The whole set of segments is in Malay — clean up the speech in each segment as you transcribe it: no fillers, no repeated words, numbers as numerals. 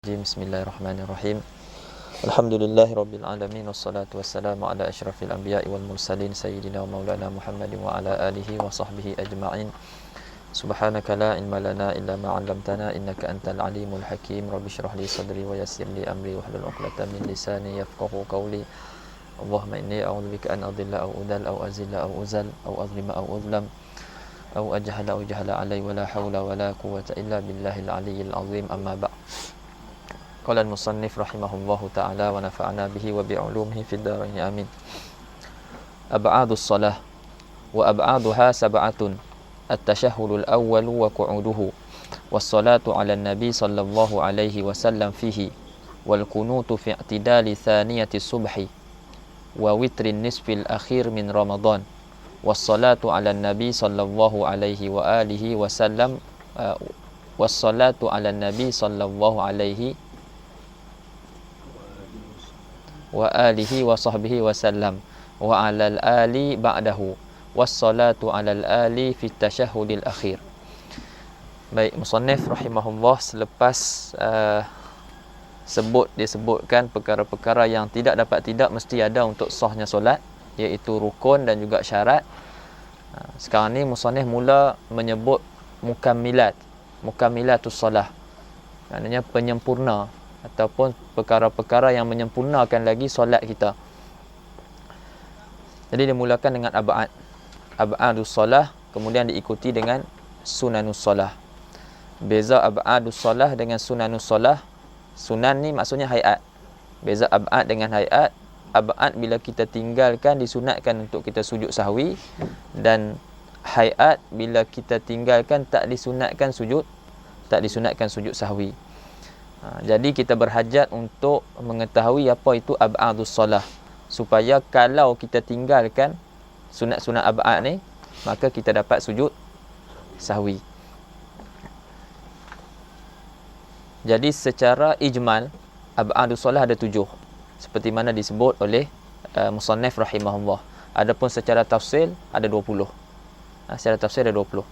Bismillahirrahmanirrahim. Alhamdulillahi rabbil alamin wassalatu wassalamu ala asyrafil anbiya'i wal mursalin sayyidina wa maulana Muhammadin wa ala alihi wa sahbihi ajma'in. Subhanaka la ilma lana illa ma 'allamtana innaka antal alimul hakim. Rabbi shrah li sadri wa yassir li amri wahlul 'uqdatam min lisani yafqahu qawli. Allahumma inni a'udzubika an adilla aw udal aw azilla aw uzal aw azlima aw uzlam aw ajhala aw jahala alai wa la hawla wa la quwwata illa billahil aliyyil azim. Amma ba'd. Qala al-musannif rahimahullahu ta'ala wa nafa'ana bihi wa bi'ulumihi fid dharain amin. Ab'adus salah wa ab'aduha sab'atun. At-tashahhudul awwal wa qu'uduhu was-salatu 'ala an-nabi sallallahu alaihi wasallam fihi wal kunutu fi i'tidali thaniyati subhi wa witrin nisfil akhir min ramadan was-salatu 'ala an-nabi sallallahu alaihi wa alihi wasallam was-salatu 'ala an-nabi sallallahu alaihi wa alihi wa sahbihi wa sallam wa alal ali ba'dahu wassalatu alal ali fi tasyahudil akhir. Baik, musannif rahimahullah selepas disebutkan perkara-perkara yang tidak mesti ada untuk sahnya solat, iaitu rukun dan juga syarat. Sekarang ni musannif mula menyebut mukammilatus salah, maknanya penyempurna ataupun perkara-perkara yang menyempurnakan lagi solat kita. Jadi dimulakan dengan ab'adus salah, kemudian diikuti dengan sunanus salah. Beza ab'adus salah dengan sunanus salah. Sunan ni maksudnya hayat. Beza ab'ad dengan hayat. Ab'ad bila kita tinggalkan disunatkan untuk kita sujud sahwi, dan hayat bila kita tinggalkan tak disunatkan sujud sahwi. Jadi kita berhajat untuk mengetahui apa itu ab'adus salah, supaya kalau kita tinggalkan sunat-sunat ab'ad ni, maka kita dapat sujud sahwi. Jadi secara ijmal ab'adus salah ada 7, seperti mana disebut oleh musannif rahimahullah. Adapun secara tafsil ada 20. Secara tafsir ada 20.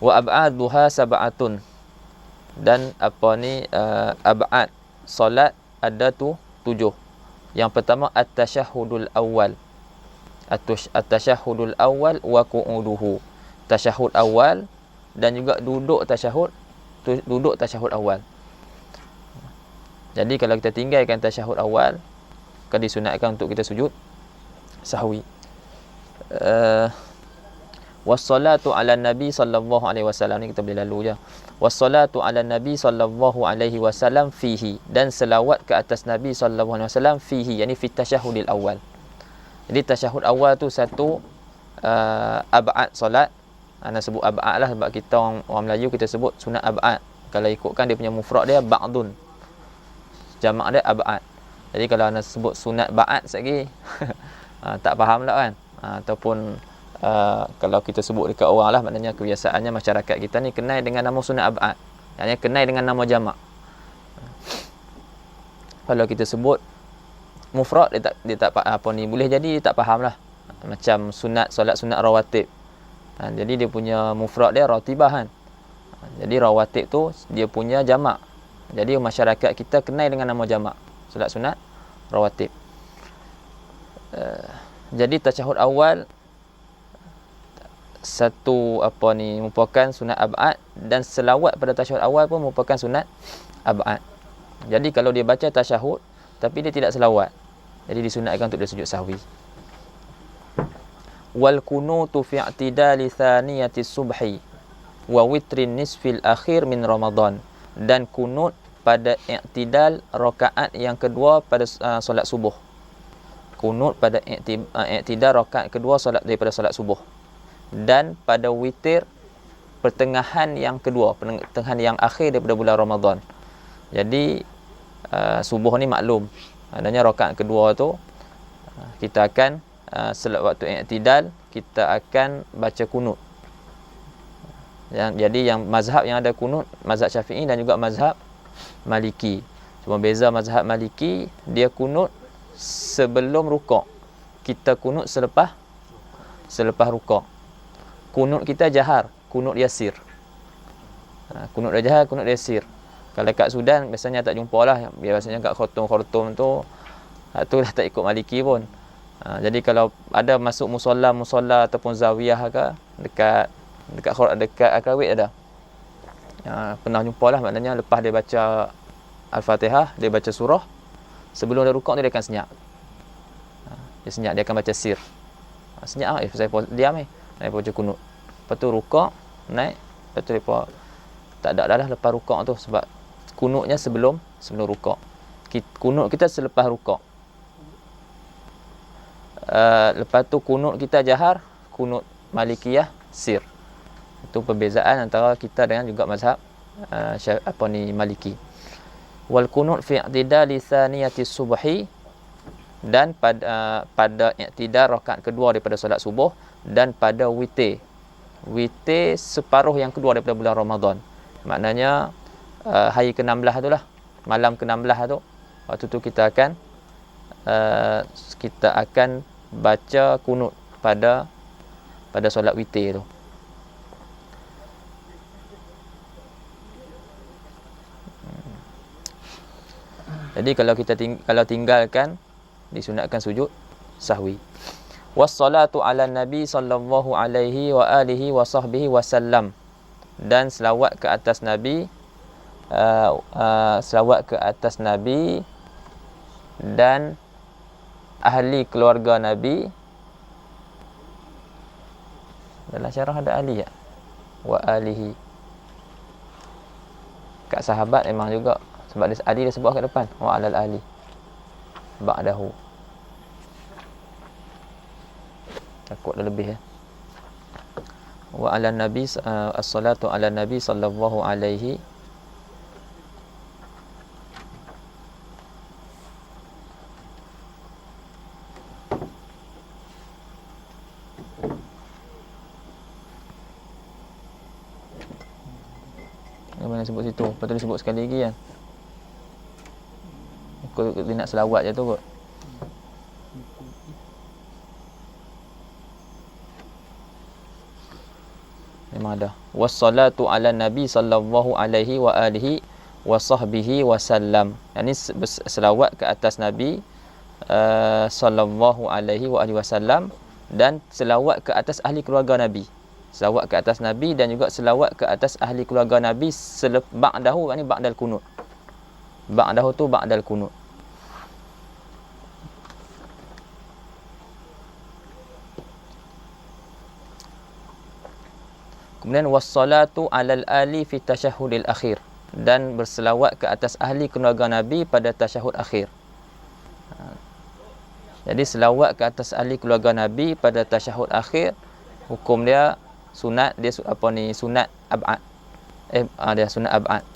Wa ab'aduha sab'atun. Dan ab'ad solat ada 7. Yang pertama at-tashahhudul awal. At-tashahhudul awal wa qu'uduhu. Tasyahud awal dan juga duduk tasyahud awal. Jadi kalau kita tinggalkan tasyahud awal, kan disunatkan untuk kita sujud sahwi. Wassalatu ala nabi sallallahu alaihi wasallam, ni kita boleh lalu je. Wassalatu ala nabi sallallahu alaihi wasallam fihi, dan selawat ke atas nabi sallallahu alaihi wasallam fihi, yakni fi tasyahudil awal. Jadi tasyahud awal tu satu ab'ad solat. Ana sebut ab'ad lah sebab kita orang Melayu kita sebut sunat ab'ad. Kalau ikutkan dia punya mufrad dia ba'dun, jamak dia ab'ad. Jadi kalau ana sebut sunat ba'ad sekali tak faham lah kan. Ataupun kalau kita sebut dekat orang lah, maknanya kebiasaannya masyarakat kita ni kenal dengan nama sunat ab'ad, maknanya kenal dengan nama jamak. Kalau kita sebut mufrad, dia tak apa ni, boleh jadi dia tak faham lah. Macam solat sunat rawatib, jadi dia punya mufrad dia ratibah kan. Jadi rawatib tu dia punya jamak, jadi masyarakat kita kenal dengan nama jamak, solat sunat rawatib. Jadi tasyahud awal satu merupakan sunat ab'ad, dan selawat pada tasyahud awal pun merupakan sunat ab'ad. Jadi kalau dia baca tasyahud tapi dia tidak selawat, jadi disunatkan untuk dia sujud sahwi. Wal kunutu fi i'tidali thaniyati subhi wa witrin nisfil akhir min ramadan, dan kunut pada i'tidal rakaat yang kedua pada solat subuh. Kunut pada i'tidal rakaat kedua solat daripada solat subuh, dan pada witir pertengahan yang kedua, pertengahan yang akhir daripada bulan Ramadan. Jadi subuh ni maklum, adanya rakaat kedua tu kita akan waktu i'tidal kita akan baca kunut. Jadi yang mazhab yang ada kunut, mazhab Syafi'i dan juga mazhab Maliki. Cuma beza mazhab Maliki, dia kunut sebelum rukuk, kita kunut selepas rukuk. Kunut kita jahar, kunut yasir. Kunut dah jahar, kunut yasir. Kalau kat Sudan biasanya tak jumpa lah. Biasanya kat Khartoum tu dah tak ikut Maliki pun. Jadi kalau ada masuk musolla ataupun zawiyah ke dekat Akrawit ada. Pernah jumpa lah, maknanya lepas dia baca Al-Fatihah, dia baca surah, sebelum dia rukuk dia akan senyap. Dia senyap, dia akan baca sir. Senyap saya diam dia baca kunut. Lepas tu rukuk, naik, lepas tu dia tak ada dah lepas rukuk tu, sebab kunutnya sebelum rukuk. Kunut kita selepas rukuk. Lepas tu kunut kita jahar, kunut Malikiyah sir. Itu perbezaan antara kita dengan juga mazhab Maliki. Wal kunut fi i'tidali thaniyati subhi, dan pada i'tidal rakaat kedua daripada solat subuh, dan pada witir separuh yang kedua daripada bulan Ramadan. Maknanya hari ke-16 tu lah, malam ke-16 tu, waktu tu kita akan baca kunut pada solat witir tu. Jadi kalau tinggalkan, disunatkan sujud sahwi. Wassalatu ala nabi sallallahu alaihi wa alihi wa sahbihi wasallam, dan selawat ke atas nabi, dan ahli keluarga nabi. Dalam syarah ada ahli ya, wa alihi. Kat sahabat memang juga, sebab dia sebut kat depan, wa alal ahli ba'dahu. Takut dah lebih ya. Wa ala nabi, as-salatu ala nabi sallallahu alaihi yang mana sebut situ. Lepas tu dia sebut sekali lagi kan. Dia nak selawat je tu kot. Memang ada. Wassalatu ala nabi sallallahu alaihi wa alihi wa sahbihi wasallam. Yang ni selawat ke atas nabi sallallahu alaihi wa alihi wasallam, dan selawat ke atas ahli keluarga nabi. Selawat ke atas nabi dan juga selawat ke atas ahli keluarga nabi ba'dahu, maknanya ba'dal kunut. Ba'dahu tu ba'dal kunut. Kemudian wassalatu alal ali fi tasyahudil akhir, dan berselawat ke atas ahli keluarga nabi pada tasyahud akhir. Jadi selawat ke atas ahli keluarga nabi pada tasyahud akhir, hukum dia sunat, dia sunat ab'ad. Dia sunat ab'ad.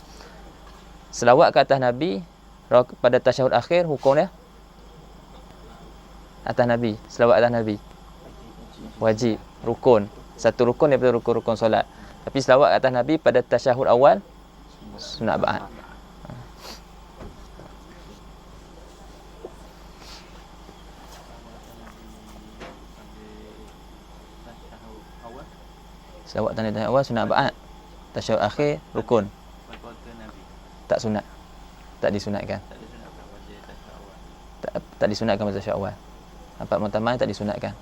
Selawat ke atas nabi pada tasyahud akhir, hukum dia atas nabi, selawat atas nabi wajib, rukun. Satu rukun daripada rukun-rukun solat. Tapi selawat atas nabi pada tasyahud awal sunat ba'ad. Selawat atas nabi awal sunat ba'ad. Tasyahud akhir rukun. Tak sunat. Tak disunatkan. Tak disunatkan pada tasyahud awal. Empat mutamai tak disunatkan.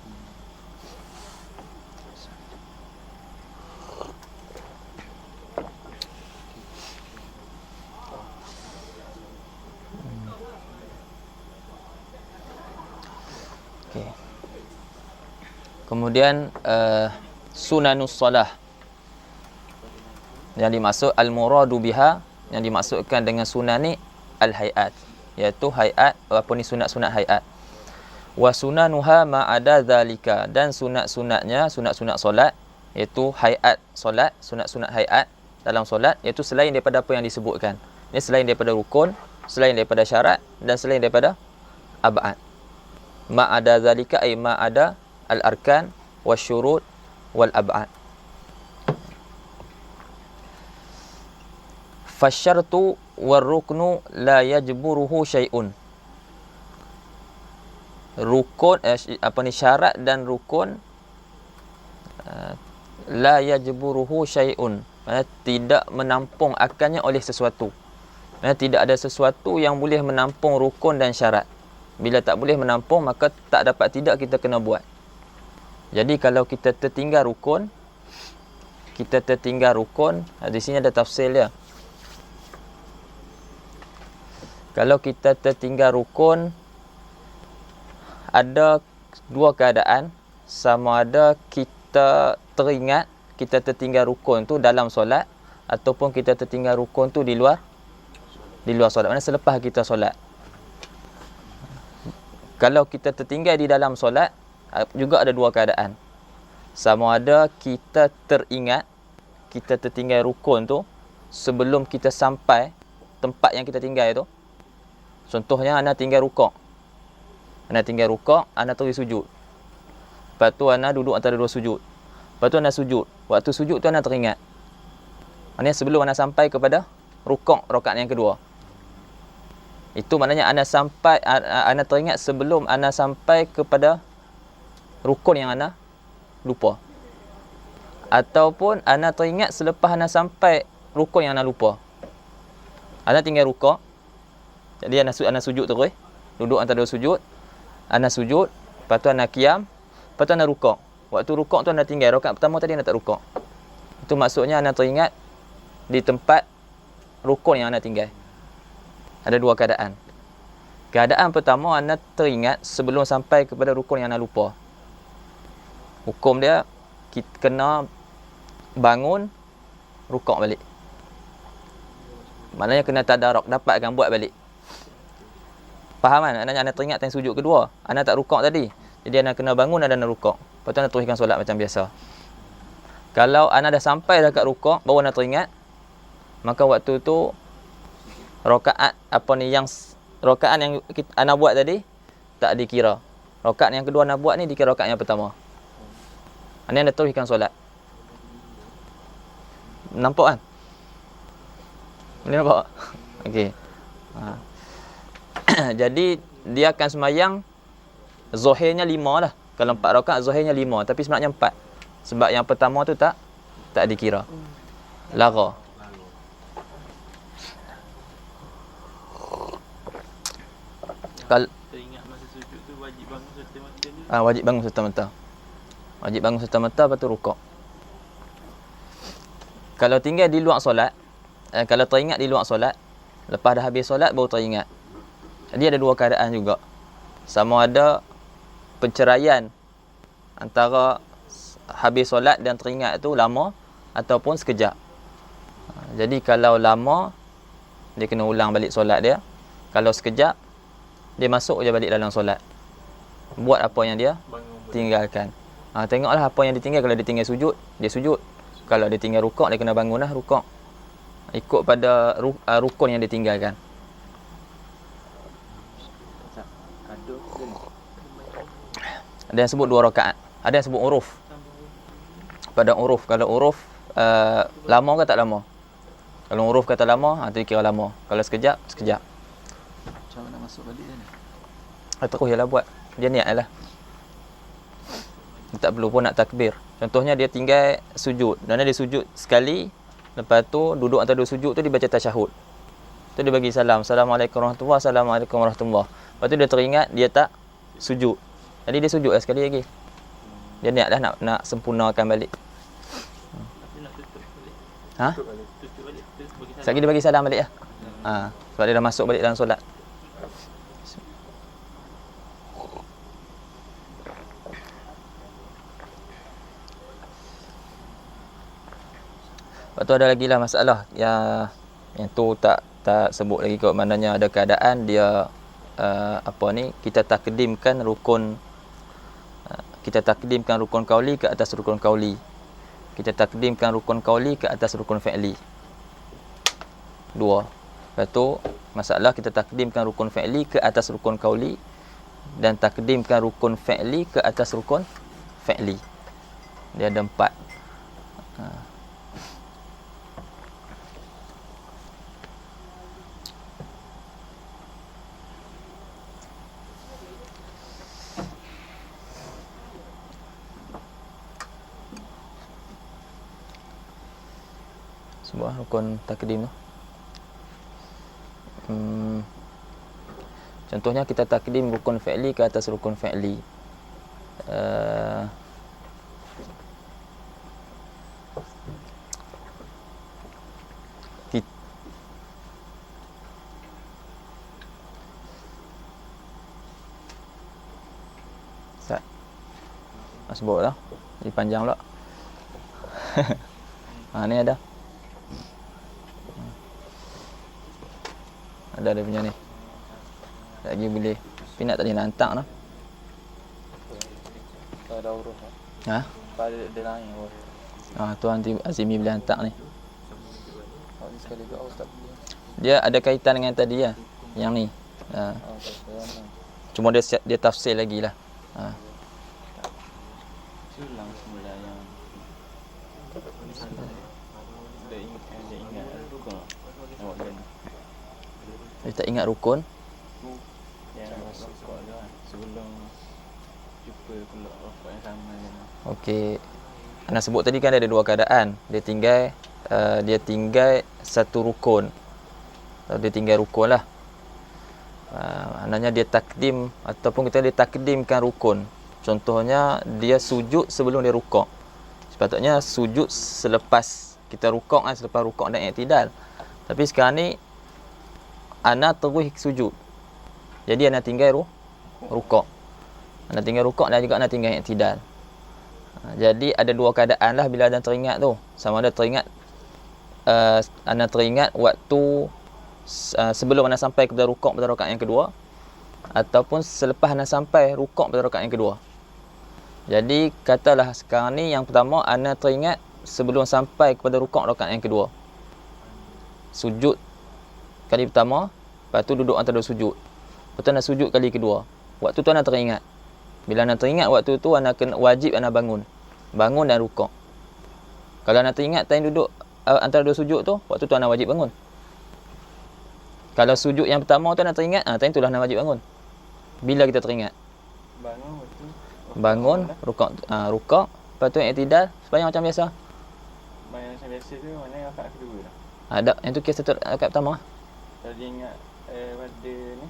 Kemudian sunanus salah, yang dimaksud al-muradu biha, yang dimaksudkan dengan sunan ni al-hayat, iaitu hayat, apa ni sunat-sunat hayat. Wa sunanuha ma ada zalika, dan sunat-sunatnya, sunat-sunat solat, iaitu hayat solat, sunat-sunat hayat dalam solat, iaitu selain daripada apa yang disebutkan. Ini selain daripada rukun, selain daripada syarat, dan selain daripada ab'ad. Ma ada zalika ay ma ada al-arkan wasyurut wal ab'ad. Fasyartu warruknu la yajburuhu syai'un. Rukun syarat dan rukun la yajburuhu syai'un, maksudnya tidak menampung akannya oleh sesuatu. Tidak ada sesuatu yang boleh menampung rukun dan syarat. Bila tak boleh menampung, maka tak dapat tidak kita kena buat. Jadi kalau kita tertinggal rukun, di sini ada tafsir dia. Kalau kita tertinggal rukun, ada dua keadaan. Sama ada kita teringat kita tertinggal rukun tu dalam solat, ataupun kita tertinggal rukun tu di luar solat. Maksudnya selepas kita solat. Kalau kita tertinggal di dalam solat, juga ada dua keadaan. Sama ada kita teringat kita tertinggal rukun tu sebelum kita sampai tempat yang kita tinggal tu. Contohnya, ana tinggal rukuk. Ana terus sujud. Lepas tu ana duduk antara dua sujud. Lepas tu ana sujud. Waktu sujud tu ana teringat. Maksudnya sebelum ana sampai kepada rukuk rakaat yang kedua. Itu maknanya ana teringat sebelum ana sampai kepada rukun yang ana lupa. Ataupun ana teringat selepas ana sampai rukun yang ana lupa. Ana tinggal rukuk. Jadi ana sujud terus. Duduk antara dua sujud. Ana sujud. Lepas tu ana qiyam. Lepas tu ana rukuk. Waktu rukuk tu ana tinggal. Rakaat pertama tadi ana tak rukuk. Itu maksudnya ana teringat di tempat rukun yang ana tinggal. Ada dua keadaan. Keadaan pertama, ana teringat sebelum sampai kepada rukun yang ana lupa. Hukum dia, kita kena bangun, rukuk balik. Maknanya kena tadaruk, dapatkan buat balik. Faham kan? Ana teringat time sujud kedua. Ana tak rukuk tadi. Jadi ana kena bangun, ana nak rukuk. Lepas tu ana teruskan solat macam biasa. Kalau ana dah sampai dekat rukuk, baru ana teringat, maka waktu tu rakaat yang ana buat tadi tak dikira. Rakaat yang kedua ana buat ni dikira rakaat yang pertama. Ini anda teruskan solat. Nampak kan? Boleh nampak? Okey. Jadi dia akan semayang zuhirnya 5 lah. Kalau 4 rakaat zuhirnya 5, tapi sebenarnya 4. Sebab yang pertama tu tak dikira. Lara. Kalau teringat masa sujud tu wajib bangun serta-merta je. Wajib bangun serta-merta. Wajib bangun serta-merta, lepas tu rukuk. Kalau tinggal di luar solat, kalau teringat di luar solat, lepas dah habis solat baru teringat. Jadi ada dua keadaan juga. Sama ada perceraian antara habis solat dan teringat tu lama ataupun sekejap. Jadi kalau lama, dia kena ulang balik solat dia. Kalau sekejap, dia masuk je balik dalam solat. Buat apa yang dia tinggalkan. Tengoklah apa yang ditinggal. Kalau dia tinggal sujud, dia sujud. Kalau dia tinggal rukuk, dia kena bangun lah rukuk. Ikut pada rukun yang ditinggalkan. Ada yang sebut 2 rakaat. Ada yang sebut uruf. Pada uruf. Kalau uruf lama ke tak lama? Kalau uruf kata lama, itu kira lama. Kalau sekejap, sekejap. Macam mana masuk balik ni? Terus je lah buat. Dia niat lah. Tak perlu pun nak takbir. Contohnya dia tinggal sujud. Dan dia sujud sekali. Lepas tu duduk antara 2 sujud tu dia baca tasyahud. Tu dia bagi salam. Assalamualaikum warahmatullahi wabarakatuh. Assalamualaikum warahmatullahi wabarakatuh. Lepas tu dia teringat dia tak sujud. Jadi dia sujud lah sekali lagi. Dia niat dah nak sempurnakan balik. Nak tutup balik. Tutup balik. Terus bagi salam. Sekali dia bagi salam balik lah. Sebab dia dah masuk balik dalam solat. Lepas tu ada lagi lah masalah yang tu tak sebut lagi kot. Maknanya ada keadaan dia kita takdimkan rukun qauli ke atas rukun qauli. Kita takdimkan rukun qauli ke atas rukun fi'li. 2. Lepas tu masalah kita takdimkan rukun fi'li ke atas rukun qauli dan takdimkan rukun fi'li ke atas rukun fi'li. Dia ada 4. Sebuah rukun takdim tu. Contohnya kita takdim rukun fi'li ke atas rukun fi'li. Sebut lah. Jadi panjang pula. Ni ada. Ada dia punya ni. Lagi boleh. Tapi nak tadi nak hantar lah. Ada urus. Ha? Pada dia lain urus. Tu nanti Azimi boleh hantar ni. Kalau ni sekali kau tak boleh. Dia ada kaitan dengan tadi lah. Yang ni. Cuma dia tafsir lagi lah. Ulang semula yang dia ingat rukun. Awak kena. Dia tak ingat rukun. Yang masuk sekolah sebelum jumpa pula rokok yang sama kan. Okey. Ana sebut tadi kan ada dua keadaan. Dia tinggal satu rukun. Dia tinggal rukun lah. Maknanya dia takdim ataupun kita dia takdimkan rukun. Contohnya dia sujud sebelum dia rukuk. Sepatutnya sujud selepas kita rukuk kan, selepas rukuk dan i'tidal. Tapi sekarang ni ana terus sujud. Jadi ana tinggal rukuk. Ana tinggal rukuk dan juga ana tinggal i'tidal. Jadi ada dua keadaan lah bila ana teringat tu. Sama ada teringat ana teringat waktu sebelum ana sampai kepada rukuk pada rakaat yang kedua, ataupun selepas ana sampai rukuk pada rakaat yang kedua. Jadi katalah sekarang ni yang pertama ana teringat sebelum sampai kepada rukuk rakaat yang kedua. Sujud kali pertama, lepas tu duduk antara dua sujud. Lepas tu ana sujud kali kedua. Waktu tu ana teringat. Bila ana teringat waktu tu ana kena wajib ana bangun. Bangun dan rukuk. Kalau ana teringat time duduk antara dua sujud tu, waktu tu ana wajib bangun. Kalau sujud yang pertama tu ana teringat, time tu lah ana wajib bangun. Bila kita teringat? Bangun waktu bangun, rukuk, lepas tu i'tidal, sembahyang macam biasa. Sembahyang macam biasa tu mana rakaat kedua dah. Ada, yang tu kes satu rakaat pertama. Kalau dia ingat pada ni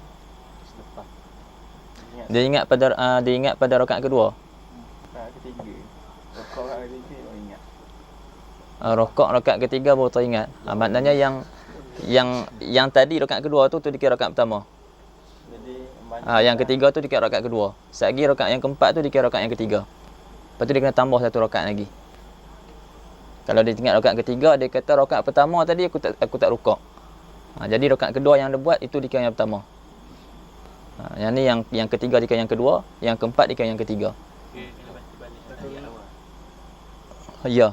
selepas. Dia ingat pada rakaat kedua. Rakaat ketiga. Rakaat ketiga baru ingat. Rukuk rakaat ketiga baru teringat. Maknanya yang tadi rakaat kedua tu dikira rakaat pertama. Jadi yang ketiga tu dikira rakaat kedua. Satgi rakaat yang keempat tu dikira rakaat yang ketiga. Lepas tu dia kena tambah satu rakaat lagi. Kalau dia ingat rakaat ketiga, dia kata rakaat pertama tadi aku tak rukuk. Jadi rakaat kedua yang dia buat itu dikira yang pertama. Yang ni yang ketiga dikira yang kedua, yang keempat dikira yang ketiga. dia kena baca balik ayat awal. Ya.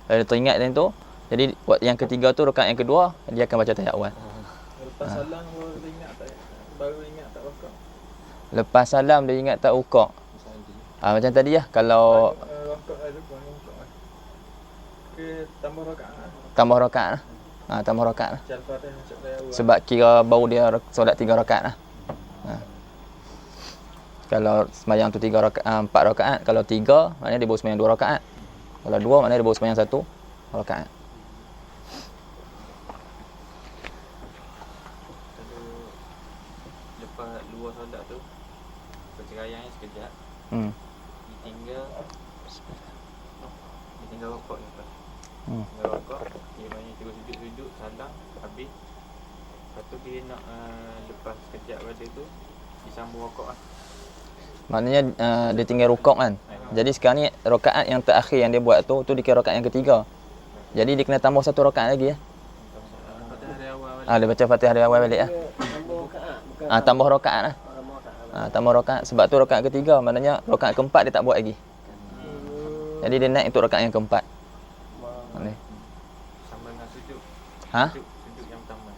Kalau dia teringat macam tu, jadi yang ketiga tu rakaat yang kedua, dia akan baca tahiyat awal. Lepas salam baru ingat tak rokok. Lepas salam dia ingat tak rukuk. Macam tadi lah, kalau Rokok ada pun rokok. Ke tambah rakaat. tambah rakaat lah. Tambah rakaat lah. Al-Fatihah macam awal. Sebab kira baru dia solat 3 rakaat lah. Kalau sembahyang tu 4 rakaat, kalau 3 maknanya dia baru sembahyang 2 rakaat. Kalau 2 maknanya dia baru sembahyang 1 rakaat. Lepas luar solat tu perceraiannya sekejap. Ditinggal rokok lepas. Tinggal rokok, dia main terus sujud salam habis. Lepas tu dia nak lepas sekejap pada tu disambung rokok lah. Maknanya dia tinggal rukuk kan. Jadi sekarang ni rakaat yang terakhir yang dia buat tu dikira rakaat yang ketiga. Jadi dia kena tambah 1 rakaat lagi ya. Fatihah dari awal balik. Dia baca Fatihah dari awal balik ah. Tambah rakaat lah. Tambah rakaat sebab tu rakaat ketiga, maknanya rakaat keempat dia tak buat lagi. Jadi dia naik untuk rakaat yang keempat. Ni. Sama dengan sujud. Ha? Sujud yang pertama.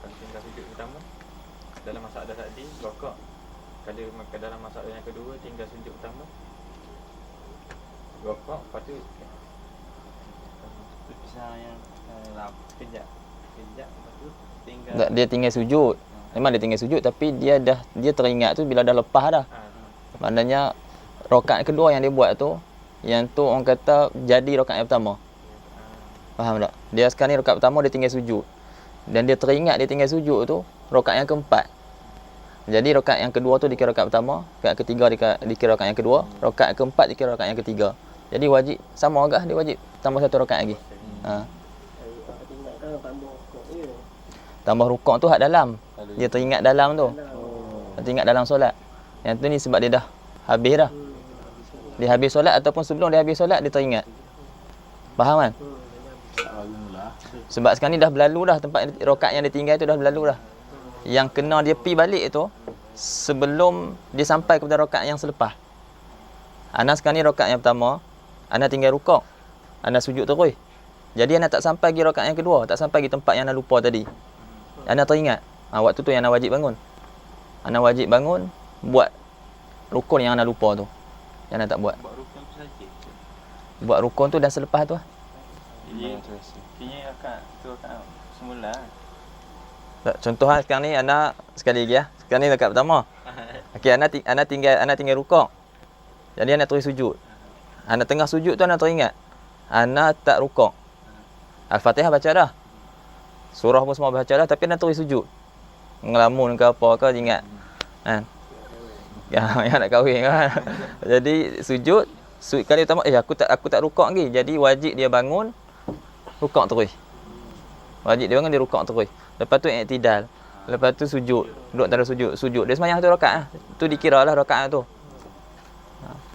Kalau tinggal sujud pertama dalam masalah tadi rokok. Kalau ke dalam masalah yang kedua tinggal sujud pertama. Rokok, lepas tu pisah yang kejap. Lepas tu tinggal Dia tinggal sujud. Memang dia tinggal sujud tapi dia teringat tu bila dah lepas dah. Maknanya rakaat kedua yang dia buat tu, yang tu orang kata jadi rakaat yang pertama. Faham tak? Dia sekarang ni rakaat pertama dia tinggal sujud. Dan dia teringat dia tinggal sujud tu rakaat yang keempat. Jadi rakaat yang kedua tu dikira rakaat pertama, rakaat ketiga dikira rakaat yang kedua, rakaat keempat dikira rakaat yang ketiga. Jadi wajib sama agak dia wajib tambah satu rakaat lagi. Tambah rukuk tu hak dalam. Dia teringat dalam tu. Teringat dalam solat. Yang tu ni sebab dia dah habis dah. Dia habis solat ataupun sebelum dia habis solat dia teringat. Faham kan? Sebab sekarang ni dah berlalu dah tempat rakaat yang dia tinggal tu dah berlalu dah. Yang kena dia pi balik itu sebelum dia sampai kepada rakaat yang selepas. Ana sekarang ni rakaat yang pertama, ana tinggal rukuk. Ana sujud terus. Jadi ana tak sampai lagi rakaat yang kedua, tak sampai lagi tempat yang ana lupa tadi. Ana teringat. Waktu tu yang ana wajib bangun. Ana wajib bangun buat rukun yang ana lupa tu. Yang ana tak buat. Buat rukun tu saja. Buat rukun tu dan selepas tu. Jadi kini rakaat tu rakaat semula. Contoh sekarang ni ana sekali lagi Sekarang ni rakaat pertama. Okey, ana tinggal rukuk. Jadi ana terus sujud. Ana tengah sujud tu ana teringat. Ana tak rukuk. Al-Fatihah baca dah. Surah pun semua baca dah tapi ana terus sujud. Ngelamun ke apa ke ingat. Kan? Yang nak kahwin kan. Jadi sujud kali pertama aku tak rukuk lagi. Jadi wajib dia bangun rukuk terus. Wajib dia bangun dia rukuk terus. Lepas tu i'tidal. Lepas tu sujud. Duduk antara sujud. Dia sembahyang tu rakaat tu dikiralah rakaat tu.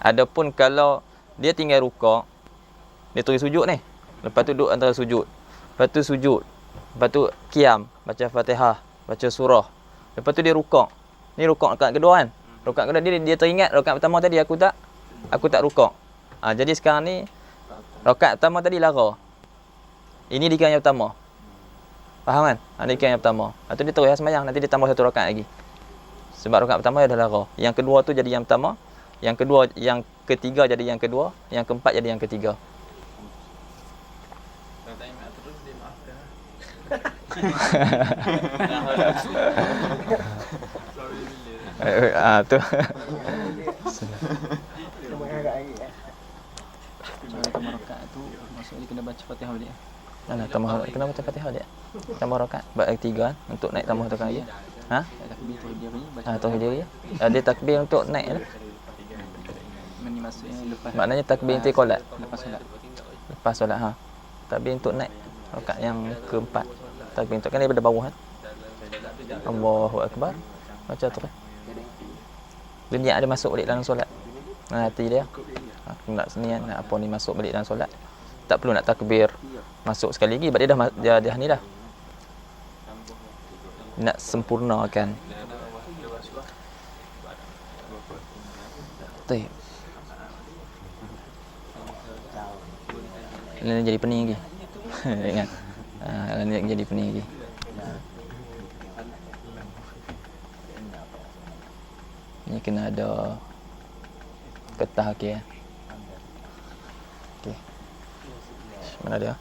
Adapun kalau dia tinggal rukuk, dia terus sujud ni. Lepas tu duduk antara sujud. Lepas tu sujud. Lepas tu qiyam, baca Fatihah, baca surah. Lepas tu dia rukuk. Ni rukuk rakaat kedua kan. Rakaat kedua dia teringat rakaat pertama tadi aku tak rukuk. Jadi sekarang ni rakaat pertama tadi lara. Ini dikira yang pertama. Faham kan? Ini dikira yang pertama. Lepas tu dia terus sembahyang, nanti dia tambah satu rakaat lagi. Sebab rakaat pertama dah lara. Yang kedua tu jadi yang pertama, yang ketiga jadi yang kedua, yang keempat jadi yang ketiga. Kalau tak ingat terus dia maafkan. Tu. Tambah rakaat tu maksudnya kena baca Fatihah balik. Kena baca Fatihah dia. Tambah rakaat bab ketiga untuk naik tambah rakaat lagi. Takbir tu dia punya baca. Tauhid dia. Dia takbir untuk naik lah. Ini maksudnya lepas. Maknanya takbir intiqalat. Lepas solat. Lepas solat takbir untuk naik rakaat yang keempat. Takbir untuk kan daripada bawah kan. Allahu akbar. Baca terus. Dia niat ada masuk balik dalam solat. Hati dia. Aku nak senian nak apa ni masuk balik dalam solat. Tak perlu nak takbir masuk sekali lagi sebab dia dah ni dah. Nak sempurnakan. Baik. Ini jadi pening lagi. Ingat. Ini jadi pening lagi. Ni kena ada ketah okey. Okey. Mana dia?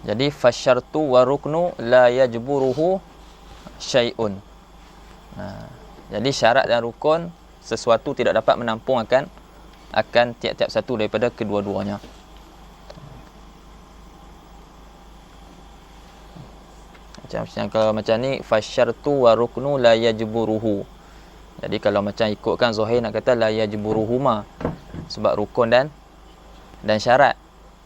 Jadi fasyartu wa ruknu la yajburuhu syai'un. Jadi syarat dan rukun sesuatu tidak dapat menampung akan tiap-tiap satu daripada kedua-duanya. Kalau macam ni fasyartu wa ruknu la yajburuhu. Jadi kalau macam ikutkan Zuhair nak kata la yajburuhuma sebab rukun dan syarat.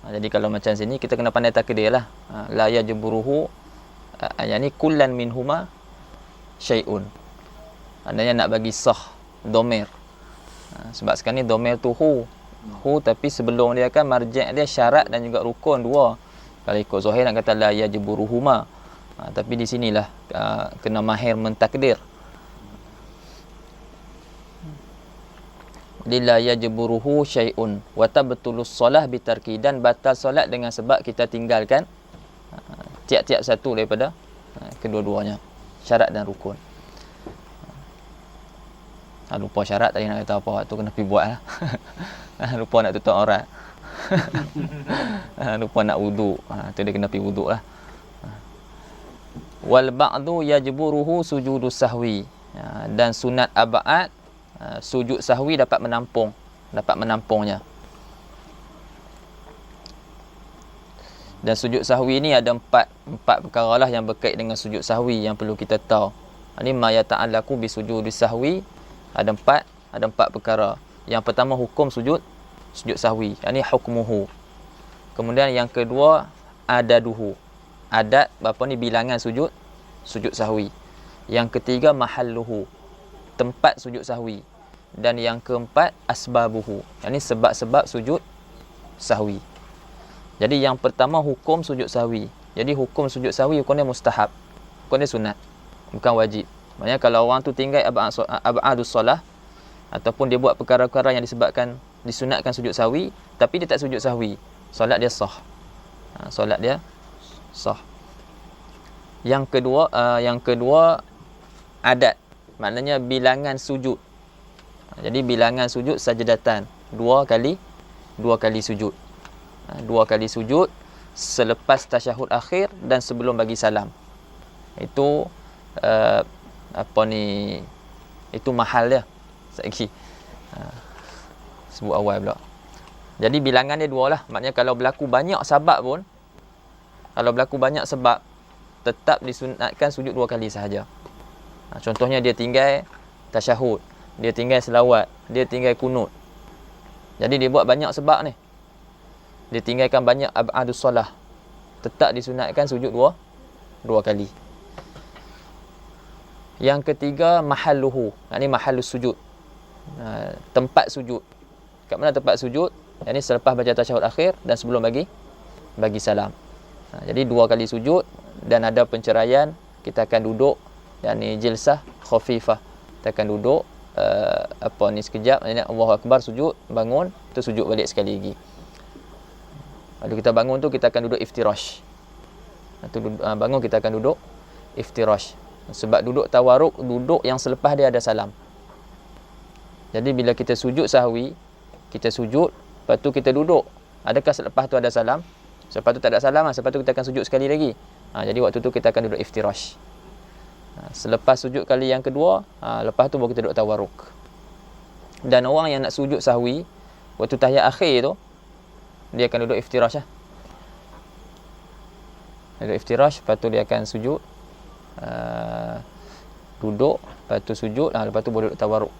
Jadi kalau macam sini kita kena pandai takdir lah. La yajburuhu yakni kullan minhuma syai'un. Maknanya nak bagi sah dhamir. Sebab sekarang ni dhamir tu hu tapi sebelum dia kan marji' dia syarat dan juga rukun dua. Kalau ikut Zuhair nak kata la yajburuhuma. Tapi di sinilah kena mahir mentakdir. La yajburuhu syai'un wa tabtulus solah bitarki, dan batal solat dengan sebab kita tinggalkan tiap-tiap satu daripada kedua-duanya, syarat dan rukun. Lupa syarat tadi nak kata apa, tu kena pergi buat lah. Lupa nak tutup aurat. Lupa nak wuduk, tu dia kena pergi wuduk lah. Wal ba'du yajburuhu sujudus sahwi, dan sunat ab'ad sujud sahwi dapat menampungnya. Dan sujud sahwi ni ada empat perkara lah yang berkait dengan sujud sahwi yang perlu kita tahu. Ini ma yata'allaqu bi sujudi sahwi. Ada empat perkara. Yang pertama hukum sujud sahwi. Ini hukmuhu. Kemudian yang kedua adaduhu. Adat apa ni bilangan sujud sahwi. Yang ketiga mahalluhu. Tempat sujud sahwi. Dan yang keempat asbabuhu. Ini sebab-sebab sujud sahwi. Jadi yang pertama hukum sujud sahwi. Jadi hukum sujud sahwi hukumnya mustahab. Hukumnya sunat. Bukan wajib. Maksudnya kalau orang tu tinggal ab'adus solah ataupun dia buat perkara-perkara yang disunatkan sujud sahwi tapi dia tak sujud sahwi, solat dia sah. Solat dia sah. Yang kedua adat. Maknanya bilangan sujud. Jadi bilangan sujud sajdatan. Dua kali sujud. Dua kali sujud selepas tasyahud akhir dan sebelum bagi salam. Itu itu mahal dia. Sekali sebut awal pula. Jadi bilangan dia dua lah. Maknanya kalau berlaku banyak sebab tetap disunatkan sujud dua kali sahaja. Contohnya dia tinggal tasyahud, dia tinggal selawat, dia tinggal kunut. Jadi dia buat banyak sebab ni. Dia tinggalkan banyak ab'adus solah. Tetap disunatkan sujud dua kali. Yang ketiga mahalluhu. Ini mahallus sujud. Tempat sujud. Kat mana tempat sujud? Ini selepas baca tasyahud akhir dan sebelum bagi salam. Jadi dua kali sujud dan ada penceraian, kita akan duduk dan ni jilsah khafifah. Kita akan duduk sekejap, Allahu akbar, sujud, bangun, tu sujud balik sekali lagi. Lalu kita bangun tu kita akan duduk iftirash. Bangun kita akan duduk iftirash. Sebab duduk tawaruk, duduk yang selepas dia ada salam. Jadi bila kita sujud sahwi, kita sujud, lepas tu kita duduk. Adakah selepas tu ada salam? Selepas tu tak ada salam, selepas tu kita akan sujud sekali lagi. Jadi waktu tu kita akan duduk iftirash. Selepas sujud kali yang kedua, lepas tu baru kita duduk tawaruk. Dan orang yang nak sujud sahwi, waktu tahiyat akhir tu, dia akan duduk iftirash lah. Duduk iftirash, lepas tu dia akan sujud. Duduk, lepas tu sujud, lepas tu baru duduk tawaruk.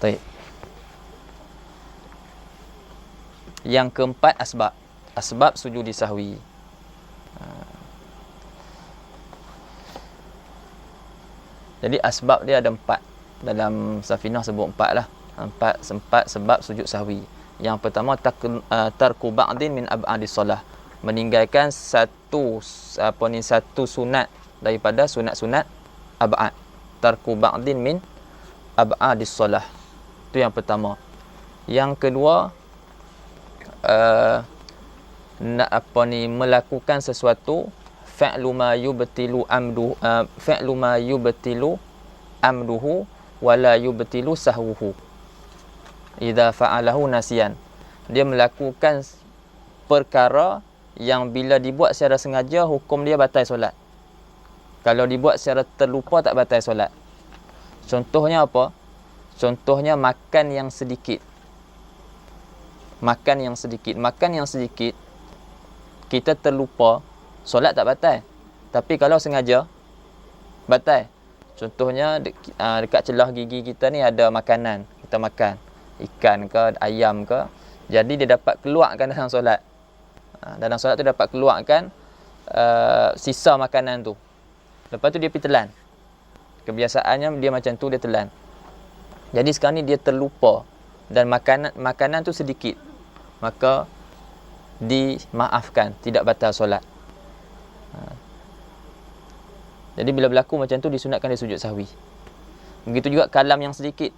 Baik. Yang keempat asbab sujudi sahwi. Jadi asbab dia ada 4. Dalam Safinah sebut 4 lah. 4 sebab sujud sahwi. Yang pertama tarku ba'din min ab'adis solah. Meninggalkan satu sunat daripada sunat-sunat ab'ad. Tarku ba'din min ab'adis solah. Itu yang pertama. Yang kedua melakukan sesuatu fa'lu ma yubtilu amduhu wala yubtilu sahwuhu idza fa'alahu nasiyan. Dia melakukan perkara yang bila dibuat secara sengaja hukum dia batal solat. Kalau dibuat secara terlupa tak batal solat. Contohnya apa? Contohnya makan yang sedikit. Makan yang sedikit kita terlupa, solat tak batal. Tapi kalau sengaja batal. Contohnya dekat celah gigi kita ni ada makanan, kita makan ikan ke ayam ke, jadi dia dapat keluarkan dalam solat. Dalam solat tu dapat keluarkan sisa makanan tu. Lepas tu dia pergi telan. Kebiasaannya dia macam tu, dia telan. Jadi sekarang ni dia terlupa dan makanan tu sedikit, maka dimaafkan, tidak batal solat. Jadi bila berlaku macam tu disunatkan dia sujud sahwi. Begitu juga kalam yang sedikit,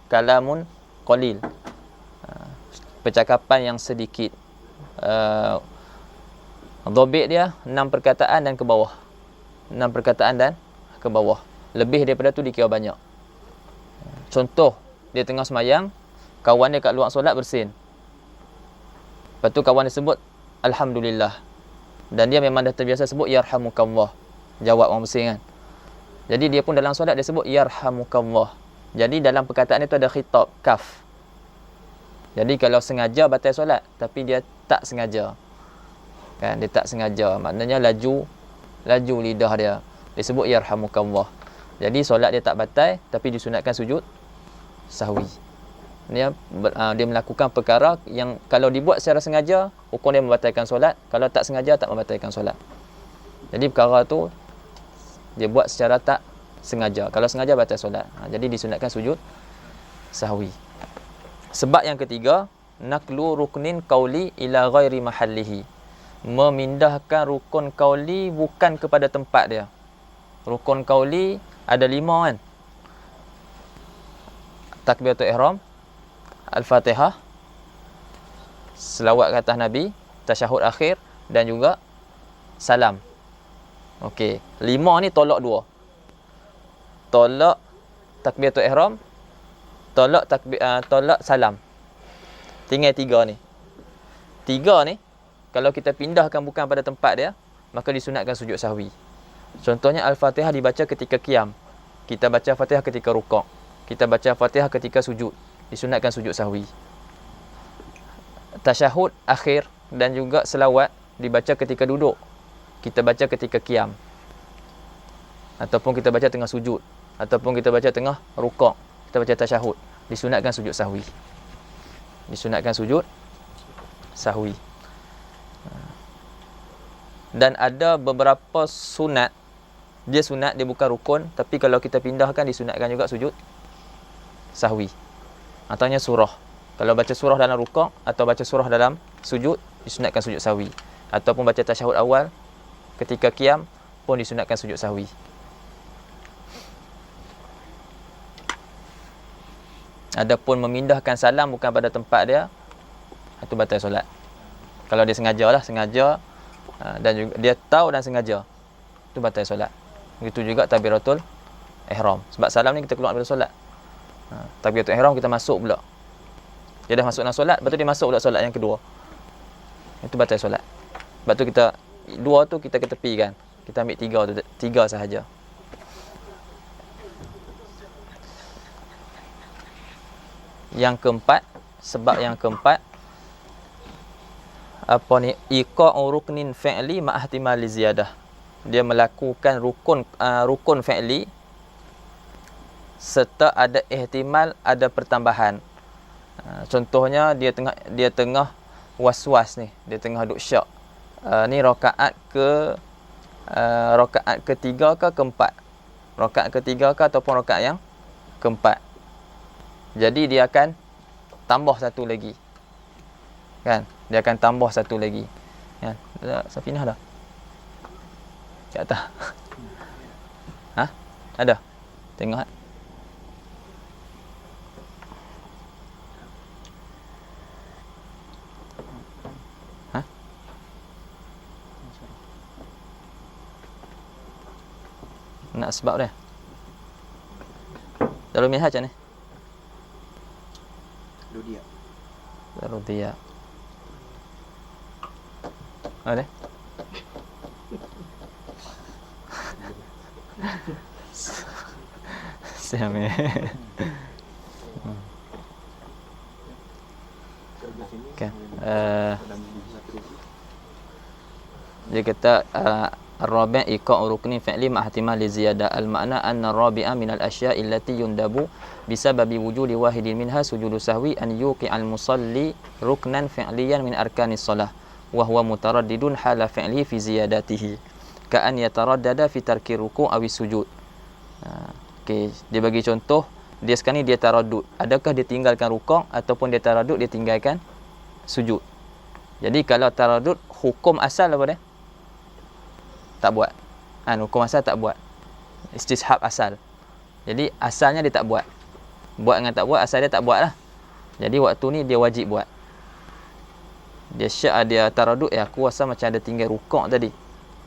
kalamun qalil, percakapan yang sedikit. Dhabit dia 6 perkataan dan ke bawah. 6 perkataan dan ke bawah. Lebih daripada tu dikira banyak. Contoh, dia tengah semayang, kawan dia kat luar solat bersin. Lepas tu kawan dia sebut alhamdulillah. Dan dia memang dah terbiasa sebut yarhamukallah. Jawab orang bersin kan. Jadi dia pun dalam solat dia sebut yarhamukallah. Jadi dalam perkataan itu ada khitab, kaf. Jadi kalau sengaja batal solat, tapi dia tak sengaja. Kan, dia tak sengaja. Maknanya laju lidah dia. Disebut yarhamukallah. Jadi solat dia tak batal, tapi disunatkan sujud sahwi. Dia melakukan perkara yang kalau dibuat secara sengaja, hukum dia membatalkan solat. Kalau tak sengaja, tak membatalkan solat. Jadi perkara tu dia buat secara tak sengaja. Kalau sengaja, batal solat. Jadi disunatkan sujud sahwi. Sebab yang ketiga, naklu ruknin qauli ila ghairi mahallihi. Memindahkan rukun qauli bukan kepada tempat dia. Rukun qauli ada 5 kan. Takbiratul ihram, Al-Fatihah, selawat ke atas Nabi, tasyahud akhir dan juga salam. Okey, 5 ni tolak 2. Tolak takbiratul ihram, tolak salam. Tinggal 3 ni. 3 ni kalau kita pindahkan bukan pada tempat dia, maka disunatkan sujud sahwi. Contohnya Al-Fatihah dibaca ketika qiyam. Kita baca Fatihah ketika rukuk. Kita baca Fatihah ketika sujud. Disunatkan sujud sahwi. Tasyahud akhir dan juga selawat dibaca ketika duduk. Kita baca ketika qiyam. Ataupun kita baca tengah sujud. Ataupun kita baca tengah rukuk. Kita baca tasyahud. Disunatkan sujud sahwi. Disunatkan sujud sahwi. Dan ada beberapa sunat. Dia sunat, dia bukan rukun. Tapi kalau kita pindahkan, disunatkan juga sujud sahwi. Antaranya surah. Kalau baca surah dalam rukuk atau baca surah dalam sujud, disunatkan sujud sahwi. Ataupun baca tasyahud awal ketika qiyam pun disunatkan sujud sahwi. Adapun memindahkan salam bukan pada tempat dia, itu batal solat. Kalau dia sengaja dan juga dia tahu dan sengaja, itu batal solat. Begitu juga takbiratul ihram. Sebab salam ni kita keluar daripada solat. Takbiratul ihram kita masuk pula. Dia dah masuk dalam solat, lepas tu dia masuk pula solat yang kedua. Itu batal solat. Sebab tu kita 2 tu kita ketepikan. Kita ambil 3 tu, 3 sahaja. Yang keempat, sebab yang keempat, apa ni, iqa'u ruknin fi'li ma'ahtimali ziyadah. Dia melakukan rukun fi'li serta ada ihtimal ada pertambahan. Contohnya dia tengah was-was ni, dia tengah duk syak. Ni rakaat ketiga ke keempat. Rakaat ketiga ke ataupun rakaat yang keempat. Jadi dia akan tambah satu lagi. Kan? Dia akan tambah satu lagi. Kan? Safinah dah. Kat atas. Ha? Ada? Tengok. Ha? Nak sebab dia? Darul Minhaj macam ni? Darul Diya. Ada? Siapa? Kan? Dia kata Ar-Rabi' iqa'u rukni fi'li ma'ahtimali ziyadah. Al-makna anna ar-rabi'a minal asya'i allati yundabu bisababi wujudi wahidin minha sujudu sahwi an yuqi'al musalli ruknan fi'liyan min arkanis salah wa huwa mutaraddidun hala fi'lihi fi ziyadatihi ka'an yataraddada fi tarki ruku' awis sujud. Okey, dia bagi contoh, dia sekarang ni dia taraddud. Adakah dia tinggalkan rukuk ataupun dia taraddud dia tinggalkan sujud. Jadi kalau taraddud, hukum asal apa dia? Tak buat. Hukum asal tak buat. Istishab asal. Jadi asalnya dia tak buat. Buat dengan tak buat, asal dia tak buat lah. Jadi waktu ni dia wajib buat. Dia syak, dia taraddud, aku rasa macam ada tinggal rukuk tadi.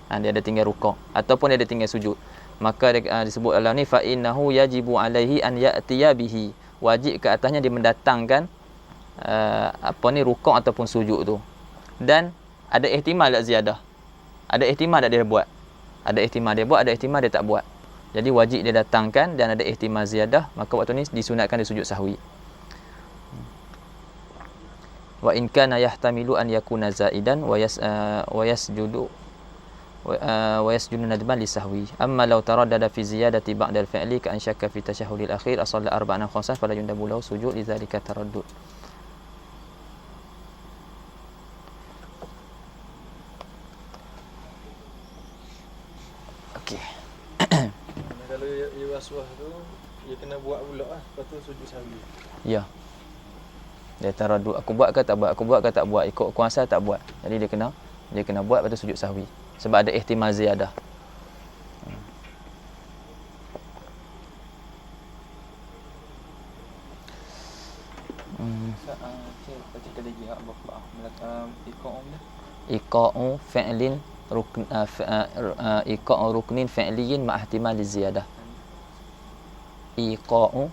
Dia ada tinggal rukuk ataupun dia ada tinggal sujud. Maka disebut dalam ni fa innahu yajibu alaihi an ya'tiya bihi. Wajib ke atasnya dia mendatangkan rukuk ataupun sujud tu. Dan ada ihtimal tak ziyadah? Ada ihtimal tak dia buat? Ada ihtimal dia buat, ada ihtimal dia tak buat. Jadi wajib dia datangkan dan ada ihtimal ziyadah, maka waktu ni disunatkan dia sujud sahwi. wa in kana yahtamilu an yakuna zaidan wa yasjudu wa yasjudu nadban li sahwi. Amma law taraddada fi ziyadati ba'da al-fi'li ka an syakka fi tashahhudil akhir asalla arba'an khamsan fala yundabu lahu sujud li dzalika taraddud. Okey. Kalau ia waswas tu, dia kena buat pula lah. Lepas tu sujud sahwi. Ya. Dia taraddud, aku buat ke tak buat, aku buat ke tak buat, ikut kuasa tak buat. Jadi dia kena buat, lepas tu sujud sahwi. Sebab ada ihtimal ziyadah. Saya baca lagi Bapak belakang iqam dia. Iqa'u fi'lin iqa'u ruknin fi'liyin ma ihtimal ziyadah. Iqa'u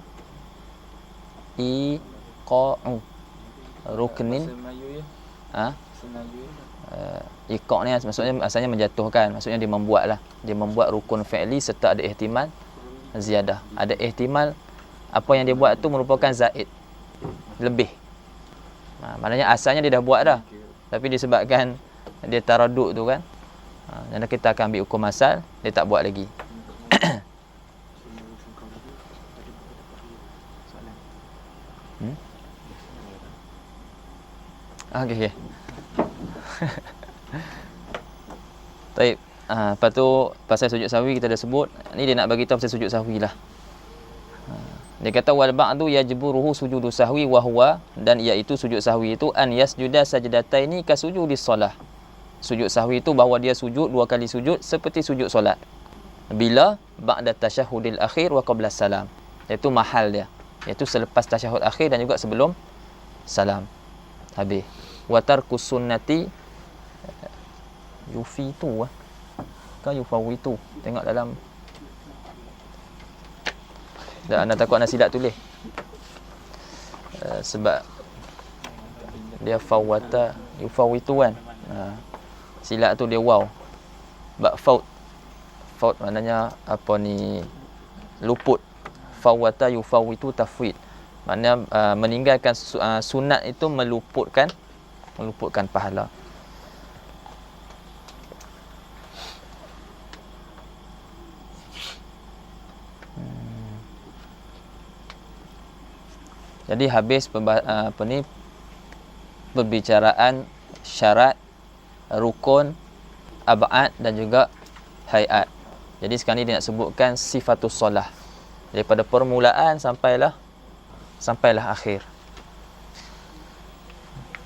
ruknin Bahasa Melayu ya. Bahasa Melayu ya. Iqa' ni maksudnya asalnya menjatuhkan, maksudnya dia membuat lah. Dia membuat rukun fi'li serta ada ihtimal ziyadah. Ada ihtimal apa yang dia buat tu merupakan zaid, lebih. Maknanya asalnya dia dah buat dah. Tapi disebabkan dia taraddud tu kan. Dan kita akan ambil hukum asal, dia tak buat lagi. Okey. Baik. Lepas tu pasal sujud sahwi kita dah sebut. Ni dia nak bagi tahu pasal sujud sahwi lah. Dia kata wal ba'du yajburuhu sujudu sahwi wa huwa, dan iaitu sujud sahwi itu an yasjuda sajdataini ka sujudis solah. Sujud sahwi itu bahawa dia sujud 2 kali sujud seperti sujud solat. Bila ba'da tasyahudil akhir wa qabla salam. Iaitu mahal dia. Iaitu selepas tasyahud akhir dan juga sebelum salam. Habis. Wa tarkus sunnati yufitu kan yufawitu. Tengok dalam. Dah anda takut anda silap tulis. Sebab dia fawata yufawitu kan. Silap tu dia waw. Faut maknanya apa ni, luput. Fawata yufawitu tafwid. Maknanya meninggalkan sunat itu meluputkan pahala. Jadi habis perbicaraan syarat, rukun, ab'ad dan juga hayat. Jadi sekarang ni dia nak sebutkan sifatus solah. Daripada permulaan sampailah akhir.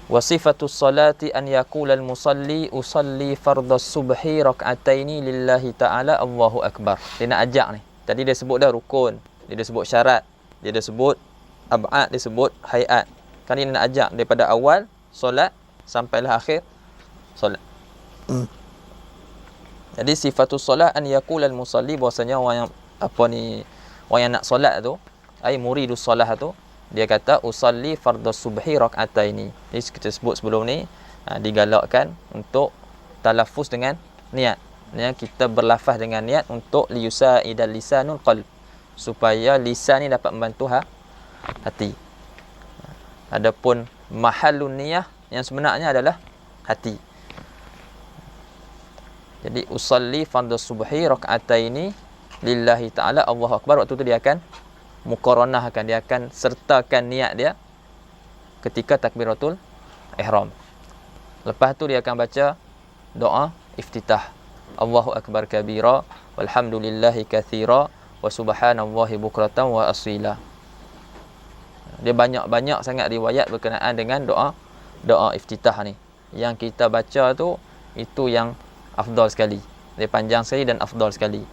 Wa sifatus solati an yaqula al-musalli usalli fardhas subhi rak'ataini lillahi ta'ala Allahu akbar. Dia nak ajak ni. Tadi dia sebut dah rukun, dia dah sebut syarat, dia dah sebut ab'ad, dia sebut hayat. Kan dia nak ajak daripada awal solat sampailah akhir solat. Jadi sifatus solah an yaqula al-musalli, bahwasanya orang yang nak solat tu, ai muridus solah tu, dia kata usalli fardhas subhi rak'ataini. Jadi kita sebut sebelum ni digalakkan untuk talaffuz dengan niat. Kita berlafaz dengan niat untuk liyusa'idal lisanul qalb, supaya lisan ni dapat membantu hati. Adapun mahallun niyah yang sebenarnya adalah hati. Jadi usalli fardhas subhi rak'ataini lillahi ta'ala Allahu akbar. Waktu tu dia akan muqaranahkan, dia akan sertakan niat dia ketika takbiratul ihram. Lepas tu dia akan baca doa iftitah. Allahu akbar kabira walhamdulillahi katsira wa subhanallahi bukratan wa asila. Dia banyak sangat riwayat berkenaan dengan doa iftitah ni. Yang kita baca tu itu yang afdal sekali. Dia panjang sekali dan afdal sekali.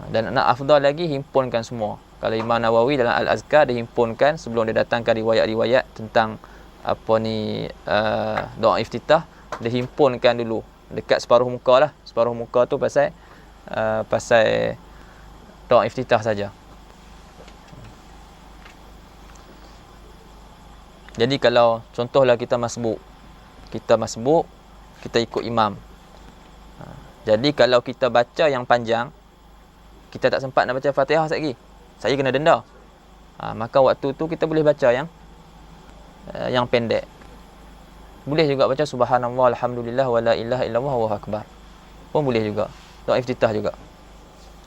Dan nak afdal lagi, himpunkan semua. Kalau Imam Nawawi dalam Al-Azkar dia himpunkan sebelum dia datangkan riwayat-riwayat tentang doa iftitah, dia himpunkan dulu dekat separuh muka lah. Separuh muka tu pasal doa iftitah saja. Jadi kalau contohlah kita masbuk, kita ikut imam. Jadi kalau kita baca yang panjang, kita tak sempat nak baca Fatihah lagi, saya kena denda. Maka waktu tu kita boleh baca yang pendek. Boleh juga baca subhanallah, alhamdulillah, wala ilaha illallah, wallahu akbar. Pun boleh juga. Doa iftitah juga.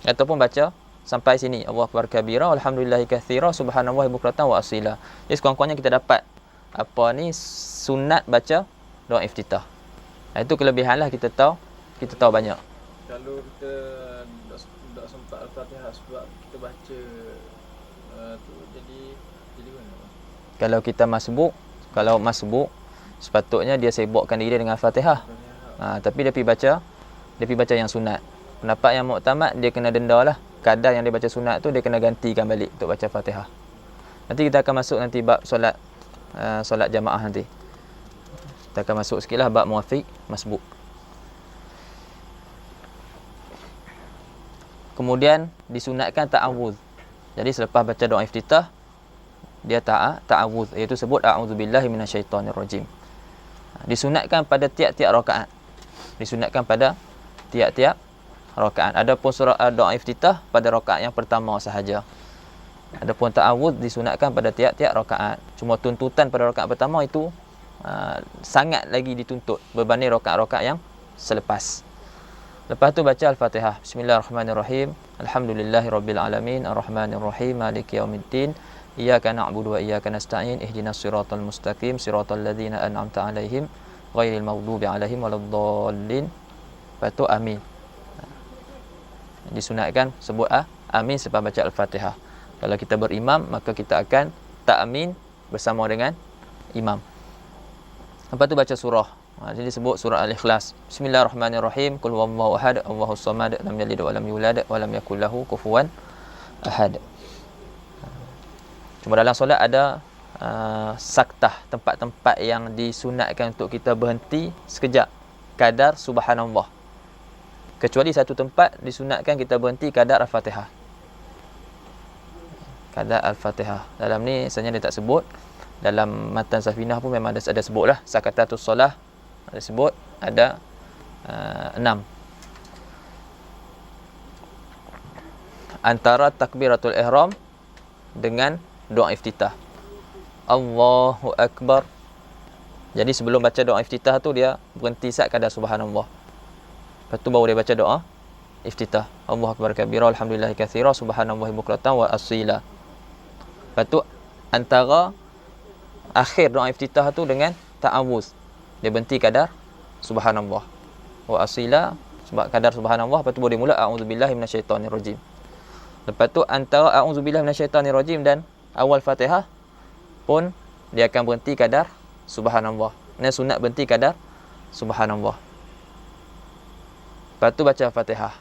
Ataupun baca sampai sini, Allahu akbar kabira, alhamdulillahi katsira, subhanallahi bukratan wa asila. Jadi sekurang-kurangnya kita dapat apa ni sunat baca doa iftitah. Itu kelebihanlah kita tahu banyak. Kalau kita tak sempat Al-Fatihah sebab kita baca tu jadi mana? Kalau kita masbuk, sepatutnya dia sibukkan diri dengan Al-Fatihah. Tapi dia pergi baca yang sunat. Pendapat yang muktamad, dia kena denda lah. Kadar yang dia baca sunat tu dia kena gantikan balik untuk baca Fatihah. Nanti kita akan masuk nanti bab solat jamaah nanti. Kita akan masuk sikitlah bab muwafiq masbuk. Kemudian disunatkan ta'awudz. Jadi selepas baca doa iftitah, dia ta'awudz, iaitu sebut a'udzubillahi minasyaitonirrajim. Disunatkan pada tiap-tiap rakaat. Adapun surah doa iftitah pada rakaat yang pertama sahaja. Adapun ta'awudz disunatkan pada tiap-tiap rakaat. Cuma tuntutan pada rakaat pertama itu sangat lagi dituntut berbanding rakaat-rakaat yang selepas. Lepas tu baca Al-Fatihah. Bismillahirrahmanirrahim. Alhamdulillahirabbil alamin, arrahmanirrahim, maliki yaumiddin. Iyyaka na'budu wa iyyaka nasta'in. Ihdinas siratal mustaqim, siratal ladzina an'amta 'alaihim, ghairil maghdubi 'alaihim waladdallin. Lepas tu amin. Disunatkan sebut amin selepas baca Al-Fatihah. Kalau kita berimam, maka kita akan ta'amin bersama dengan imam. Lepas tu baca surah. Jadi sebut surah Al-Ikhlas. Bismillahirrahmanirrahim. Qul huwallahu ahad, Allahus samad, lam yalid wa lam yulad wa lam yakul lahu kufuwan ahad. Cuma dalam solat ada saktah, tempat-tempat yang disunatkan untuk kita berhenti sekejap kadar subhanallah. Kecuali satu tempat disunatkan kita berhenti kadar Al-Fatihah. Kadar Al-Fatihah. Dalam ni sebenarnya dia tak sebut. Dalam matan Safinah pun memang ada sebutlah sakatatus solah. Ada sebut ada 6. Antara takbiratul ihram dengan doa iftitah. Allahu akbar. Jadi sebelum baca doa iftitah tu dia berhenti sat kadar subhanallah. Lepas tu baru dia baca doa iftitah. Allahu akbar kabira, alhamdulillahi katsira, subhanallahi bukratan wa asila. Lepas tu antara akhir doa iftitah tu dengan ta'awuz. Dia berhenti kadar subhanallah wa asila, sebab kadar subhanallah. Lepas tu boleh mula a'udzubillahi minasyaitonirrajim. Lepas tu antara a'udzubillahi minasyaitonirrajim dan awal Fatihah pun dia akan berhenti kadar subhanallah. Ini sunat berhenti kadar subhanallah. Lepas tu baca Al-Fatihah.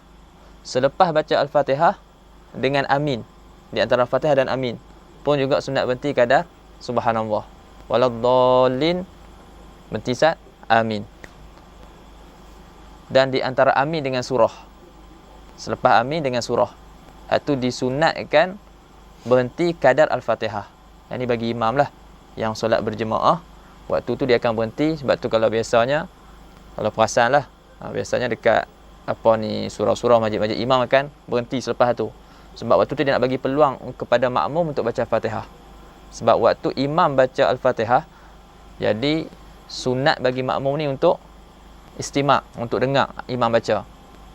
Selepas baca Al-Fatihah dengan amin, di antara Al-Fatihah dan amin pun juga sunat berhenti kadar subhanallah. Waladdallin, berhenti sat amin. Dan di antara amin dengan surah, selepas amin dengan surah, itu disunatkan berhenti kadar Al-Fatihah. Yang ni bagi imam lah, yang solat berjemaah, waktu tu dia akan berhenti. Sebab tu kalau biasanya, kalau perasan lah, biasanya dekat surah-surah majid-majid, imam akan berhenti selepas tu. Sebab waktu tu dia nak bagi peluang kepada makmum untuk baca Al-Fatihah. Sebab waktu imam baca Al-Fatihah, jadi sunat bagi makmum ni untuk istima', untuk dengar imam baca.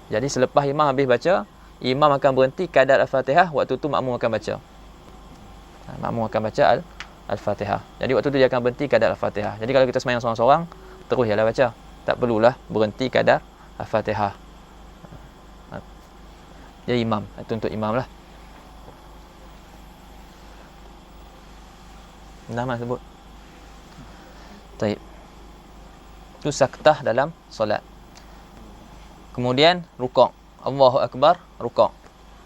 Jadi selepas imam habis baca, imam akan berhenti kadar Al-Fatihah, waktu tu makmum akan baca. Makmum akan baca Al-Fatihah. Jadi waktu tu dia akan berhenti kadar Al-Fatihah. Jadi kalau kita sembahyang seorang-seorang, terus jalan baca. Tak perlulah berhenti kadar Al-Fatihah. Dia imam, itu untuk imam lah. Nama sebut. Baik. Itu saktah dalam solat. Kemudian rukuk. Allahu akbar, rukuk.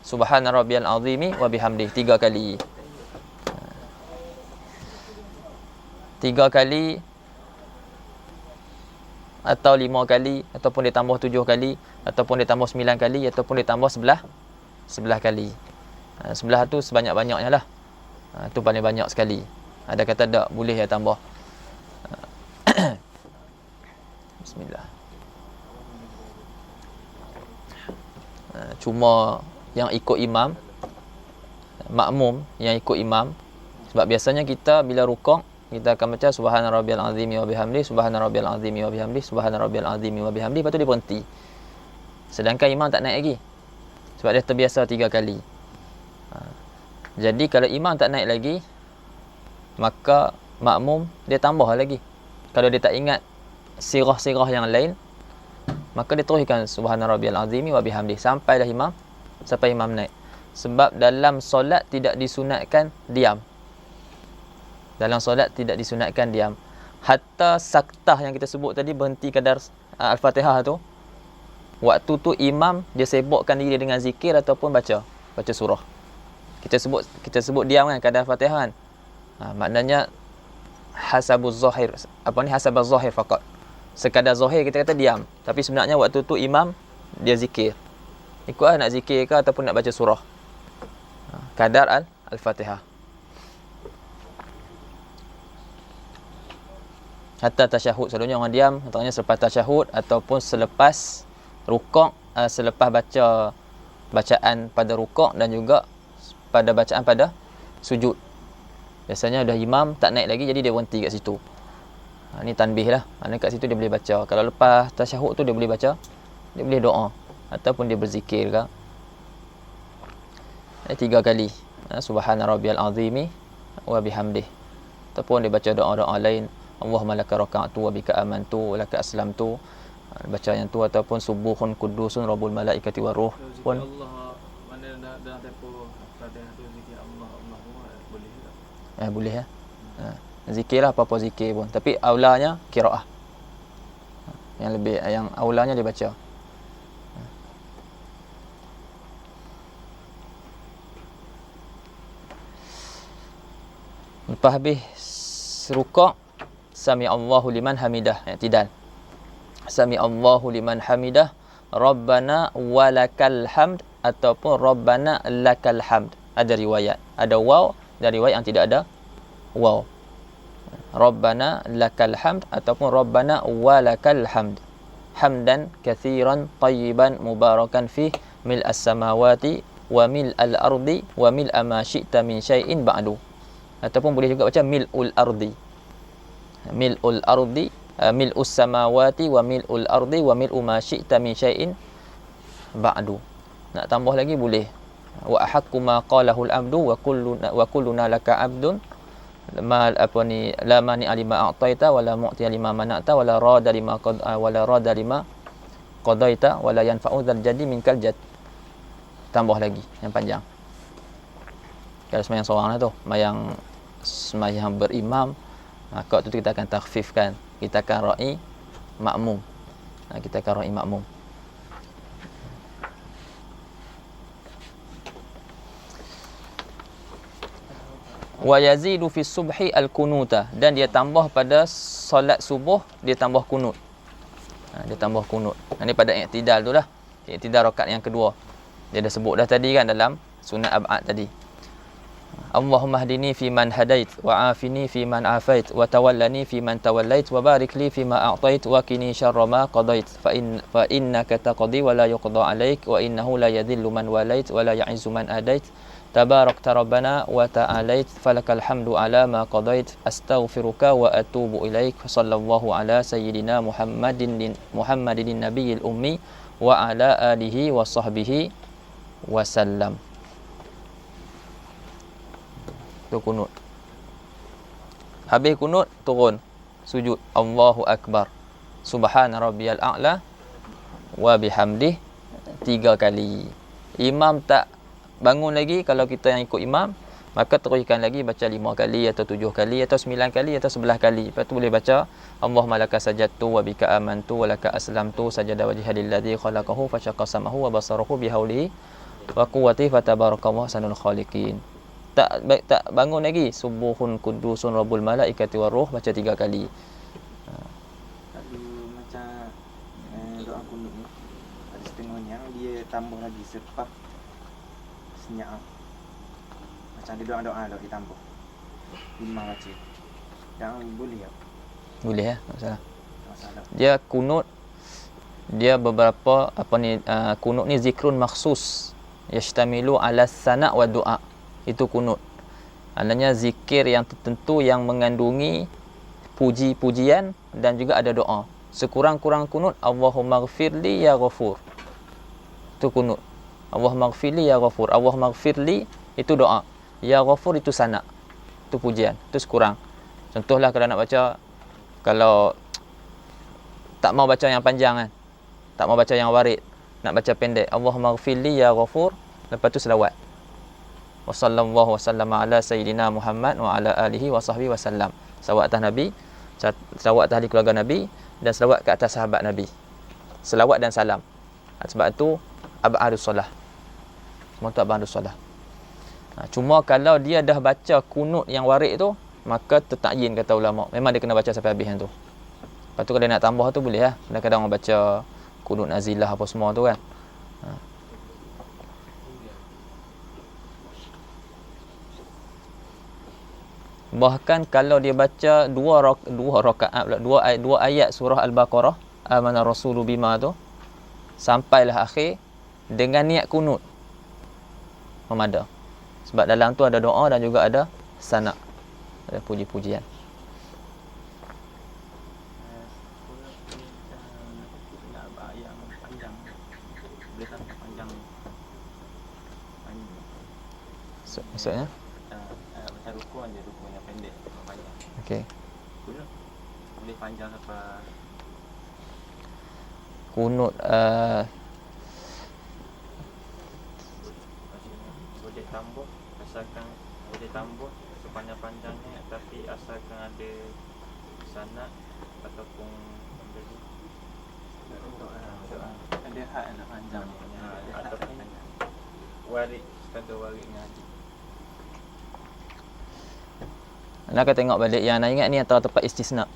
Subhana rabbiyal azimi wa bihamdihi 3 kali. 3 kali atau 5 kali, ataupun ditambah 7 kali, ataupun ditambah 9 kali, ataupun ditambah 11 kali. 11 tu sebanyak-banyaknya lah. Itu paling banyak sekali. Ada kata tak boleh ya tambah. Bismillah. Cuma yang ikut imam, makmum yang ikut imam, sebab biasanya kita bila rukuk kita akan baca subhana rabbiyal azimi wa bihamdi, subhana rabbiyal azimi wa bihamdi, subhana rabbiyal azimi wa bihamdi, lepas tu dia berhenti. Sedangkan imam tak naik lagi. Sebab dia terbiasa 3 kali. Jadi kalau imam tak naik lagi, maka makmum dia tambah lagi. Kalau dia tak ingat sirah-sirah yang lain, maka dia teruskan subhana rabbiyal azimi wa bihamdi sampai imam naik. Sebab dalam solat tidak disunatkan diam. Dalam solat tidak disunatkan diam. Hatta saktah yang kita sebut tadi, berhenti kadar Al-Fatihah tu, waktu tu imam dia sibukkan diri dengan zikir ataupun baca surah. Kita sebut diam kan kadar Al-Fatihah kan. Maknanya hasabuz zahir, hasabuz zahir faqat. Sekadar zahir kita kata diam, tapi sebenarnya waktu tu imam dia zikir. Ikut nak zikir ke ataupun nak baca surah. Kadar Al-Fatihah. Hatta tasyahud, selalunya orang diam contohnya selepas tasyahud ataupun selepas rukuk, selepas baca bacaan pada rukuk dan juga pada bacaan pada sujud. Biasanya dah imam tak naik lagi, jadi dia berhenti kat situ. Ni tanbih lah. Maknanya kat situ dia boleh baca. Kalau lepas tasyahud tu dia boleh baca, dia boleh doa ataupun dia berzikir ke. 3 kali. Subhana rabbiyal azimi wa bihamdih. Ataupun dia baca doa-doa lain. Allahumma laka raka'tu wa bika amantu wa laka aslamtu. Baca yang tu ataupun subuhun kudusun rabbul malaikati wa ruh pun. Allah mana dalam tempoh Fatihah tu zikir Allah boleh tak? Boleh ya. Zikir lah, apa-apa zikir pun. Tapi aulanya qiraah. Yang aulanya dibaca. Lepas habis rukuk, sami Allahu liman hamidah, i'tidal. Sami Allahu liman hamidah, Rabbana walakal hamd ataupun Rabbana lakal hamd. Ada riwayat, ada waw, ada riwayat yang tidak ada waw. Rabbana lakal hamd ataupun Rabbana walakal hamd. Hamdan katsiran tayyiban mubarakan fih mil as-samawati wa mil al-ardi wa mil ma syi'ta min syai'in ba'du. Ataupun boleh juga baca mil'ul ardi. Mil'ul ardi, mil'us samawati wa mil'ul ardi wa mil'u ma syi'ta min syai'in ba'du. Nak tambah lagi boleh. Wa ahaqqu ma qalahu al-abdu wa kulluna laka abdun ma la mani alima a'taita wa la mu'ti lima mana'ta wa la rada lima qadaita wa la yanfa'u dzal jaddi minkal jadd. Tambah lagi yang panjang. Kalau sembahyang seorang lah tu, sembahyang berimam, maka tu kita akan takhfifkan. Kita akan ra'i makmum. Wa yazidu fi subhi al-kunuta, dan dia tambah pada solat subuh, dia tambah kunut. Ini pada i'tidal tu lah. I'tidal rakaat yang kedua. Dia dah sebut dah tadi kan dalam sunat ab'ad tadi. Allahumma hdini fi man hadait wa afini fi man afait wa tawallani fi man tawallait wa barik li fi ma a'tait wa qini syarra ma qadait fa innaka taqdi wa la yuqda alaik wa innahu la yadhillu man walait wa la ya'izzu man adait tabarakta rabbana wa ta'alait falakal hamdu ala ma qadait astaghfiruka wa atubu ilaik sallallahu ala sayyidina Muhammadin nabiyil ummi wa ala alihi wa sahbihi wasallam. Tu kunut. Habis kunut, turun sujud, Allahu akbar, subhana rabbiyal a'la wa bihamdih 3 kali. Imam tak bangun lagi, kalau kita yang ikut imam, maka teruskan lagi baca 5 kali atau 7 kali atau 9 kali atau 11 kali. Lepas tu boleh baca Allahumma laka sajadtu wa bika amantu wa laka aslamtu sajada wajha lilladzi khalaqahu fa syaqqa samahu wa basarahu bihaulihi wa quwwatihi fatabarakallahu ahsanul khaliqin. Tak bangun lagi, subuhun kudusun rabbul malaikati war ruh, baca 3 kali. Kalau macam doa kunut ni, ada setengahnya dia tambah lagi selepas senyap. Macam ada doa-doa dah dia tambah. Imam baca. Dan boleh tak? Boleh ya, tak masalah. Masalah. Dia kunut, dia beberapa kunut ni zikrun makhsus yashtamilu ala sana' wa du'a. Itu kunut. Maknanya zikir yang tertentu yang mengandungi puji-pujian dan juga ada doa. Sekurang-kurang kunut, Allahumma ghfirli ya ghafur. Itu kunut. Allahumma ghfirli ya ghafur. Allahumma ghfirli itu doa. Ya ghafur itu sana. Itu pujian. Itu sekurang. Contohlah kalau nak baca, kalau tak mau baca yang panjang kan, tak mau baca yang warid, nak baca pendek, Allahumma ghfirli ya ghafur, lepas tu selawat. Wa sallallahu wa sallama ala sayyidina Muhammad wa ala alihi wa sahbihi wa sallam. Selawat atas Nabi, selawat atas ahli keluarga Nabi, dan selawat ke atas sahabat Nabi. Selawat dan salam. Sebab itu ab'adus solah. Semua tu ab'adus solah. Cuma kalau dia dah baca kunut yang warid tu, maka tertakyin kata ulama. Memang dia kena baca sampai habis yang tu. Lepas tu kalau dia nak tambah tu boleh lah. Kadang-kadang orang baca kunut nazilah apa semua tu kan. Bahkan kalau dia baca dua ayat surah Al-Baqarah, amana rasulu bima tu, sampailah akhir dengan niat kunut, memada. Sebab dalam tu ada doa dan juga ada sana, ada puji-pujian. Maksudnya? Macam rukun je, rukun yang pendek, panjang. Okey. Boleh panjang sampai Kunut boleh tambah, asalkan boleh tambah sepanjang-panjangnya, tapi asalkan ada sanad ataupun Ada hak nak panjang. ataupun warid, sekadar warid ngaji. nak kata tengok balik yang nak ingat ni antara tempat istisna.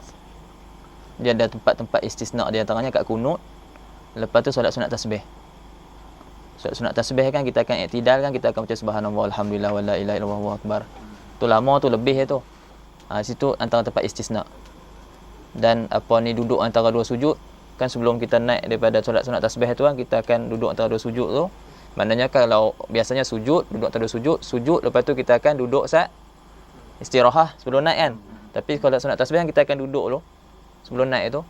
Dia ada tempat-tempat istisna di antaranya kat kunut. Lepas tu solat sunat tasbih. Solat sunat tasbih kan kita akan iktidal kan, kita akan baca subhanallah alhamdulillah wala ilaha illallah wallahu akbar. Tu lama tu lebih tu. Situ antara tempat istisna. Dan apa ni, duduk antara dua sujud kan, sebelum kita naik daripada solat sunat tasbih tu kan, kita akan duduk antara dua sujud tu. Maknanya kalau biasanya sujud, duduk antara dua sujud, lepas tu kita akan duduk saat istirahat sebelum naik kan. Tapi kalau sunat tasbih kan kita akan duduk dulu sebelum naik tu.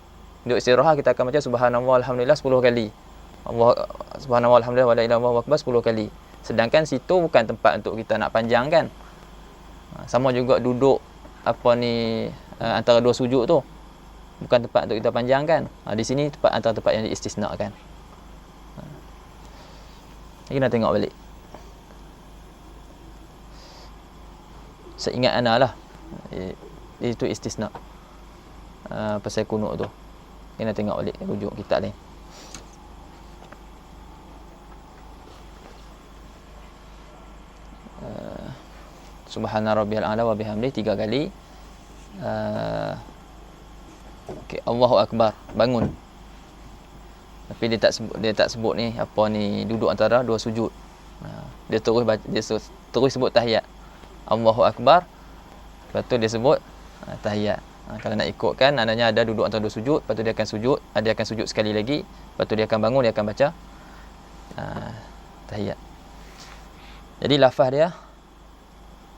Duduk istirahat kita akan baca subhanallah alhamdulillah 10 kali. Subhanallah alhamdulillah wala ilaha illallah akbar 10 kali. Sedangkan situ bukan tempat untuk kita nak panjangkan. Sama juga duduk apa ni antara dua sujud tu, bukan tempat untuk kita panjangkan. Di sini tempat antara tempat yang diistisnakan. Lagi nak tengok balik. Seingat ana lah, itu istisna pasal kunut tu. Kena tengok balik rujuk kitab lain. Subhana rabbiyal a'la wa bihamdihi 3 kali. Okay, Allahu akbar, bangun. Tapi dia tak sebut ni apa ni, duduk antara dua sujud. Dia terus sebut tahiyat. Allahu akbar. Lepas tu dia sebut tahiyat. Kalau nak ikutkan, maknanya ada duduk antara dua sujud, lepas tu dia akan sujud, dia akan sujud sekali lagi, lepas tu dia akan bangun, dia akan baca tahiyat. Jadi lafaz dia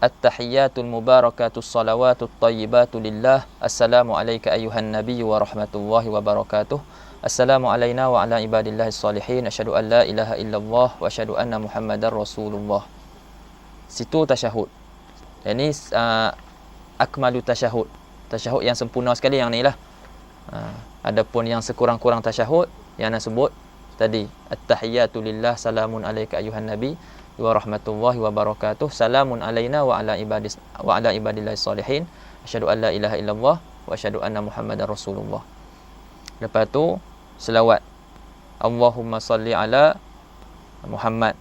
at-tahiyyatul mubarakatus salawatut thayyibatu lillah, assalamu alayka ayyuhan nabiyyu wa rahmatullahi wa barakatuh, assalamu alayna wa ala ibadillahis salihin, asyhadu an la ilaha illallah wa asyhadu anna muhammadar rasulullah. Situ tasyahud. Ini akmalu tasyahud. Tasyahud yang sempurna sekali yang ni lah. Adapun yang sekurang-kurang tasyahud yang nak sebut tadi, at-tahiyyatu lillah, salamun alayka ayyuhan nabi wa rahmatullahi wa barakatuh, salamun alayna wa ala ibadillahis salihin, asyhadu an la ilaha illallah wa asyhadu anna muhammadar rasulullah. Lepas tu selawat, Allahumma salli ala Muhammad,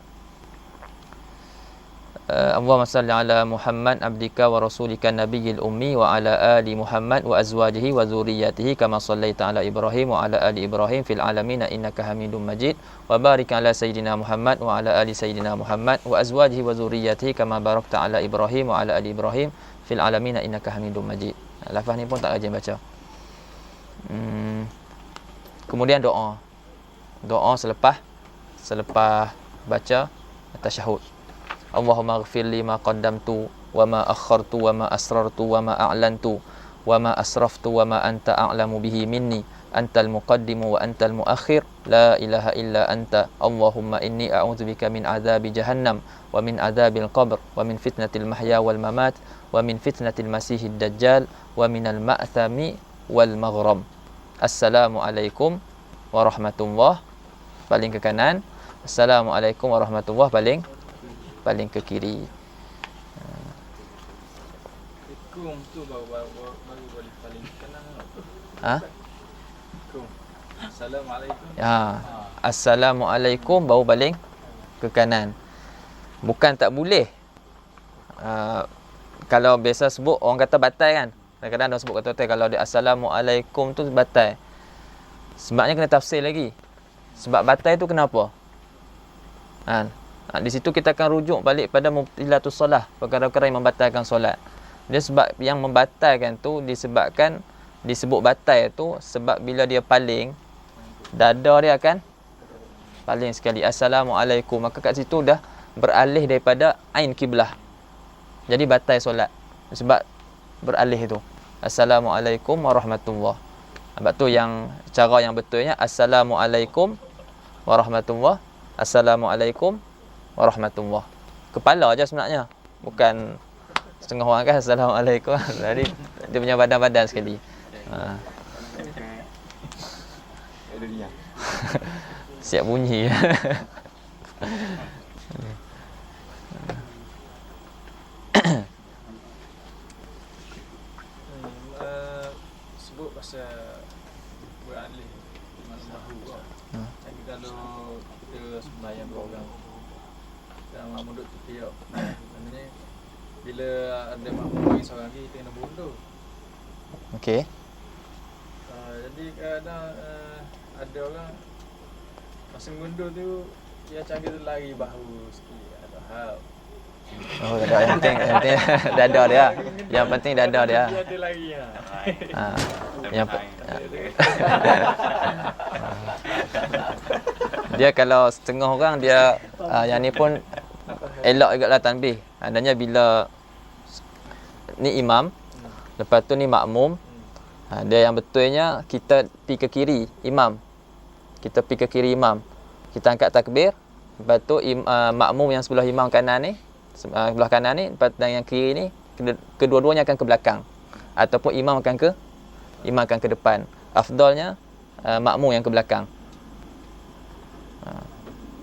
Allahumma salli ala Muhammad abdika wa rasulika nabiyil ummi wa ala ali Muhammad wa azwajihi wa dzurriyyatihi kama sallaita ala Ibrahim wa ala ali Ibrahim fil alamin innaka Hamidum Majid, wa barik ala sayidina Muhammad wa ala ali sayidina Muhammad wa azwajihi wa dzurriyyatihi kama barakta ala Ibrahim wa ala ali Ibrahim fil alamin innaka Hamidum Majid. Lafaz ni pun tak rajin baca. Kemudian doa selepas baca tasyahud. Allahumma ghfirli ma qaddamtu wa ma akhartu wa ma asrartu wa ma a'lantu wa ma asraftu wa ma anta a'lamu bihi minni antal muqaddimu wa antal muakhir la ilaha illa anta Allahumma inni a'udzubika min adzabi jahannam wa min adzabil qabr wa min fitnatil mahya wal mamat wa min fitnatil masihid dajjal wa minal ma'thami wal maghram. Assalamualaikum warahmatullahi, paling ke kanan. Assalamualaikum warahmatullahi, paling ke kiri. Kum tu baru boleh paling kanan. Ha? Kum. Assalamualaikum. Ya. Assalamualaikum baru baling ke kanan. Bukan tak boleh. Kalau biasa sebut orang kata batal kan. Kadang-kadang orang sebut kata kalau dia Assalamualaikum tu batal. Sebabnya kena tafsir lagi. Sebab batal tu kenapa? Di situ kita akan rujuk balik pada mubtilatus solah, perkara-perkara yang membatalkan solat. Dia sebab yang membatalkan tu disebut batal tu sebab bila dia paling, dada dia akan paling sekali. Assalamualaikum, maka kat situ dah beralih daripada ain kiblah. Jadi batal solat sebab beralih tu. Assalamualaikum warahmatullahi. Sebab tu yang cara yang betulnya Assalamualaikum warahmatullahi. Assalamualaikum warahmatullahi. Kepala aja sebenarnya. Bukan setengah orang kan Assalamualaikum. Jadi dia punya badan-badan sekali. Siap bunyi. Sebut pasal beralih masahu. Jadi kalau kita sembahyang dua orang dan makmum duduk tepi tau. Maknanya bila ada makmum bagi seorang lagi, kita kena mundur. Okey. Jadi kadang ada orang masa mundur tu dia macam kita lari bahu sikit. Ada hal. Oh, yang penting dada dia. Yang penting dada dia. Dia ada lari lah. Yang dia kalau setengah orang dia yang ni pun elok juga lah tanbih. Adanya bila ni imam, lepas tu ni makmum, dia yang betulnya kita pi ke kiri imam. Kita pi ke kiri imam. Kita angkat takbir, lepas tu makmum yang sebelah imam kanan ni, sebelah kanan ni, lepas yang kiri ni, kedua-duanya akan ke belakang. Ataupun imam akan ke depan. Afdalnya makmum yang ke belakang.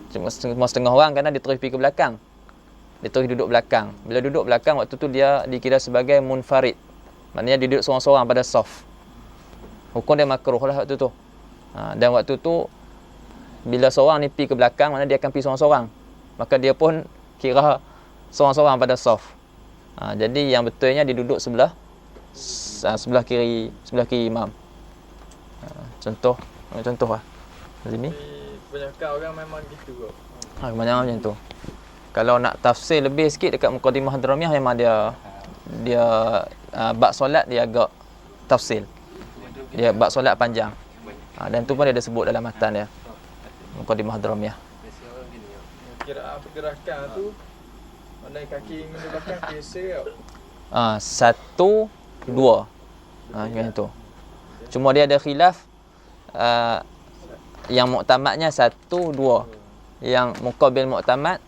Cuma setengah orang kadang dia terus pergi ke belakang. Dia terus duduk belakang. Bila duduk belakang, waktu tu dia dikira sebagai munfarid. Maknanya dia duduk seorang-seorang pada saf. Hukum dia makruh lah waktu tu. Dan waktu tu bila seorang ni pergi ke belakang, maknanya dia akan pergi seorang-seorang. Maka dia pun kira seorang-seorang pada saf. Jadi yang betulnya dia duduk sebelah kiri imam. Contoh lah. Sini. Kebanyakan orang memang gitu kok. Kebanyakan macam tu. Kalau nak tafsir lebih sikit dekat Muqaddimah Hadramiyah, memang dia bab solat dia agak tafsir. Dia bab solat panjang. Dan tu pun dia ada sebut dalam matan dia. Muqaddimah Hadramiyah. Kira pergerakan tu mana kaki dengan belakang biasa tau. tau. 1 2. Macam tu. Cuma dia ada khilaf yang muktamadnya 1 2. Yang muqabil muktamad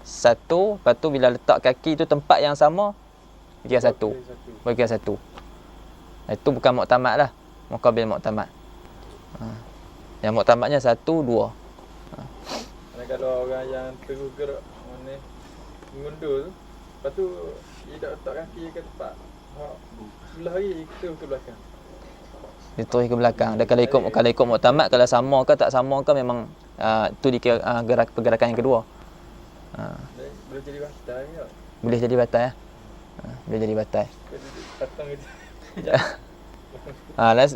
1, lepas tu bila letak kaki tu tempat yang sama kira 1. Bagi kira 1. Itu bukan muktamad lah. Muqabil muktamad. Yang muktamadnya 1 2. Kalau orang yang terus gerak mana mengundur tu, lepas tu dia tak letak kaki ke tempat. Sebelah lagi kita ke belakang. Dia terus ke belakang. Dan kalau ikut muktamad, kalau sama ke tak sama ke memang tu dikira pergerakan yang kedua. Boleh jadi batal ke? Boleh jadi batal ya. Boleh jadi batal. Patang gitu.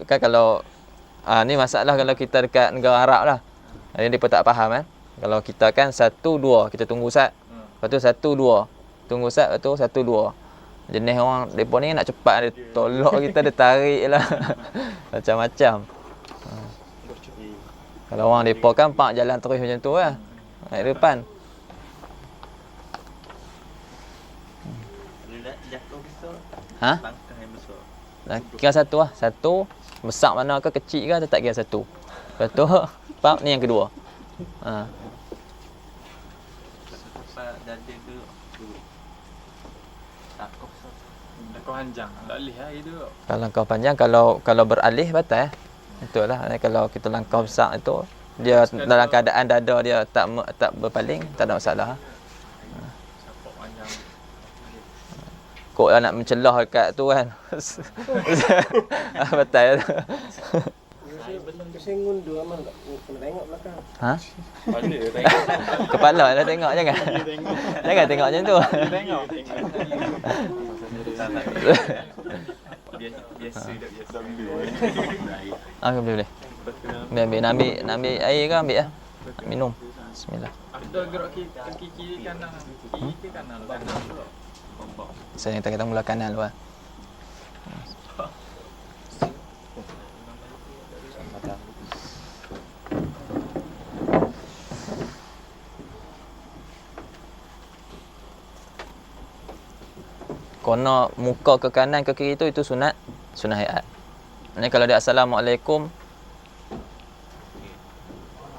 Kan kalau ni masalah kalau kita dekat negara Arab lah. Dia pun tak faham kan. Kalau kita kan 1 2 kita tunggu sat. Lepas tu 1 2 tunggu sat, lepas tu 1 2. Jenis orang depa ni nak cepat, dia tolak kita, dia tarik lah. Macam-macam. Kalau orang depa kan pak jalan terus macam tu lah. Naik depan. Ha? Langkah yang besar. Kira satu lah. Satu besar mana ke kecil ke tetap kira satu. Lepas tu faham ni yang kedua. Ha. Tempat dada tu takut satu. Kau panjang. Tak boleh lah itu. Kalau langkah panjang, kalau beralih batal. Betul lah. Kalau kita langkah besar itu dia dalam keadaan dada dia tak berpaling, tak ada masalah. Sapak panjang. Kok lah nak mencelah dekat tu kan. Batal. Saya ngundur amal tak kena tengok belakang. Ha? Kepala tengok. Kepala lah tengok, jangan. Jangan tengok macam tu. Tengok. Biasa dah biasa. Ah, boleh. Ambil nak ambil air ke ambil lah. Minum. Bismillah. Ada gerak kaki kiri kanan. Kiri ke kanan? Kanan dulu. Saya kata mula kanan dulu lah. Kena muka ke kanan ke kiri itu sunat hayat. Maksudnya kalau dia assalamualaikum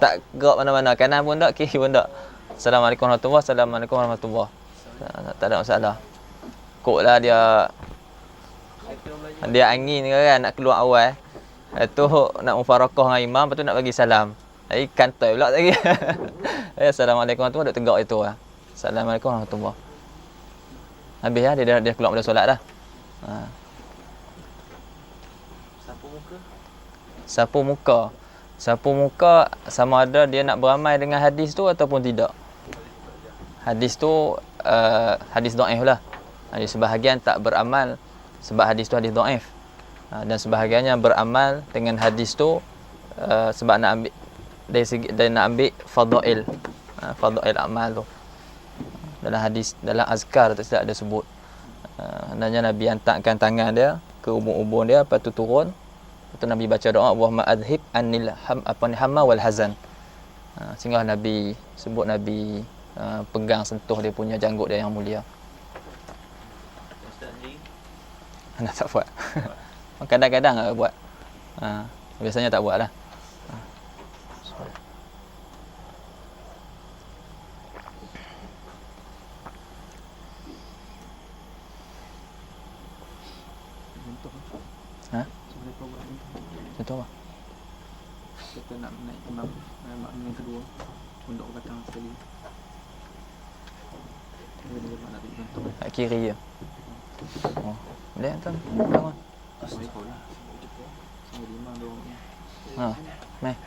tak gerak mana-mana, kanan pun tak, kiri pun tak. Assalamualaikum warahmatullahi wabarakatuh. Assalamualaikum warahmatullahi. Tak ada masalah. Kok lah dia angin kan nak keluar awal. Tu nak mufarakah dengan imam, lepas tu nak bagi salam. Jadi kantoi pula lagi. Assalamualaikum warahmatullahi wabarakatuh, duk tegak itu lah. Assalamualaikum warahmatullahi. Habis lah, dia keluar pada solat dah. Ha. Sapu muka sama ada dia nak beramal dengan hadis tu ataupun tidak. Hadis tu hadis dhaif lah. Hadis sebahagian tak beramal sebab hadis tu hadis dhaif. Dan sebahagiannya beramal dengan hadis tu sebab nak ambil dari segi dia nak ambil fadail. Fadail amal tu. Dalam hadis, dalam azkar tu tidak ada sebut. Hendaknya Nabi hantarkan tangan dia ke ubun-ubun dia, lepas tu turun. Lepas tu Nabi baca doa, Allahumma adhib anil hamma wal hazan. Sehingga Nabi sebut Nabi pegang sentuh dia punya janggut dia yang mulia. Ustaz ni Anak tak buat. Kadang-kadang tak buat. Biasanya tak buat lah. Ha? Contoh apa? Kita nak naik imam makmum yang kedua, punduk ke belakang sekali. Dia nak bagi contoh. Kat kiri je. Oh, boleh hantar. Bangun. Sama imam dia orang. Ha, mai.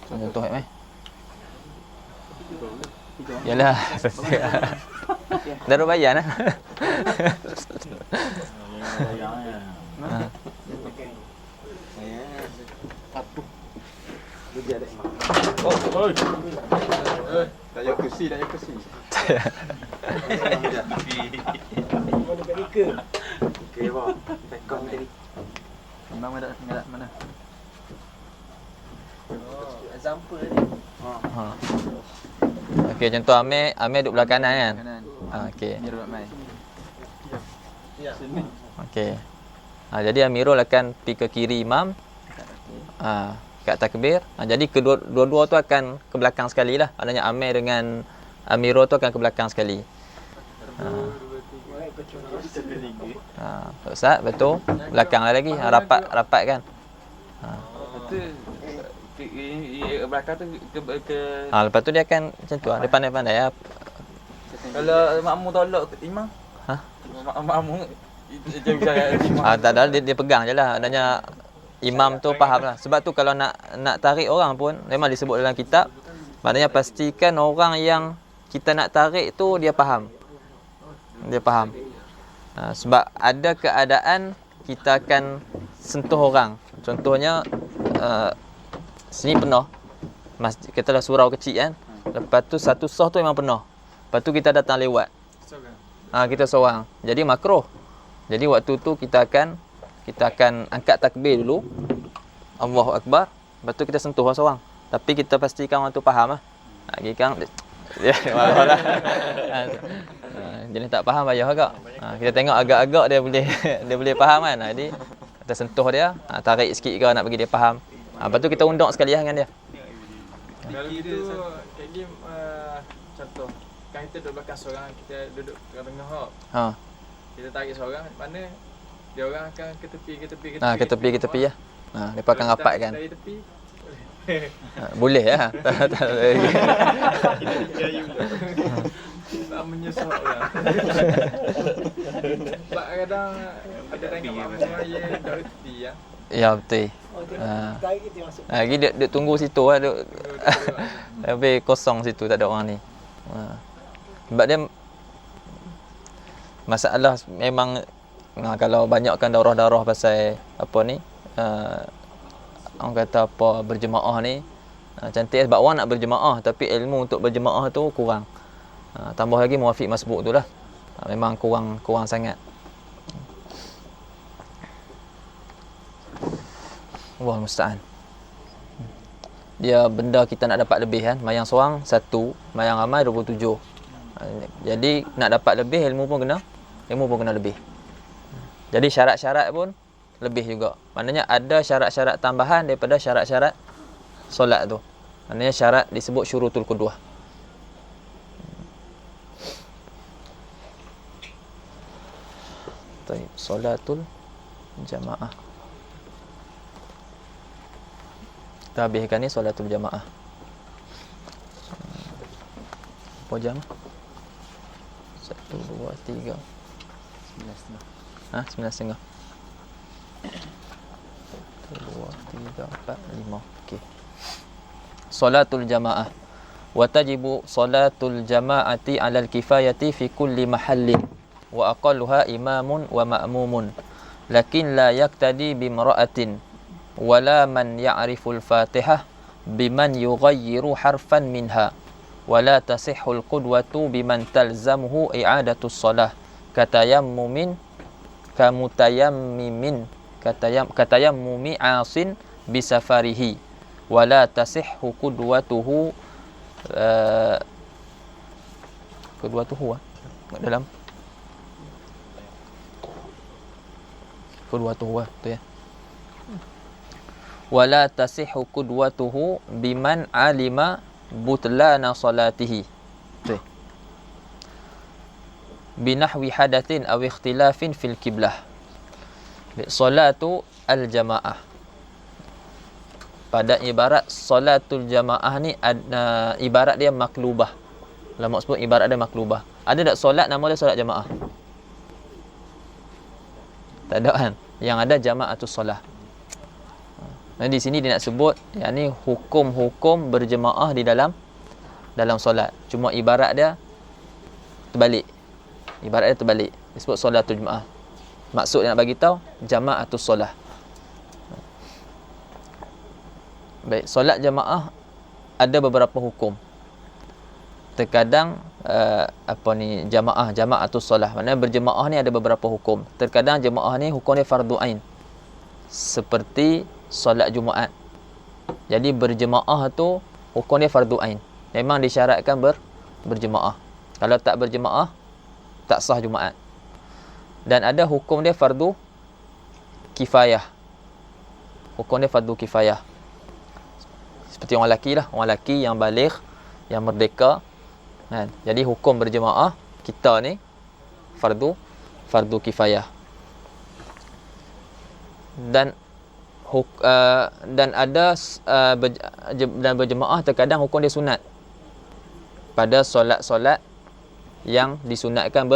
Contoh mai. Yalah, dah bayar lah. Ha. Tak payah kursi. Mana kat Nika? Okey bang. Pekong tadi. Imam ada mana? Example ni. Ha. Okey, contoh Amir duduk belah kanan kan? Kanan. Okey. Dia buat mai. Ya. Okey. Jadi Amirul akan pergi ke kiri imam. Kat takbir. Jadi kedua-dua tu akan ke belakang sekali lah. Maknanya Amir dengan Amirul tu akan ke belakang sekali. Ustaz, betul. Belakang lagi. Rapat kan. Itu belakang tu ke Lepas tu dia akan macam tu lah. Dia pandai-pandai lah. kalau makmum tolak imam. Ha? Makmum dia bicara imam. Tak ada, dia pegang je lah. Maknanya imam tu faham lah. Sebab tu kalau nak tarik orang pun, memang disebut dalam kitab. Maknanya pastikan orang yang kita nak tarik tu dia faham. Sebab ada keadaan kita akan sentuh orang. Contohnya sini penuh. Kita dah surau kecil kan. Lepas tu satu soh tu memang penuh. Lepas tu kita datang lewat. Kita seorang. Jadi makruh. Jadi waktu tu kita akan angkat takbir dulu. Allahu Akbar. Lepas tu kita sentuh orang seorang. Tapi kita pastikan orang tu faham lah. Kita Ya, marahlah. Jenis tak faham payah agak. Kita tengok agak-agak dia boleh dia boleh faham kan. Jadi kita sentuh dia, tarik sikit ke nak bagi dia faham. Lepas tu kita undang sekali dengan dia. Kalau gitu kayak game contoh kan kita duduk belakang seorang, kita duduk kat tengah hok. Ha. Kita tarik seorang mana dia orang akan ke tepi Ke tepi ya. Depa akan rapat kan. Dari tepi. Boleh ya. Tak lagi. Tak menyesal lah. Sebab kadang ada tengok mak saya dah tepi ya. Ya betul. Tarik kita masuk. Lagi dia tunggu situ lah, duk habis kosong situ, tak ada orang ni. Sebab dia masalah memang kalau banyakkan darah-darah pasal apa ni, orang kata apa, berjemaah ni cantik sebab orang nak berjemaah tapi ilmu untuk berjemaah tu kurang. Tambah lagi muafiq masbuk tu lah, memang kurang sangat. Allah musta'an. Dia benda kita nak dapat lebih kan. Mayang seorang 1, mayang ramai 27. Jadi nak dapat lebih ilmu pun kena lebih. Jadi syarat-syarat pun lebih juga. Maknanya ada syarat-syarat tambahan daripada syarat-syarat solat tu. Maknanya syarat disebut syurutul qudwah. Baik, solatul jamaah. Kita habiskan ni solatul jamaah. Berapa jam? 1, 2, 3 9:30. 9:30. 1, 2, 3, 4, 5. Okey. Solatul jamaah. Wa tajibu solatul jamaati 'alal kifayati fi kulli mahallin wa aqalluha imamun wa ma'mumun. Lakin la yaqtadi bimra'atin wala man ya'riful Fatihah biman yughayyiru harfan minha wala tasihhul qudwatu biman talzamuhu i'adatus shalah katayammumin kamutayammimin katayammumi 'asin bisafarihi wala tasihhu qudwatuhu dalam qudwatuhu tu ya. Wala tasihhu qudwatuhu biman alima butlana salatihi. Tu. Binahwi hadatsin aw ikhtilafin fil qiblah. Salatu al-jamaah. Pada ibarat salatul jamaah ni ibarat dia maklubah. Ulama sebut ibarat dia maklubah. Ada tak solat nama dia solat jamaah? Tak ada kan? Yang ada jamaatus solah. Di sini dia nak sebut yakni hukum-hukum berjemaah di dalam solat. Cuma ibarat dia terbalik. Ibarat dia terbalik. Disebut solatul jemaah. Maksud dia nak bagi tahu jamaatus solah. Baik, solat jemaah ada beberapa hukum. Terkadang jamaatus solah. Maknanya berjemaah ni ada beberapa hukum. Terkadang jemaah ni hukum dia fardu ain. Seperti solat Jumaat. Jadi berjemaah tu hukum dia fardu ain. Memang disyaratkan berjemaah. Kalau tak berjemaah tak sah Jumaat. Dan ada hukum dia fardu kifayah. Hukum dia fardu kifayah. Seperti orang lelaki lah, orang lelaki yang baligh, yang merdeka kan. Jadi hukum berjemaah kita ni fardu kifayah. Dan ada dan berjemaah terkadang hukum dia sunat. Pada solat-solat yang disunatkan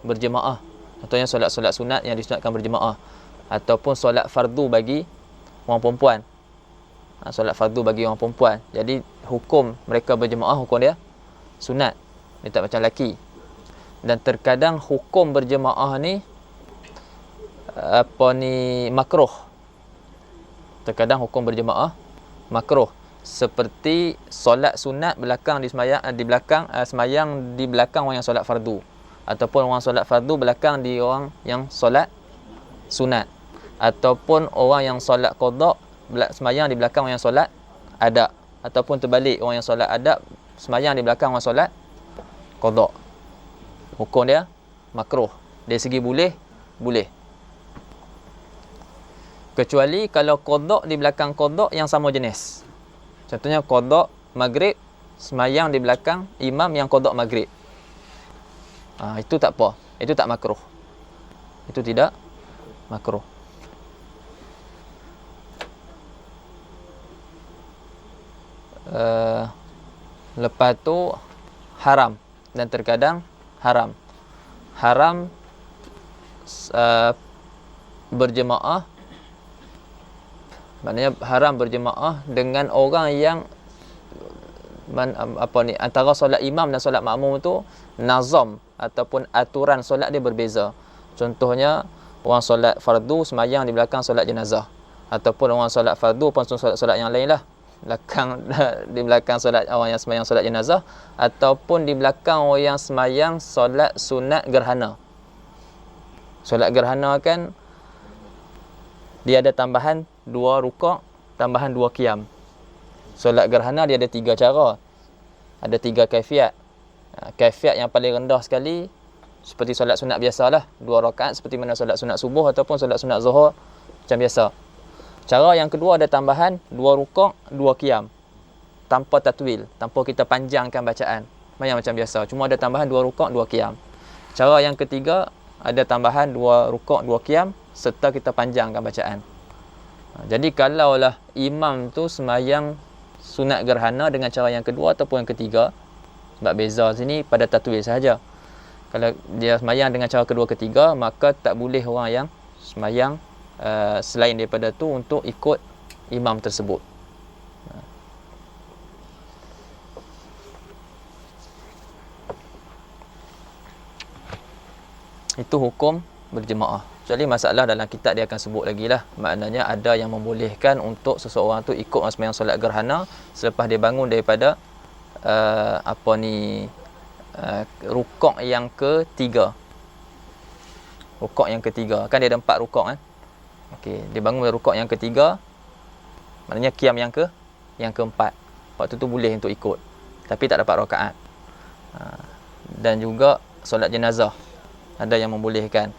berjemaah. Contohnya solat-solat sunat yang disunatkan berjemaah ataupun solat fardu bagi orang perempuan. Solat fardu bagi orang perempuan. Jadi hukum mereka berjemaah hukum dia sunat. Dia tak macam lelaki. Dan terkadang hukum berjemaah ni makruh. Terkadang hukum berjemaah makruh. Seperti solat sunat belakang semayang di belakang orang yang solat fardu, ataupun orang solat fardu belakang di orang yang solat sunat, ataupun orang yang solat qada semayang di belakang orang yang solat adab, ataupun terbalik, orang yang solat adab semayang di belakang orang solat qada. Hukum dia makruh. Dari segi boleh, boleh. Kecuali kalau qada di belakang qada yang sama jenis. Contohnya qada maghrib, semayang di belakang imam yang qada maghrib. Itu tak apa. Itu tak makruh. Itu tidak makruh. Lepas tu haram, dan terkadang haram. Haram berjemaah, maknanya haram berjemaah dengan orang yang antara solat imam dan solat makmum tu nazam ataupun aturan solat dia berbeza. Contohnya orang solat fardu semayang di belakang solat jenazah, ataupun orang solat fardu pun solat yang lain lah, di belakang solat orang yang semayang solat jenazah, ataupun di belakang orang yang semayang solat sunat gerhana. Solat gerhana kan dia ada tambahan 2 rukuk, tambahan 2 qiyam. Solat gerhana dia ada 3 cara. Ada 3 kaifiat. Kaifiat yang paling rendah sekali seperti solat sunat biasalah, 2 rakaat seperti mana solat sunat subuh ataupun solat sunat zuhur macam biasa. Cara yang kedua ada tambahan 2 rukuk, 2 qiyam. Tanpa tatwil, tanpa kita panjangkan bacaan. Macam biasa, cuma ada tambahan 2 rukuk, 2 qiyam. Cara yang ketiga ada tambahan 2 rukuk, 2 qiyam serta kita panjangkan bacaan. Jadi kalaulah imam tu semayang sunat gerhana dengan cara yang kedua ataupun yang ketiga, sebab beza sini pada tatwil sahaja. Kalau dia semayang dengan cara kedua ketiga, maka tak boleh orang yang semayang selain daripada tu untuk ikut imam tersebut. Itu hukum berjemaah. Kecuali masalah dalam kitab dia akan sebut lagi lah. Maknanya ada yang membolehkan untuk seseorang tu ikut sembahyang solat gerhana selepas dia bangun daripada rukuk yang ketiga. Rukuk yang ketiga. Kan dia ada 4 rukuk kan? Okey, dia bangun dari rukuk yang ketiga. Maknanya qiyam yang keempat. Waktu tu boleh untuk ikut. Tapi tak dapat rakaat. Dan juga solat jenazah ada yang membolehkan,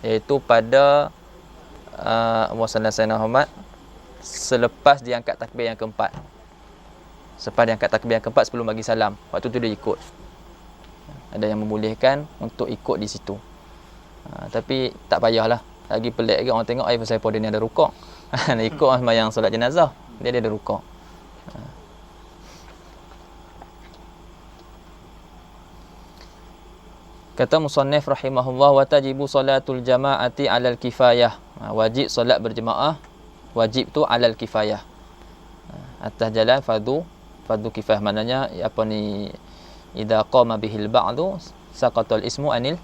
iaitu pada Sayyidina Muhammad selepas dia angkat takbir yang keempat. Selepas dia angkat takbir yang keempat sebelum bagi salam, waktu tu dia ikut. Ada yang membolehkan untuk ikut di situ. Tapi tak payahlah. Lagi pelik lagi orang tengok pasal dia ni ada rukuk. Nak ikut sembahyang solat jenazah, dia ada rukuk. Kata musannif rahimahullah, wa tajibu salatul jama'ati 'alal kifayah. Wajib solat berjemaah, wajib tu 'alal kifayah. Atas jalan fardu kifayah, maknanya idza qama bihil ba'du saqatal ismu anil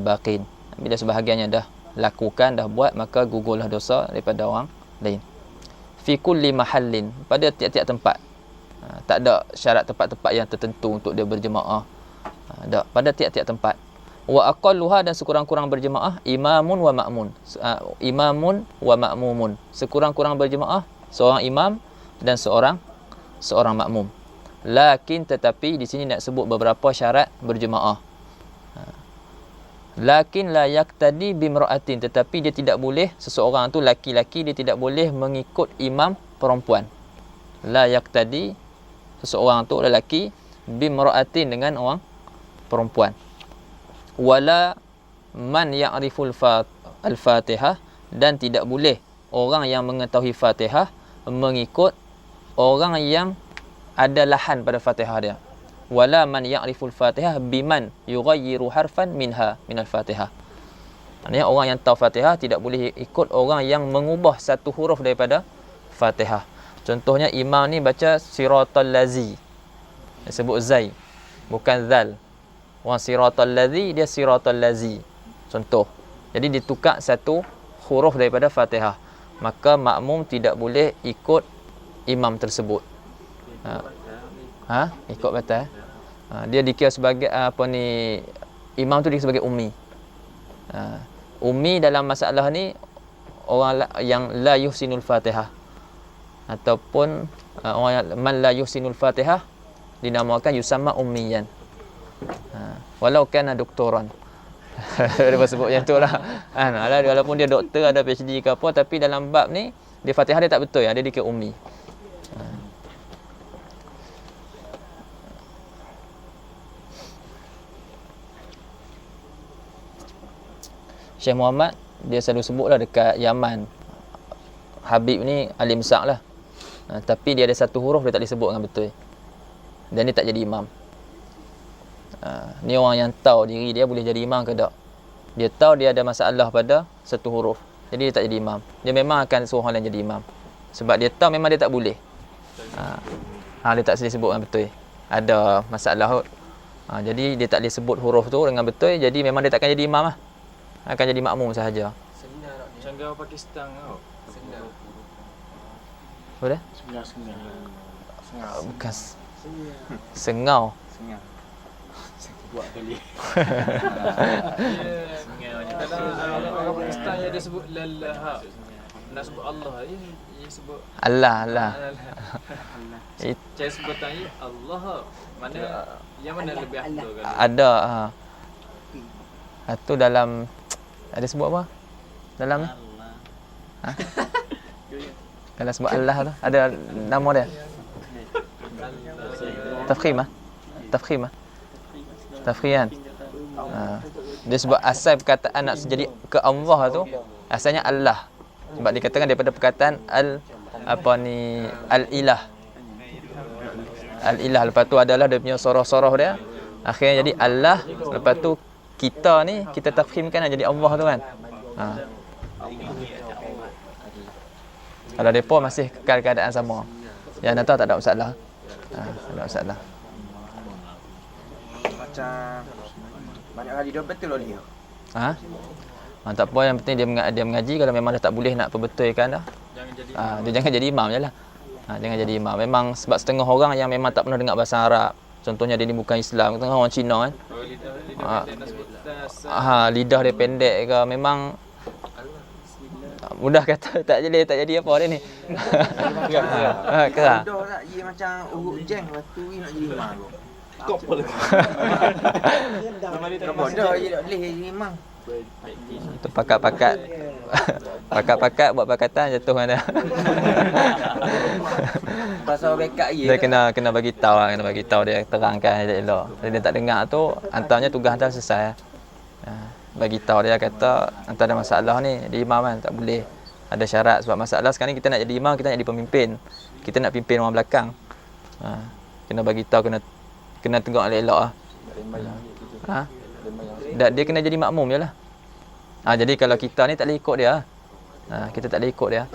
baqin. Bila sebahagiannya dah lakukan, dah buat, maka gugurlah dosa daripada orang lain. Fi kulli mahallin, pada tiap-tiap tempat. Tak ada syarat tempat-tempat yang tertentu untuk dia berjemaah. Pada tiap-tiap tempat. Wa aqalluha, dan sekurang-kurang berjemaah imamun wa ma'mun. Imamun wa ma'mumun. Sekurang-kurang berjemaah seorang imam dan seorang makmum. Lakin, tetapi di sini nak sebut beberapa syarat berjemaah. Lakin la yaqtadi bimra'atin, tetapi dia tidak boleh, seseorang tu laki-laki, dia tidak boleh mengikut imam perempuan. La yaqtadi, seseorang tu lelaki, bimra'atin, dengan orang perempuan. Wala man ya'riful al-Fatihah, dan tidak boleh orang yang mengetahui Fatihah mengikut orang yang ada lahan pada Fatihah dia. Wala man ya'riful Fatihah biman yughayyiru harfan minal Fatihah. Maksudnya orang yang tahu Fatihah tidak boleh ikut orang yang mengubah satu huruf daripada Fatihah. Contohnya imam ni baca siratal lazi, dia sebut zai, bukan zal. Orang siratal ladzi, dia siratal lazi. Contoh. Jadi ditukar satu huruf daripada Fatihah. Maka makmum tidak boleh ikut imam tersebut. Ikut batal. Dia dikira sebagai imam tu dikira sebagai ummi. Ummi dalam masalah ni orang yang la yuhsinul Fatihah, ataupun orang yang man la yuhsinul Fatihah dinamakan yusamma ummiyan. Walau kana doktoran. Dia sebut yang tu lah. Walaupun dia doktor, ada PhD ke apa, tapi dalam bab ni dia Fatihah dia tak betul ya, dia dikira ummi. Syekh Muhammad dia selalu sebutlah dekat Yaman, Habib ni alim besar lah, tapi dia ada satu huruf dia tak boleh sebut dengan betul, dan dia tak jadi imam. Ni orang yang tahu diri dia boleh jadi imam ke tak. Dia tahu dia ada masalah pada satu huruf, jadi dia tak jadi imam. Dia memang akan suruh orang lain jadi imam, sebab dia tahu memang dia tak boleh. Dia tak boleh sebut dengan betul, ada masalah kot. Jadi dia tak boleh sebut huruf tu dengan betul, jadi memang dia takkan jadi imam lah, akan jadi makmum sahaja. Canggah Pakistan tau. Apa dia? Bukan Sengau. Buat kali. Dalam orang Pakistan yang dia sebut lalah. Nak sebut Allah, dia sebut Allah. Cara sebutan dia Allah. Mana yang mana lebih afdal kan? Ada itu dalam ada sebut apa? Dalam ni? Dalam sebut Allah tu ada nama dia. Tafkhim. Dia sebut asal perkataan nak jadi ke Allah tu asalnya Allah. Sebab dikatakan daripada perkataan al-ilah. Al-ilah, lepas tu adalah dia punya soroh-soroh dia. Akhirnya jadi Allah, lepas tu kita ni kita tafkhimkan jadi Allah tu kan. Kalau mereka masih kekal keadaan sama, yang tak ada masalah. Tak ada masalah. Macam banyak kali dia betul lah dia. Tak apa, yang penting dia mengaji. Kalau memang dah tak boleh nak perbetulkan dah, dia jangan jadi imam je lah. Jangan jadi imam. Memang sebab setengah orang yang memang tak pernah dengar bahasa Arab, contohnya dia ni bukan Islam, setengah orang Cina kan, lidah dia pendek ke, memang mudah kata tak jadi apa dia ni. Mudah tak dia macam urut jeng, lepas tu nak jadi imam tu. Kop pula. Mudah je tak boleh jadi imam. Itu pakat-pakat buat pakatan jatuh kan dia. Pasal backup dia Kena bagi tahu lah, kena bagi tahu dia, terangkan dia elok. Dia tak dengar tu, antaranya tugas dah selesai. Bagi tahu dia, kata antara ada masalah ni di imam kan, tak boleh. Ada syarat, sebab masalah sekarang ni kita nak jadi imam, kita nak jadi pemimpin. Kita nak pimpin orang belakang. Kena bagi tahu, kena tengok elok lah. Dia kena jadi makmum je lah. Jadi kalau kita ni tak boleh ikut dia. Kita tak boleh ikut dia.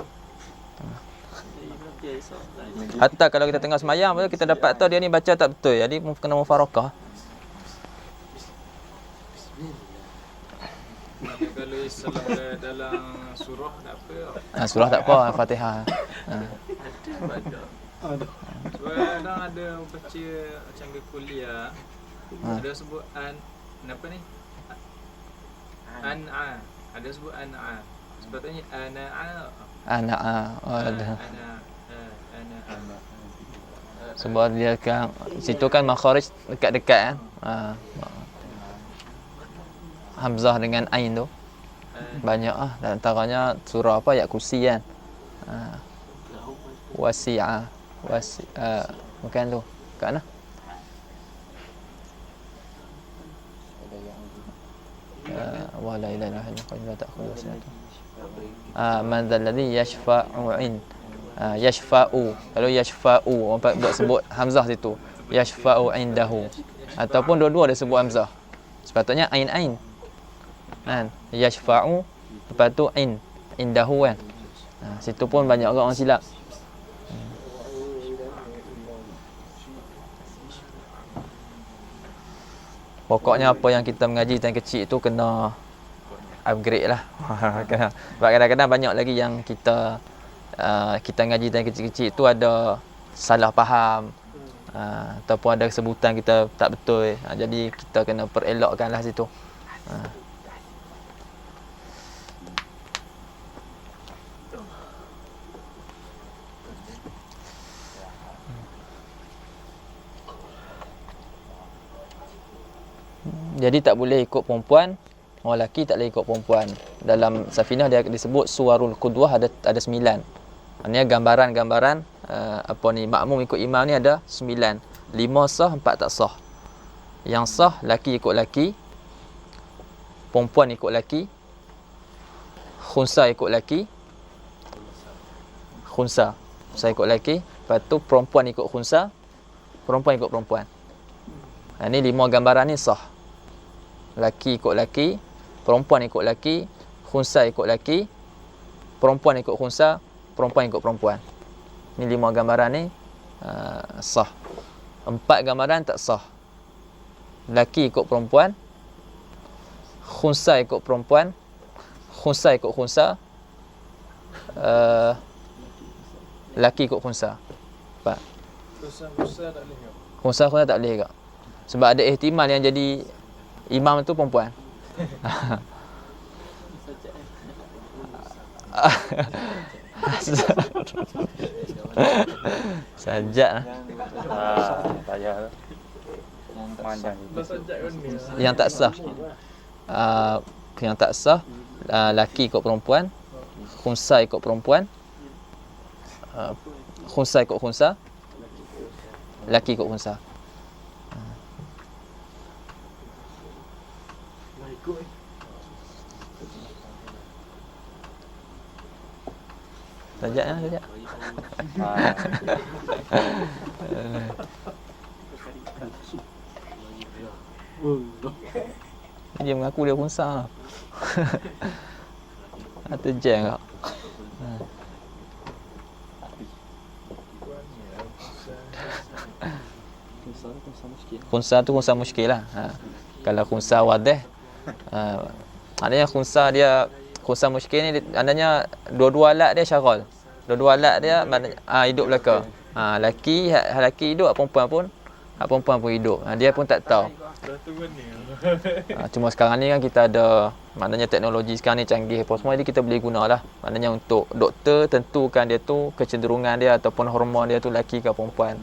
Hatta kalau kita tengah semayang, kita dapat tahu dia ni baca tak betul, jadi kena mufarakah. Kalau Islam dalam surah tak apa. Surah tak apa, Fatihah. Sebab kadang ada baca macam ke kuliah, ada sebut apa ni? An'a. Ada sebut an'a. Sepatutnya ana'a. Ada. Sebab dia kan situ kan makharij dekat-dekat kan. Hamzah dengan ain tu banyak dan antaranya surah apa, ayat kursi kan. Wasi'a bukan tu kat mana? Wala ilaha illallah ta'khudhu sinatun. Man dzal ladzi yashfa'u yashfa'u. Kalau yashfa'u orang buat sebut hamzah situ, yashfa'u indahu, ataupun dua-dua dia sebut hamzah. Sepatutnya ain kan, yashfa'u lepas tu indahu kan. Situ pun banyak orang silap. Pokoknya apa yang kita mengaji time kecil tu kena upgrade lah. Sebab kadang-kadang banyak lagi yang kita ngaji time kecil-kecil tu ada salah faham, ataupun ada sebutan kita tak betul. Jadi kita kena perelokkan lah situ. Jadi tak boleh ikut perempuan, orang lelaki tak boleh ikut perempuan. Dalam Safinah dia disebut suwarul qudwah ada 9. Maksudnya gambaran-gambaran makmum ikut imam ni ada 9. 5 sah, 4 tak sah. Yang sah laki ikut laki, perempuan ikut laki, khunsa ikut laki, khunsa ikut laki, lepas tu perempuan ikut khunsa, perempuan ikut perempuan. Ini 5 gambaran ni sah. Laki ikut laki, perempuan ikut laki, khunsa ikut laki, perempuan ikut khunsa, perempuan ikut perempuan. Ini 5 gambaran ni sah. 4 gambaran tak sah. Laki ikut perempuan, khunsa ikut perempuan, khunsa ikut khunsa, laki ikut khunsa. Nampak? Khunsa tak boleh ke? Khunsa tak boleh ke? Sebab ada ihtimal yang jadi imam tu perempuan. Sajak lah. Payah lah. Pandang Bersajak kan ni. Yang tak sah. Yang tak sah, laki ikut perempuan, khunsa ikut perempuan, khunsa ikut khunsa, laki ikut khunsa. Sajak lah, sajak. Dia mengaku dia khunsa lah. Atau jeng tak? Khunsa tu khunsa muskil lah. Kalau khunsa wadih, maknanya khunsa muskil ni maknanya dua-dua alat dia syarol. Dua-dua alat dia maknanya hidup belaka. Laki hidup, perempuan pun hidup. Dia pun tak tahu. Cuma sekarang ni kan kita ada, maknanya teknologi sekarang ni canggih apa semua, jadi kita boleh gunalah. Maknanya untuk doktor tentukan dia tu kecenderungan dia ataupun hormon dia tu laki ke perempuan.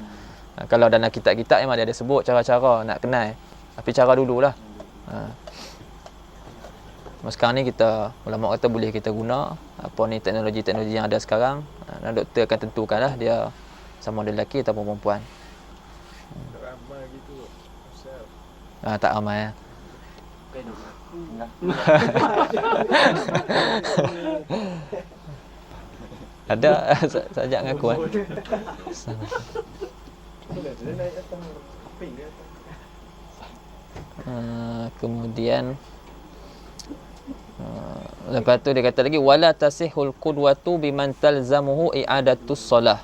Kalau dalam kitab-kitab memang dia ada sebut cara-cara nak kenal. Tapi cara dululah. Sekarang ni kita ulama kata boleh kita guna apa ni teknologi-teknologi yang ada sekarang. Doktor akan tentukanlah dia sama ada lelaki ataupun perempuan. Ramai gitu. Tak ramai ya. Ada sajak ngaku kan. Kemudian lepas tu dia kata lagi wala tasihul qudwatu biman talzamuhu i'adatus solah,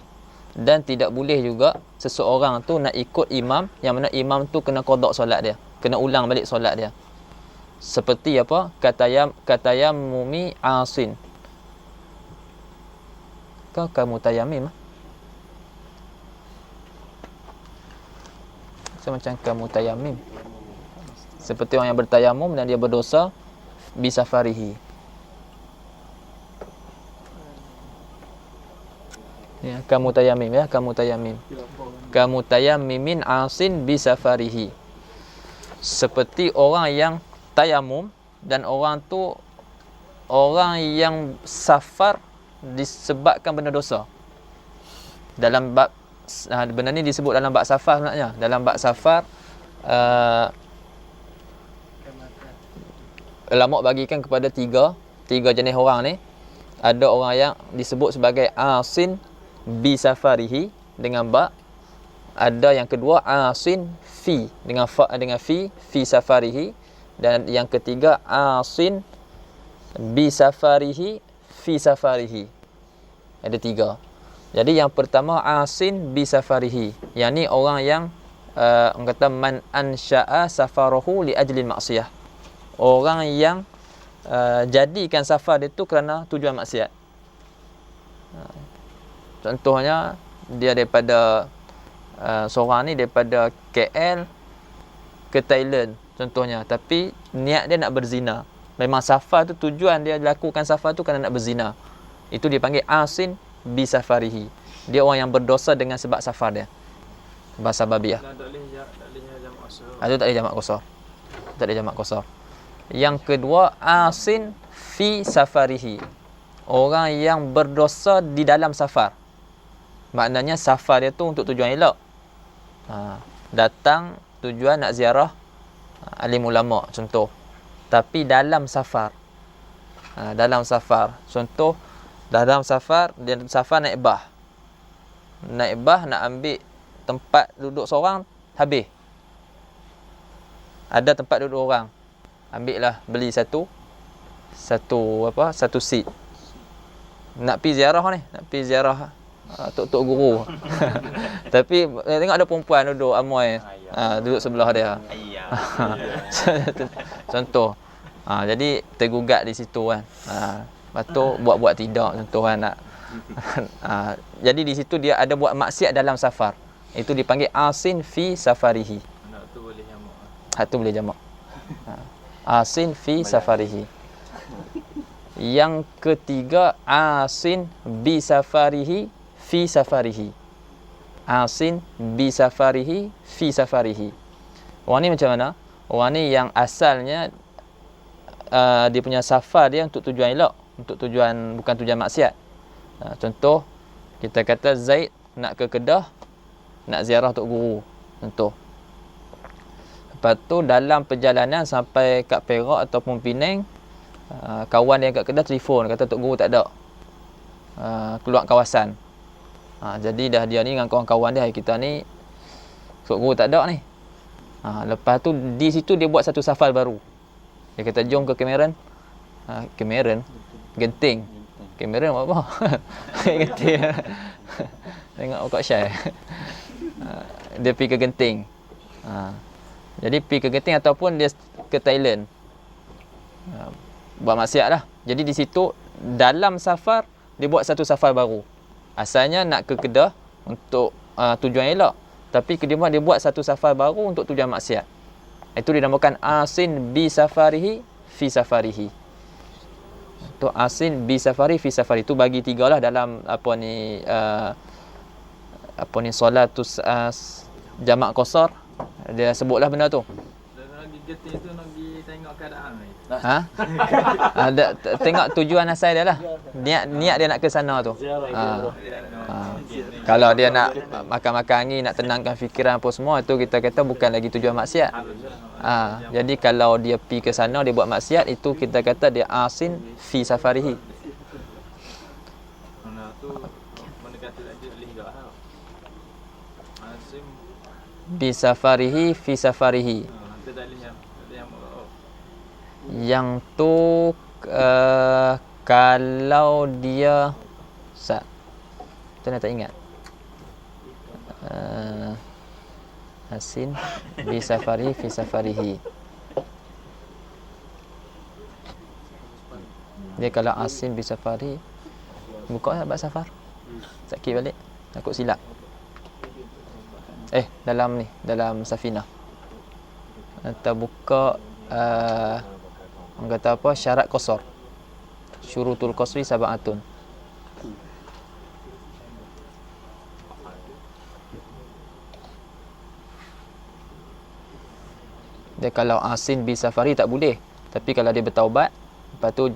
dan tidak boleh juga seseorang tu nak ikut imam yang mana imam tu kena qada solat dia, kena ulang balik solat dia. Seperti apa? Katayam mumi asin. Kau kamu tayamim? Macam kamu tayamim. Seperti orang yang bertayamum dan dia berdosa bisafarihi. Ya, kamu tayamim ya, kamu tayamim. Kamu tayamimin asin bisafarihi. Seperti orang yang tayamum dan orang tu orang yang safar disebabkan benda dosa. Dalam bab benda ni disebut dalam bab safar sebenarnya. Dalam bab safar ulama bagikan kepada tiga jenis orang ni. Ada orang yang disebut sebagai asin bi safarihi dengan ba. Ada yang kedua asin fi dengan fa dengan fi safarihi, dan yang ketiga asin bi safarihi fi safarihi. Ada 3. Jadi yang pertama asin bi safarihi, yang ni orang yang orang kata man ansha'a safarahu li ajli maksiyah. Orang yang jadikan safar dia tu kerana tujuan maksiat. Contohnya dia daripada seorang ni daripada KL ke Thailand contohnya, tapi niat dia nak berzina. Memang safar tu tujuan dia lakukan safar tu kerana nak berzina. Itu dipanggil asin bi safarihi. Dia orang yang berdosa dengan sebab safar dia. Bahasa babiah. Tak boleh jamak qasar. Itu tak boleh jamak qasar. tak ada jamak qasar. Yang kedua, asin fi safarihi, orang yang berdosa di dalam safar. Maknanya safar dia tu untuk tujuan elok. Datang tujuan nak ziarah alim ulama contoh, tapi dalam safar. Dalam safar, contoh dalam safar, dia safar naik bah. Naik bah nak ambil tempat duduk seorang, habis. Ada tempat duduk orang, ambil lah, beli satu seat. Nak pergi ziarah ni, nak pergi ziarah tok guru. Tapi tengok ada perempuan duduk amoy, duduk sebelah dia. Contoh. Jadi tergugat di situ kan. Lepas tu buat tidak contoh kan nak. Jadi di situ dia ada buat maksiat dalam safar. Itu dipanggil asin fi safarihi. Anak tu boleh jamak. Hak tu boleh jamak. Asin fi safarihi. Yang ketiga, asin bi safarihi fi safarihi. Asin bi safarihi fi safarihi. Orang ni macam mana? Orang ni yang asalnya dia punya safar dia untuk tujuan elok, untuk tujuan, bukan tujuan maksiat. Contoh, kita kata Zaid nak ke Kedah, nak ziarah tok guru, contoh. Lepas tu dalam perjalanan sampai kat Perak ataupun Penang, kawan dia kat Kedah telefon, kata tok guru tak ada, keluar kawasan. Jadi dah dia ni dengan kawan-kawan dia, kita ni tok guru tak ada ni. Lepas tu di situ dia buat satu safar baru. Dia kata jom ke Cameron. Cameron, Genting. Cameron buat apa? Genting. Tengok Kak Syai. Dia pergi ke Genting. Jadi pergi ke Genting ataupun dia ke Thailand. Buat maksiat lah. Jadi di situ dalam safar dia buat satu safar baru. Asalnya nak ke Kedah untuk tujuan elok, tapi kemudian dia buat satu safar baru untuk tujuan maksiat. Itu dinamakan asin bi safarihi fi safarihi. Itu asin bi safari fi safari. Itu bagi tiga lah dalam solatus jamak qasar. Dia sebutlah benda tu. Lagi getih tu nak pergi tengok keadaan ni. Tengok tujuan asal dia lah. Niat dia nak ke sana tu. Kalau dia nak makan-makan angin, nak tenangkan fikiran apa semua, itu kita kata bukan lagi tujuan maksiat. Jadi kalau dia pergi ke sana, dia buat maksiat, itu kita kata dia asin fi safarihi. Mana tu mendekati lagi juga tau. Asim Bi safarihi fi safarihi. nanti dah lihat yang Yang tu kalau dia tak ingat. Asin bi safari fi safarihi. Dia kalau asin bi safari, buka bab safar. Sakit balik, takut silap. Dalam Safinah. Atau buka orang kata apa, syarat qasar. Syurutul qasri sab'atun. Dia kalau asin bi safari tak boleh. Tapi kalau dia bertaubat, lepas tu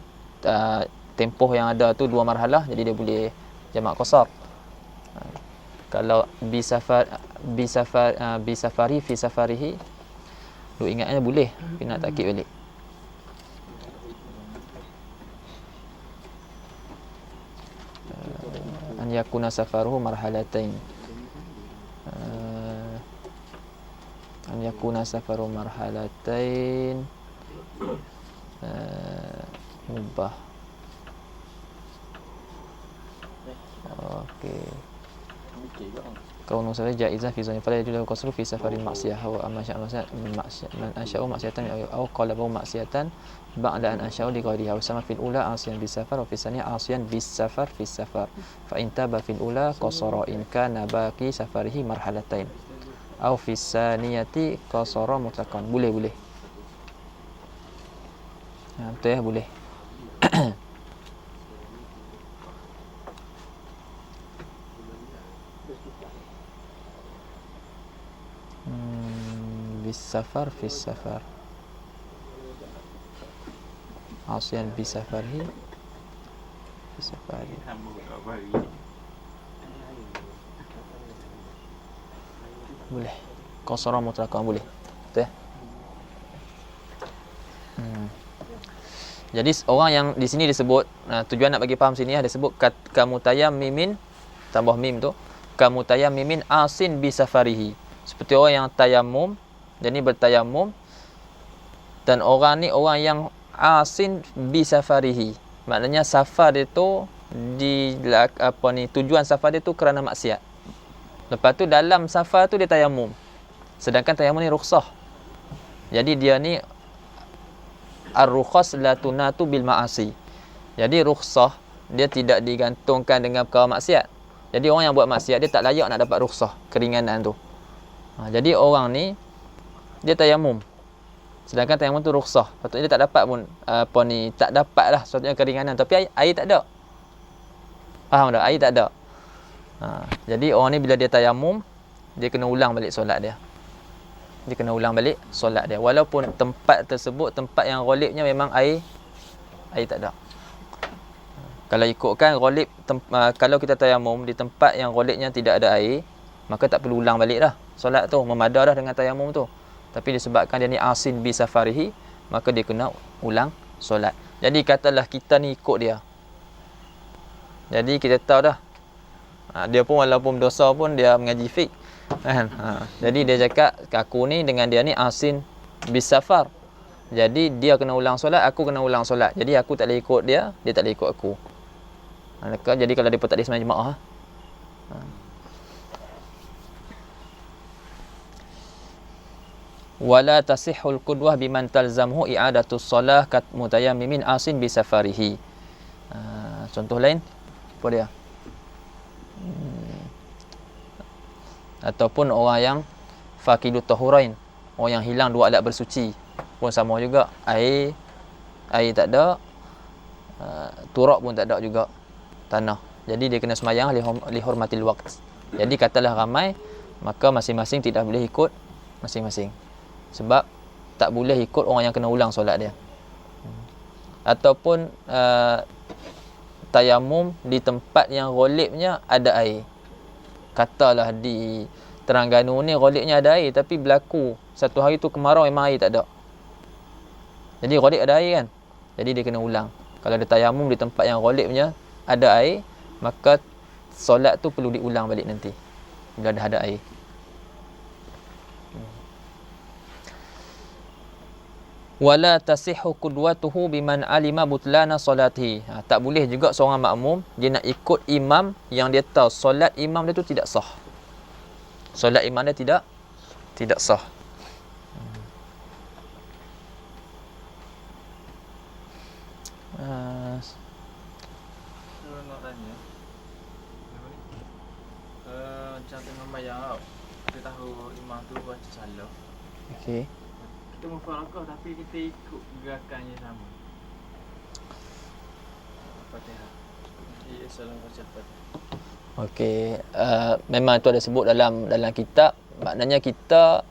tempoh yang ada tu 2 marhalah, jadi dia boleh jamak qasar. Kalau bi safari fi safarihi, lu ingatnya boleh, tapi nak takkid balik. An yakuna safaruhu marhalatain. An yakuna safaru marhalatain. Mubah. Okey. Kaunu salat jaizah fi zani fala yajuz qasru fi safarin maksiyah wa amma sya'nu man ansha'u maksiyatan aw qalabu maksiyatan ba'da an ansha'u li ghairiha wa sama fil ula asiyan bis safar wa fi sani asiyan bis safar fi safar fa in taba fil ula qasara in kana baqi safarihi marhalatain aw fi saniyati qasara mutlaqan. Boleh. Betul ya, boleh. Bis safar fi safar. Asian bisafarihi. Bisafarihi. Sama kat bari. Boleh. Qasara mutlaqan boleh. Betul. Jadi orang yang di sini disebut, tujuan nak bagi faham sini dia sebut kamutayammimin tambah mim tu, kamutayammimin asin bi safarihi. Seperti orang yang tayamum, jadi bertayamum, dan orang ni orang yang asin bi safarihi. Maknanya safar dia tu tujuan safar dia tu kerana maksiat. Lepas tu dalam safar tu dia tayamum. Sedangkan tayamum ni rukhsah. Jadi dia ni ar-rukhas la tunatu bil ma'asi. Jadi rukhsah dia tidak digantungkan dengan perkara maksiat. Jadi orang yang buat maksiat dia tak layak nak dapat rukhsah, keringanan tu. Jadi orang ni dia tayamum. Sedangkan tayamum tu rukhsah. Patutnya dia tak dapat pun tak dapatlah suatu keringanan, tapi air tak ada. Faham tak? Air tak ada. Jadi orang ni bila dia tayamum, dia kena ulang balik solat dia. Dia kena ulang balik solat dia. Walaupun tempat tersebut, tempat yang ghalibnya memang air tak ada. Kalau ikutkan ghalib, kalau kita tayamum di tempat yang ghalibnya tidak ada air, maka tak perlu ulang balik dah solat tu, memadai dah dengan tayamum tu. Tapi disebabkan dia ni asin bi safarihi, maka dia kena ulang solat. Jadi katalah kita ni ikut dia. Jadi kita tahu dah. Dia pun walaupun dosa pun dia mengaji fiqh. Kan? Jadi dia cakap aku ni dengan dia ni asin bisafar. Jadi dia kena ulang solat, aku kena ulang solat. Jadi aku tak boleh ikut dia, dia tak boleh ikut aku. Jadi kalau dia pun tak boleh sembahyang jemaah. Wala tasihhul qudwah biman talzamhu i'adatus solah kat mutayammimin asin bisafarihi. Contoh lain apa dia? Ataupun orang yang faqidu tahurain, orang yang hilang dua alat bersuci pun sama juga, air tak ada, turab pun tak ada juga, tanah. Jadi dia kena sembahyang li hurmatil waqt. Jadi katalah ramai, maka masing-masing tidak boleh ikut masing-masing, sebab tak boleh ikut orang yang kena ulang solat dia. Ataupun tayamum di tempat yang ghalibnya ada air. Katalah di Terengganu ni ghalibnya ada air, tapi berlaku satu hari tu kemarau, memang air tak ada. Jadi ghalib ada air kan, jadi dia kena ulang. Kalau ada tayamum di tempat yang ghalibnya ada air, maka solat tu perlu diulang balik nanti bila dah ada air. Wala tasihhu qudwatuhu biman alima butlana solatihi. Tak boleh juga seorang makmum dia nak ikut imam yang dia tahu solat imam dia tu tidak sah. Solat imam dia tidak sah. Saya nak tanya. Macam tengah bayang tau. Kita tahu imam tu baca salah. Okey. Kita mufarakah tapi kita ikut gerakannya sama. Fatihah. Salam baca Fatihah. Okey, memang itu ada sebut dalam kitab. Maknanya kita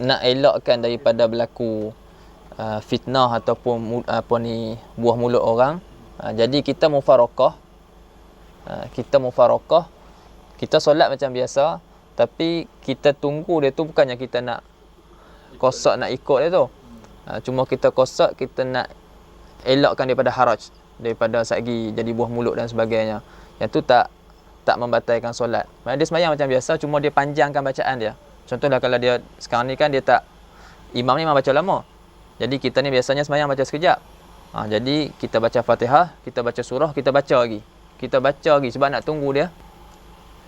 nak elakkan daripada berlaku fitnah ataupun buah mulut orang. Jadi kita mufarakah. Kita solat macam biasa, tapi kita tunggu dia tu bukannya kita nak kosak nak ikut dia tu. Cuma kita kosak, kita nak elakkan daripada haraj, daripada sagi jadi buah mulut dan sebagainya. Yang tu tak membatalkan solat. Maksudnya dia sembahyang macam biasa, cuma dia panjangkan bacaan dia. Contohlah kalau dia sekarang ni kan dia tak, imam ni memang baca lama. Jadi kita ni biasanya sembahyang baca sekejap. Jadi kita baca Fatihah, kita baca surah, kita baca lagi. Sebab nak tunggu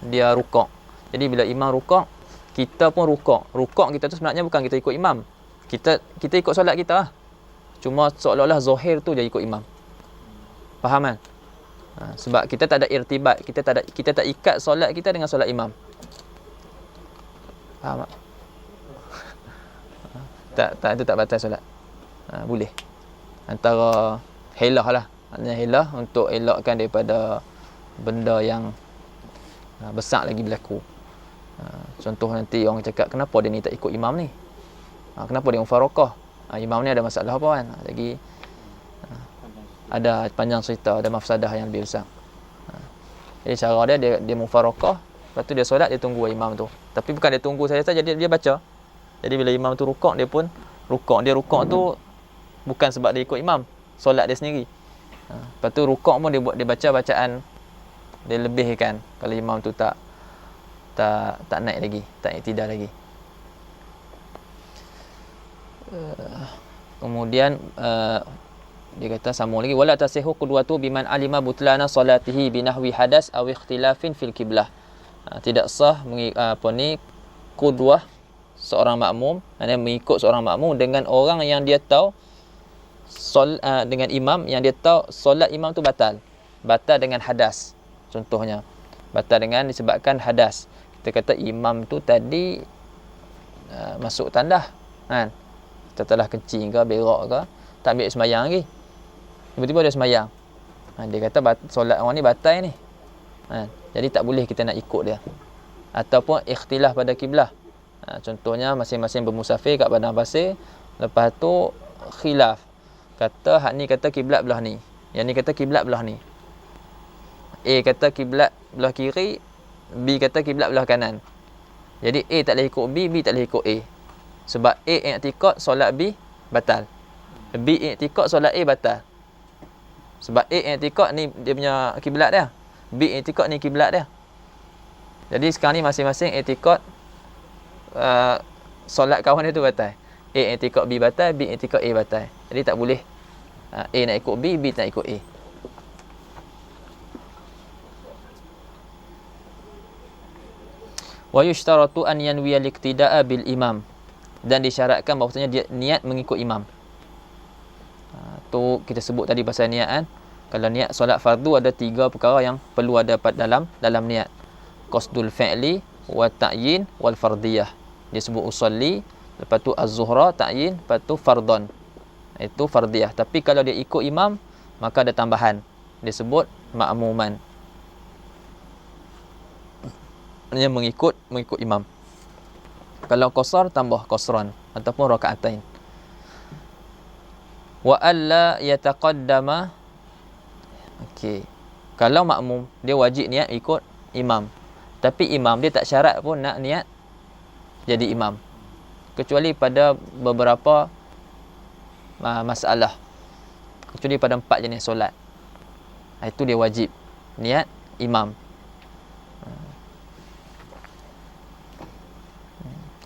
dia rukuk. Jadi bila imam rukuk, kita pun rukuk. Rukuk kita tu sebenarnya bukan kita ikut imam. Kita ikut solat kita. Cuma seolah-olah zahir tu je ikut imam. Faham kan? Sebab kita tak ada irtibat, kita tak ikat solat kita dengan solat imam. Faham tak? Itu tak batal solat. Boleh. Antara helah lah. Maknanya helah untuk elakkan daripada benda yang besar lagi berlaku. Contoh nanti orang cakap, kenapa dia ni tak ikut imam ni? Kenapa dia mufarakah? Imam ni ada masalah apa kan. Lagi ada panjang cerita, ada mafsadah yang lebih besar. Jadi cara dia mufarakah, lepas tu dia solat, dia tunggu imam tu. Tapi bukan dia tunggu saja, dia baca. Jadi bila imam tu rukuk, dia pun rukuk. Dia rukuk tu bukan sebab dia ikut imam, solat dia sendiri. Lepas tu rukuk pun dia baca bacaan, dia lebihkan kalau imam tu tak naik lagi, tak iktidal lagi. Kemudian dia kata sambung lagi, wala tasihu qudwatu biman alima butlana salatihi binahwi hadas aw ikhtilafin fil qiblah. Tidak sah qudwah seorang makmum, maknanya mengikut seorang makmum dengan orang yang dia tahu dengan imam yang dia tahu solat imam tu batal dengan hadas. Contohnya batal dengan disebabkan hadas. Kita kata imam tu tadi masuk tandah kan, telah kencing ke berak ke, tak ambil sembahyang lagi, tiba-tiba dia sembahyang. Dia kata solat orang ni batal ni. Jadi tak boleh kita nak ikut dia. Ataupun ikhtilaf pada kiblah. Contohnya masing-masing bermusafir kat padang pasir, lepas tu khilaf. Kata hak ni kata kiblat belah ni, yang ni kata kiblat belah ni. A kata kiblat belah kiri, B kata kiblat belah kanan. Jadi A tak boleh ikut B, B tak boleh ikut A. Sebab A i'tikad solat B batal, B i'tikad solat A batal. Sebab A i'tikad ni dia punya kiblat dia, B i'tikad ni kiblat dia. Jadi sekarang ni masing-masing i'tikad solat kawan dia tu batal. A i'tikad B batal, B i'tikad A batal. Jadi tak boleh A nak ikut B, B nak ikut A. Wa yushtaratu an yanwiya al-iqtida'a bil imam, dan disyaratkan bahawasanya dia niat mengikut imam. Tu kita sebut tadi pasal niat kan. Kalau niat solat fardu ada 3 perkara yang perlu ada dalam niat. Qasdul fi'li wa ta'yin wal fardiyah. Dia sebut usolli, lepas tu az-zuhra ta'yin, lepas tu fardon. Itu fardiyah. Tapi kalau dia ikut imam, maka ada tambahan. Dia sebut ma'muman. Dia mengikut imam. Kalau qasar tambah qasran ataupun rakaatain. Wa alla yataqaddama. Okey. Kalau makmum dia wajib niat ikut imam. Tapi imam dia tak syarat pun nak niat jadi imam. Kecuali pada beberapa masalah. Kecuali pada 4 jenis solat. Itu dia wajib niat imam.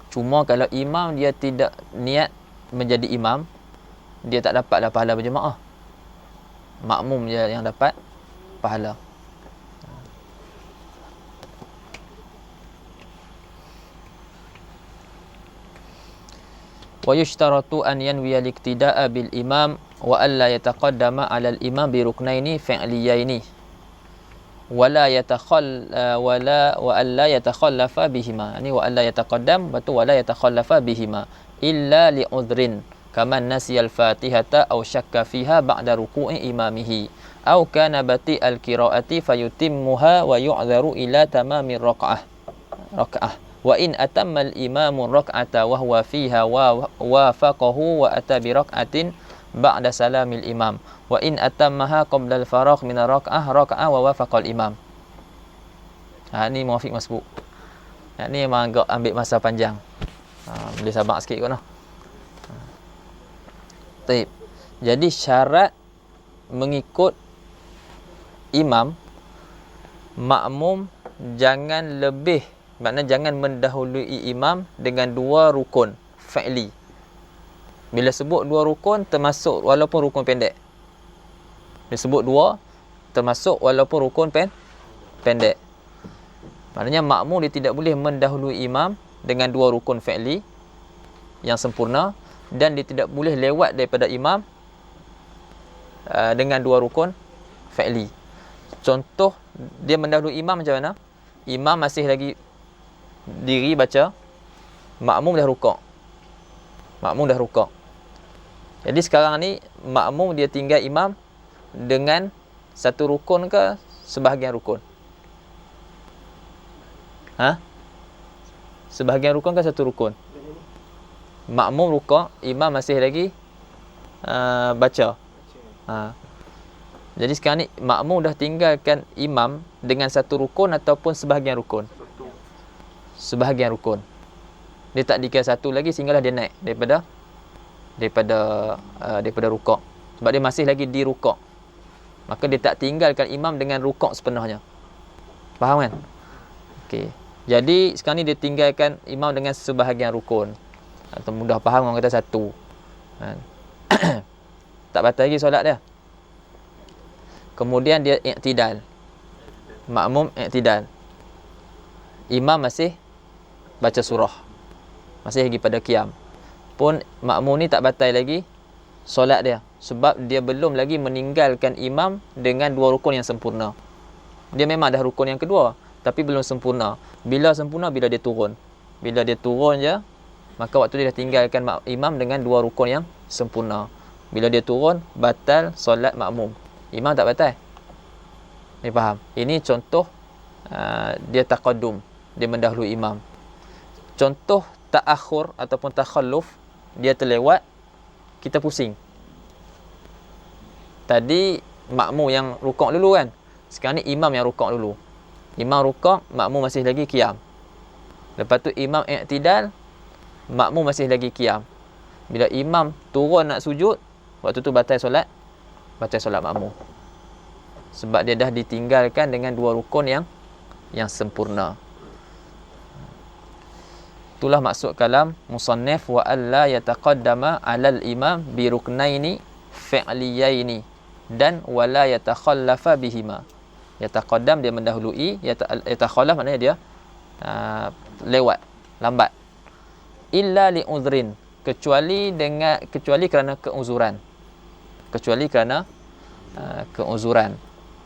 Cuma kalau imam dia tidak niat menjadi imam, dia tak dapatlah pahala berjemaah. Makmum je yang dapat pahala. Wa yushtaratu an yanwiya al-iqtida'a bil imam wa alla yataqaddama 'ala al-imam bi ruknaini fi'liyaini wa alla yatakhallafa bihima. Ini wa alla yataqaddam, betul, wa la yatakhallafa bihima illa li udhrin kama nasiya al-fatihata aw syakka fiha ba'da ruku'i imamihi aw kana bati al-qira'ati fayutimmuha wa yu'dharu ila tamami raka'ah wa in atamma al-imamu rak'ata wa huwa fiha wa wafaqahu wa ata bi rak'atin ba'da salamil imam wa in atammaha qabla al-faragh min ar-rak'ah raka'a wa wafaqa al-imam. Ni muafiq masbuk. Ni memang agak ambil masa panjang. Boleh sabar sikit kot noh. Baik. Jadi syarat mengikut imam, makmum jangan lebih, maknanya jangan mendahului imam dengan 2 rukun fi'li. Bila sebut 2 rukun termasuk walaupun rukun pendek. Dia sebut 2 termasuk walaupun rukun pendek. Maknanya makmum dia tidak boleh mendahului imam dengan 2 rukun fi'li yang sempurna, dan dia tidak boleh lewat daripada imam dengan 2 rukun fi'li. Contoh dia mendahului imam macam mana? Imam masih lagi diri baca, makmum dah rukuk. Jadi sekarang ni makmum dia tinggal imam dengan 1 rukun ke sebahagian rukun? Sebahagian rukun ke 1 rukun? makmum rukuk, imam masih lagi baca. Jadi sekarang ni makmum dah tinggalkan imam dengan satu rukun ataupun sebahagian rukun. Sebahagian rukun. Dia tak dikira satu lagi sehinggalah dia naik daripada rukuk. Sebab dia masih lagi di rukuk. Maka dia tak tinggalkan imam dengan rukuk sepenuhnya. Faham kan? Okey. Jadi sekarang ni dia tinggalkan imam dengan sebahagian rukun. Atau mudah faham orang kata satu. Tak batal lagi solat dia. Kemudian dia i'tidal. Makmum i'tidal. Imam masih baca surah. Masih lagi pada qiyam. Pun makmum ni tak batal lagi solat dia. Sebab dia belum lagi meninggalkan imam dengan dua rukun yang sempurna. Dia memang dah rukun yang kedua, tapi belum sempurna. Bila sempurna? Bila dia turun. Bila dia turun je, maka waktu dia dah tinggalkan imam dengan dua rukun yang sempurna. Bila dia turun, batal solat makmum. Imam tak batal. Ni faham? Ini contoh dia taqaddum, dia mendahului imam. Contoh ta'akhur ataupun takhalluf, dia terlewat, kita pusing. Tadi makmum yang rukuk dulu kan. Sekarang ni imam yang rukuk dulu. Imam rukuk, makmum masih lagi qiyam. Lepas tu imam i'tidal, makmum masih lagi qiyam. Bila imam turun nak sujud, waktu tu batal solat makmum. Sebab dia dah ditinggalkan dengan dua rukun yang sempurna. Itulah maksud kalam musannif wa alla yataqaddama 'alal imam bi ruknaini fi'liyaini dan wala yatakhallafa bihima. Yataqaddam dia mendahului, yatakhallaf maknanya dia lewat, lambat. Illa li uzrin, kecuali kerana keuzuran. Kecuali kerana keuzuran.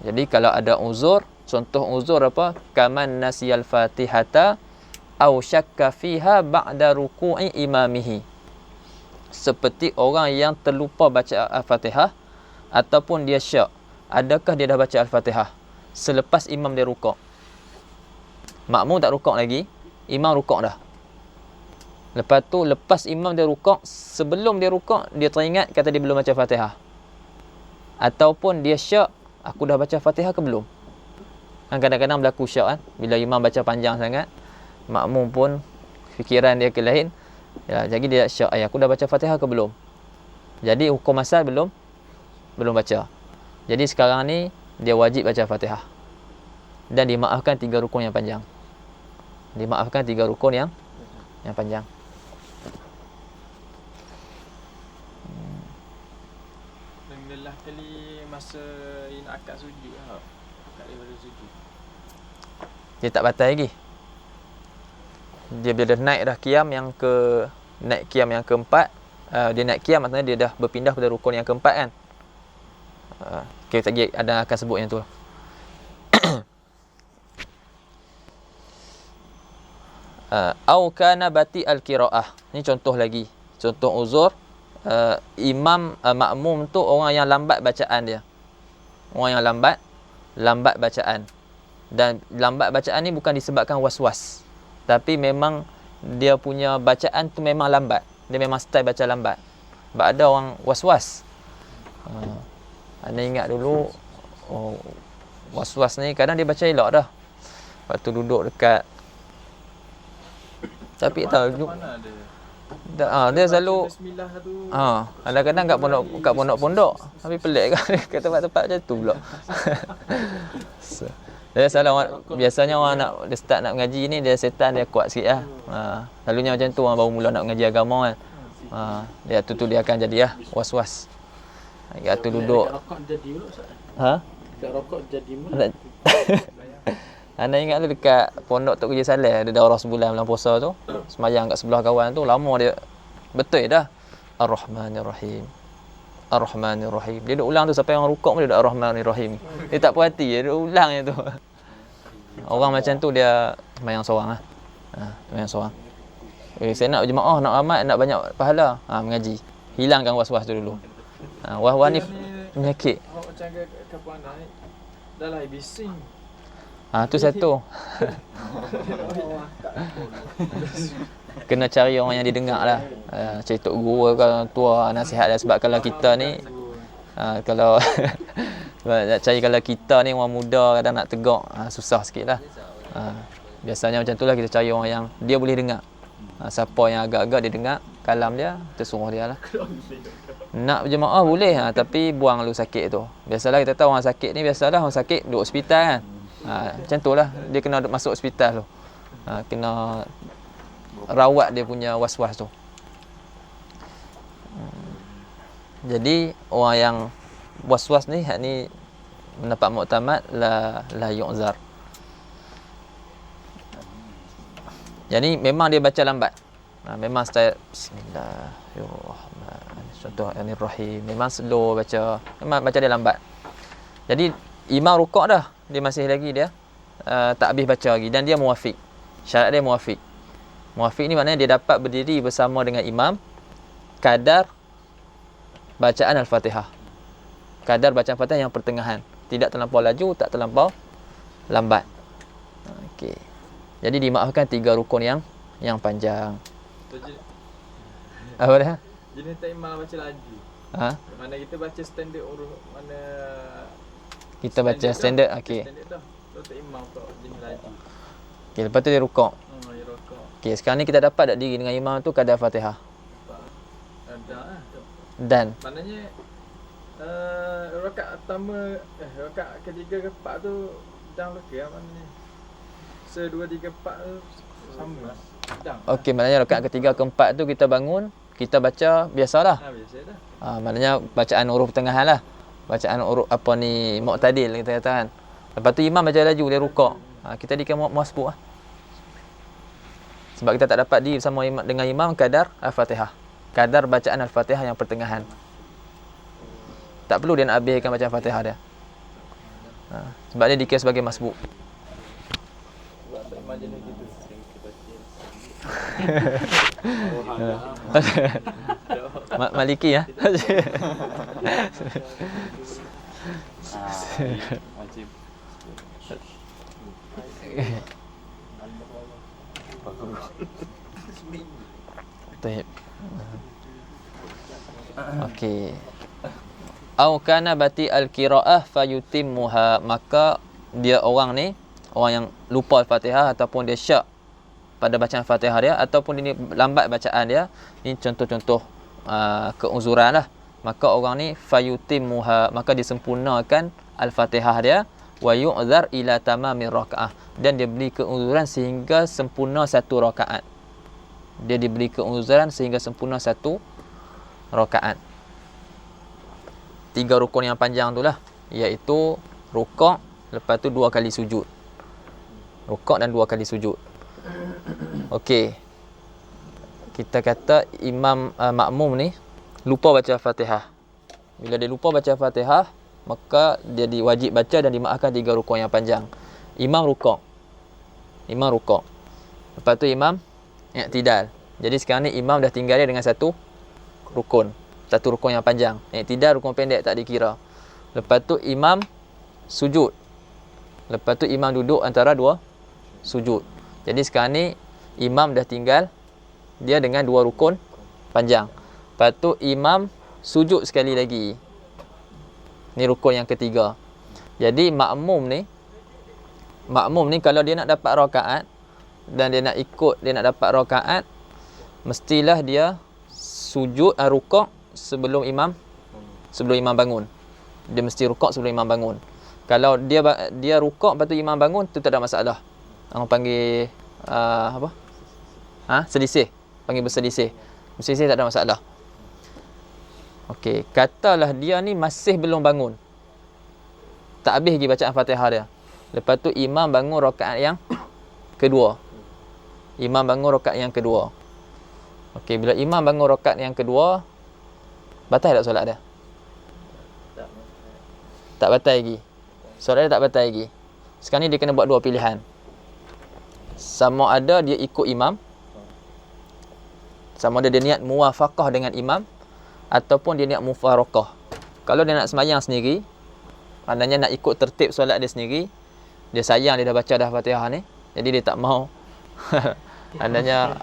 Jadi kalau ada uzur, contoh uzur apa? Kaman nasiyal fatihata aw syakka fiha ba'da ruku'i imamihi. Seperti orang yang terlupa baca Al-Fatihah ataupun dia syak. Adakah dia dah baca Al-Fatihah selepas imam dia rukuk? Makmum tak rukuk lagi, imam rukuk dah. Lepas tu lepas imam dia rukuk, sebelum dia rukuk dia teringat kata dia belum baca Fatihah. Ataupun dia syak, aku dah baca Fatihah ke belum? Kan kadang-kadang berlaku syak kan, bila imam baca panjang sangat, makmum pun fikiran dia ke lain. Ya, jadi dia syak, aku dah baca Fatihah ke belum? Jadi hukum asal belum baca. Jadi sekarang ni dia wajib baca Fatihah. Dan dimaafkan 3 rukun yang panjang. Dimaafkan 3 rukun yang panjang. Dan belah kali masa nak akad sujud lah. Akad daripada sujud. Dia tak batal lagi. Dia bila dah naik dah qiyam yang keempat, dia naik qiyam maksudnya dia dah berpindah pada rukun yang keempat kan. Kita ada akan sebut yang tu. Au kana bati al-qiraah. Ni contoh lagi. Contoh uzur, makmum tu orang yang lambat bacaan dia. Orang yang lambat bacaan. Dan lambat bacaan ni bukan disebabkan was-was. Tapi memang dia punya bacaan tu memang lambat. Dia memang style baca lambat. Sebab ada orang was-was. Anda ingat dulu, was-was ni kadang dia baca elok dah. Waktu duduk dekat, tapi tak tahu mana ada. dia selalu Bismillah tu. kadang-kadang kat pondok-pondok. Tapi pelik kan kat tempat-tempat macam tu pula. Dia biasanya orang dia start nak mengaji ni, dia setan dia kuat sikit lah. Selalunya macam tu orang baru mula nak mengaji agama kan. Dia tu dia akan jadi was-was. Dekat tu duduk. Rokok jadi pula Ustaz. Dekat rokok jadi pula. Anda ingat tu dekat pondok Tok Kerja Saleh, ada daurah sebulan bulan puasa tu, semayang kat sebelah kawan tu, lama dia betul dah. Ar-Rahmanir-Rahim. Ar-Rahmanir-Rahim. Dia duk ulang tu sampai orang rukuk pun dia duk Ar-Rahmanir-Rahim. Dia tak puas hati, dia duk ulang je tu. Orang macam tu dia semayang seorang lah. Semayang seorang. Saya nak jemaah, nak ramai, nak banyak pahala. Mengaji. Hilangkan was-was tu dulu. Was-was ni penyakit. Awak macam kapuan ni. Dah lah bising. Tu satu. kena cari orang yang didengar lah. Cari tok guru ke orang tua nasihat dia. Sebab kalau kita ni kalau nak cari, kalau kita ni orang muda kadang nak tegak susah sikit lah. Biasanya macam tu lah, kita cari orang yang dia boleh dengar. Siapa yang agak-agak dia dengar kalam dia, kita suruh dia lah. Nak berjemaah boleh, tapi buang lu sakit tu. Biasalah kita tahu orang sakit ni, biasalah orang sakit duduk hospital kan. Macam tu lah, dia kena masuk hospital tu. Kena rawat dia punya was-was tu. Jadi orang yang was-was ni, hak ni mendapat muktamad la yu'zar. Jadi memang dia baca lambat. Memang style Bismillahirrahmanirrahim. Memang slow baca. Memang baca dia lambat. Jadi imam rukuk dah, dia masih lagi dia tak habis baca lagi, dan dia muwafiq. Syarat dia muwafiq. Muwafiq ni maknanya dia dapat berdiri bersama dengan imam kadar bacaan Al-Fatihah. Kadar bacaan Fatihah yang pertengahan. Tidak terlampau laju, tak terlampau lambat. Okey. Jadi dimaafkan 3 rukun yang panjang. Apa dah? Jenis tak imam baca laju. Mana kita baca standard urut, mana kita baca standard. Okey. Standard dah. Kalau tak imam kau jenis laju. Okey, lepas tu dia rukuk. Ya rukuk. Okey, sekarang ni kita dapat tak diri dengan imam tu kadar Fatihah? Ada lah. Dan maknanya rakaat pertama, rakaat ketiga ke empat tu dah okey lah maknanya. 1, 2, 3, 4 tu sama. Okey, maknanya rakaat ketiga keempat tu kita bangun, kita baca biasalah. Biasa dah. Maknanya bacaan huruf pertengahan lah. Bacaan huruf apa ni, mu'tadil kita katakan. Lepas tu imam baca laju, dia rukuk. Kita dikira muasbuk lah. Sebab kita tak dapat diri bersama dengan imam kadar Al-Fatihah. Kadar bacaan Al-Fatihah yang pertengahan. Tak perlu dia nak habiskan bacaan Fatihah dia. Sebab dia dikira sebagai masbuk. Maliki ya. Wajib. Baik. Okey. Au kana bati al-qiraah fayutimmuha, maka dia orang ni, orang yang lupa Al-Fatihah ataupun dia syak pada bacaan Fatihah dia, ataupun ini lambat bacaan dia, ini contoh-contoh keuzuran lah. Maka orang ni fayutimmuha, maka disempurnakan Al-Fatihah dia, wa yu'zar ila tamamir rakaah, dan dia beri keuzuran sehingga sempurna 1 rakaat. Dia diberi keuzuran sehingga sempurna 1 rakaat. 3 rukun yang panjang tu lah, iaitu rukuk, lepas tu 2 kali sujud. Rukuk dan 2 kali sujud. Okey. Kita kata imam makmum ni lupa baca Fatihah. Bila dia lupa baca Fatihah, maka dia diwajib baca dan dimaafkan 3 rukun yang panjang. Imam rukuk. Lepas tu imam i'tidal. Jadi sekarang ni imam dah tinggal dia dengan 1 rukun. 1 rukun yang panjang. I'tidal rukun pendek tak dikira. Lepas tu imam sujud. Lepas tu imam duduk antara 2 sujud. Jadi sekarang ni imam dah tinggal dia dengan 2 rukun panjang. Lepas tu imam sujud sekali lagi. Ni rukun yang ketiga. Jadi makmum ni kalau dia nak dapat rakaat dan dia nak ikut, dia nak dapat rakaat, mestilah dia sujud rukuk sebelum imam bangun. Dia mesti rukuk sebelum imam bangun. Kalau dia rukuk lepas tu imam bangun, tu tak ada masalah. Orang panggil selisih. Panggil berselisih. Berselisih tak ada masalah. Okey, katalah dia ni masih belum bangun. Tak habis lagi bacaan Fatihah dia. Lepas tu imam bangun rakaat yang kedua. Okey, bila imam bangun rakaat yang kedua, batal tak solat dia? Tak batal lagi. Solat dia tak batal lagi. Sekarang ni dia kena buat 2 pilihan. Sama ada dia ikut imam, sama ada dia niat muwafaqah dengan imam, ataupun dia niat mufarakah. Kalau dia nak sembahyang sendiri, maknanya nak ikut tertib solat dia sendiri, dia sayang dia dah baca dah Fatihah ni, jadi dia tak mau maknanya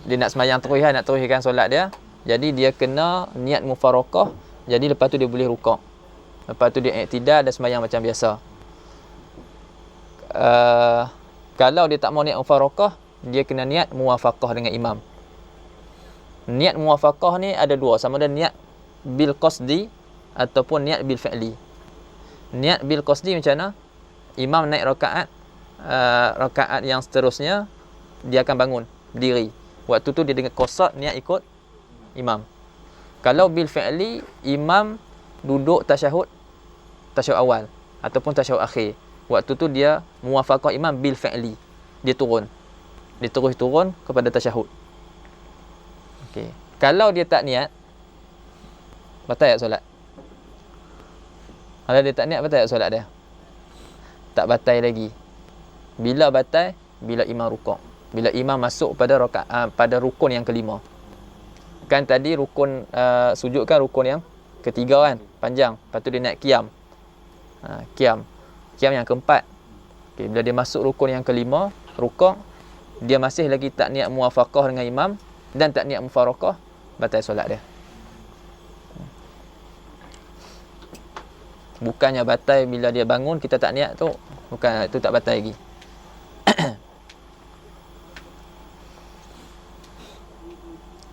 dia nak semayang terus nak teruskan solat dia. Jadi dia kena niat mufaraqah. Jadi lepas tu dia boleh rukuk. Lepas tu dia i'tidal dan semayang macam biasa. Kalau dia tak mau niat mufaraqah, dia kena niat muwafaqah dengan imam. Niat muwafaqah ni ada dua, sama ada niat bil qasdi ataupun niat bil fi'li. Niat bil qasdi macam mana? Imam naik rakaat yang seterusnya, dia akan bangun berdiri. Waktu tu dia dengan qasad niat ikut imam. Kalau bil fi'li, imam duduk tasyahud awal ataupun tasyahud akhir. Waktu tu dia muwafaqah imam bil fi'li. Dia turun. Dia terus turun kepada tasyahud. Okey. Kalau dia tak niat, batal tak solat? Kalau dia tak niat, batal tak solat dia? Tak batal lagi. Bila batal? Bila imam rukuk. Bila imam masuk pada pada rukun yang kelima. Kan tadi rukun sujud kan rukun yang ketiga kan, panjang. Lepas tu dia naik qiyam. Qiyam yang keempat. Okay, bila dia masuk rukun yang kelima, rukuk, dia masih lagi tak niat muwafaqah dengan imam dan tak niat mufaraqah, batal solat dia. Bukannya batal bila dia bangun kita tak niat tu, bukan, itu tak batal lagi.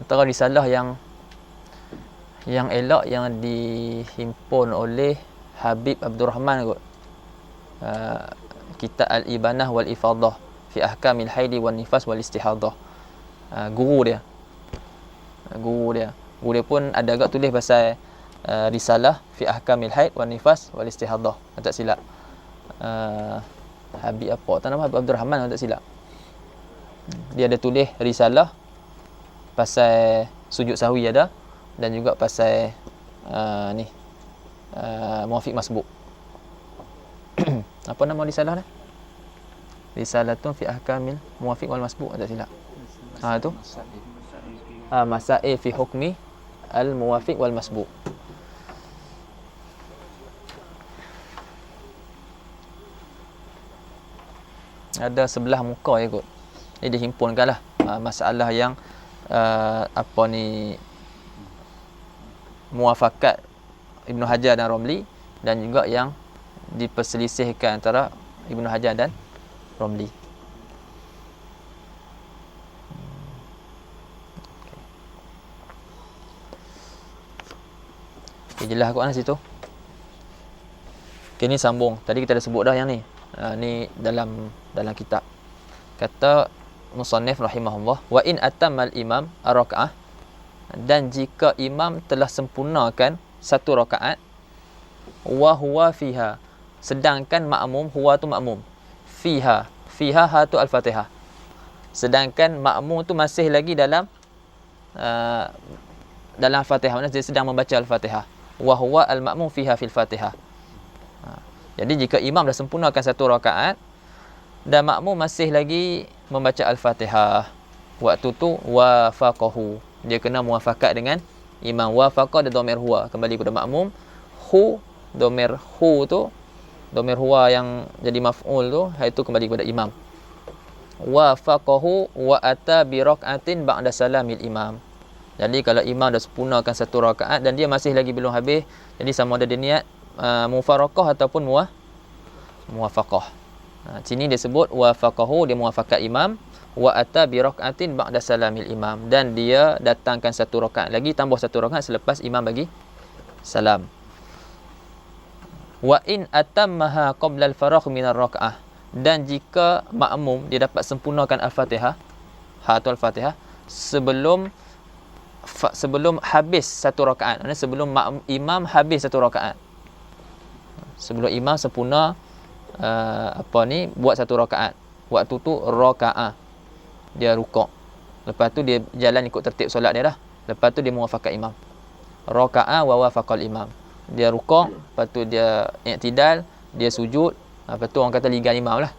Antara risalah yang elok yang dihimpun oleh Habib Abdul Rahman kot. Kitab Al-Ibanah wal Ifadah fi Ahkamil Haidi wan Nifas wal Istihadah. Guru dia pun ada agak tulis pasal risalah fi Ahkamil Haid wan Nifas wal Istihadah, tak silap. Habib apa? Tak nama Habib Abdul Rahman, tak silap. Dia ada tulis risalah pasal sujud sahwi ada, dan juga pasal muwafiq masbuk. Apa nama risalah dia? Risalatun fi ahkamil muwafiq wal masbuk, tak silap. Itu masail fi hukmi al muwafiq wal masbuk. Ada 11 muka je kot. Ini dihimpunkanlah masalah yang muafakat Ibnu Hajar dan Romli, dan juga yang diperselisihkan antara Ibnu Hajar dan Romli. Okay, jelas kot situ. Okay, ni sambung. Tadi kita dah sebut dah yang ni. Ni dalam kitab. Kata musannif rahimahullah, wa in atammal imam ar-raka'ah, dan jika imam telah sempurnakan satu rakaat, wa huwa fiha, sedangkan makmum, huwa tu makmum, fiha ha tu al-Fatihah, sedangkan makmum tu masih lagi dalam Al-Fatihah, maksudnya dia sedang membaca Al-Fatihah. Wa huwa al-makmum fiha fil Fatihah. Jadi jika imam dah sempurnakan satu rakaat dan makmum masih lagi membaca Al-Fatihah, waktu tu wafaqahu, dia kena muafakat dengan imam. Wafaqah dia dhamir huwa, kembali kepada makmum. Hu, dhamir hu tu, dhamir huwa yang jadi maf'ul tu, itu kembali kepada imam. Wafaqahu wa ata bi rak'atin ba'da salamil imam. Jadi kalau imam dah sempurnakan satu rakaat dan dia masih lagi belum habis, jadi sama ada dia niat mufaraqah ataupun muwafaqah. Sini dia sebut wafaqahu, dia muwafakat imam, wa ata bi rak'atin ba'da salamil imam, dan dia datangkan satu rakaat lagi, tambah satu rakaat selepas imam bagi salam. Wa in atammaha qabla al-faragh min ar-rak'ah, dan jika makmum dia dapat sempurnakan Al-Fatihah, Al-Fatihah sebelum habis satu rakaat, maksudnya sebelum imam habis satu rakaat, sebelum imam sempurna buat satu rakaat, waktu tu rakaat dia rukuk, lepas tu dia jalan ikut tertib solat dia dah, lepas tu dia muwafakat imam, rakaat wa wafaqal imam, dia rukuk, lepas tu dia i'tidal, dia sujud, lepas tu orang kata ligan imam lah,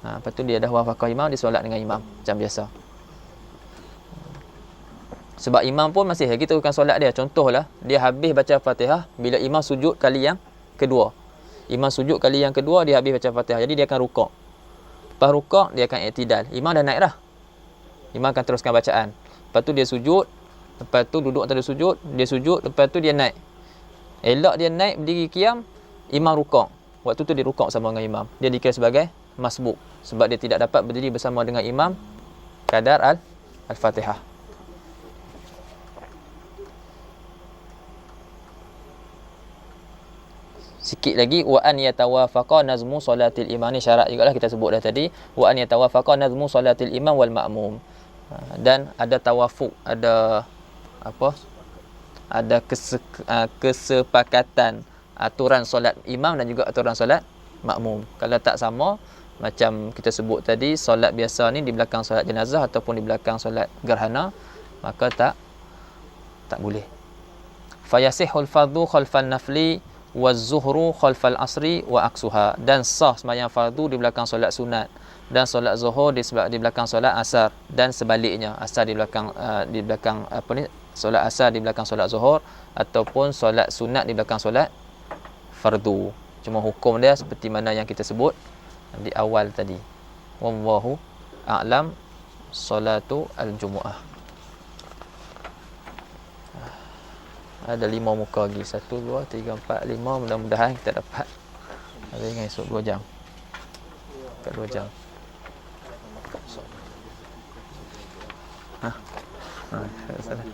lepas tu dia dah wafaqah imam, dia solat dengan imam macam biasa. Sebab imam pun masih lagi teruskan solat dia. Contohlah, dia habis baca Fatihah bila imam sujud kali yang kedua. Imam sujud kali yang kedua, dia habis baca Fatihah. Jadi dia akan rukuk. Lepas rukuk, dia akan i'tidal. Imam dah naik dah. Imam akan teruskan bacaan. Lepas tu dia sujud, lepas tu duduk antara sujud, dia sujud, lepas tu dia naik. Elok dia naik berdiri qiyam, imam rukuk. Waktu tu dia rukuk sama dengan imam. Dia dikira sebagai masbuk sebab dia tidak dapat berdiri bersama dengan imam kadar al-Fatihah. Sikit lagi, wa an yatawafaqa nazmu salatil imam, ni syarat jugalah kita sebut dah tadi, wa an yatawafaqa nazmu salatil imam wal ma'mum. Dan ada tawafuk, ada apa? Ada kesepakatan aturan solat imam dan juga aturan solat makmum. Kalau tak sama, macam kita sebut tadi, solat biasa ni di belakang solat jenazah ataupun di belakang solat gerhana, maka tak boleh. Fayasihul fardhu khalfal nafli waz-zuhru khalfal asri wa aksuha. Dan sah sembahyang fardu di belakang solat sunat dan solat zuhur di belakang solat asar, dan sebaliknya, asar di belakang solat asar di belakang solat zuhur ataupun solat sunat di belakang solat fardu. Cuma hukum dia seperti mana yang kita sebut di awal tadi. Wallahu a'lam. Solatu al-jumu'ah. Ada 5 muka lagi. 1, 2, 3, 4, 5. Mudah-mudahan kita dapat. Ada ingat esok 2 jam. Dekat 2 jam. Ha? Ha, salah.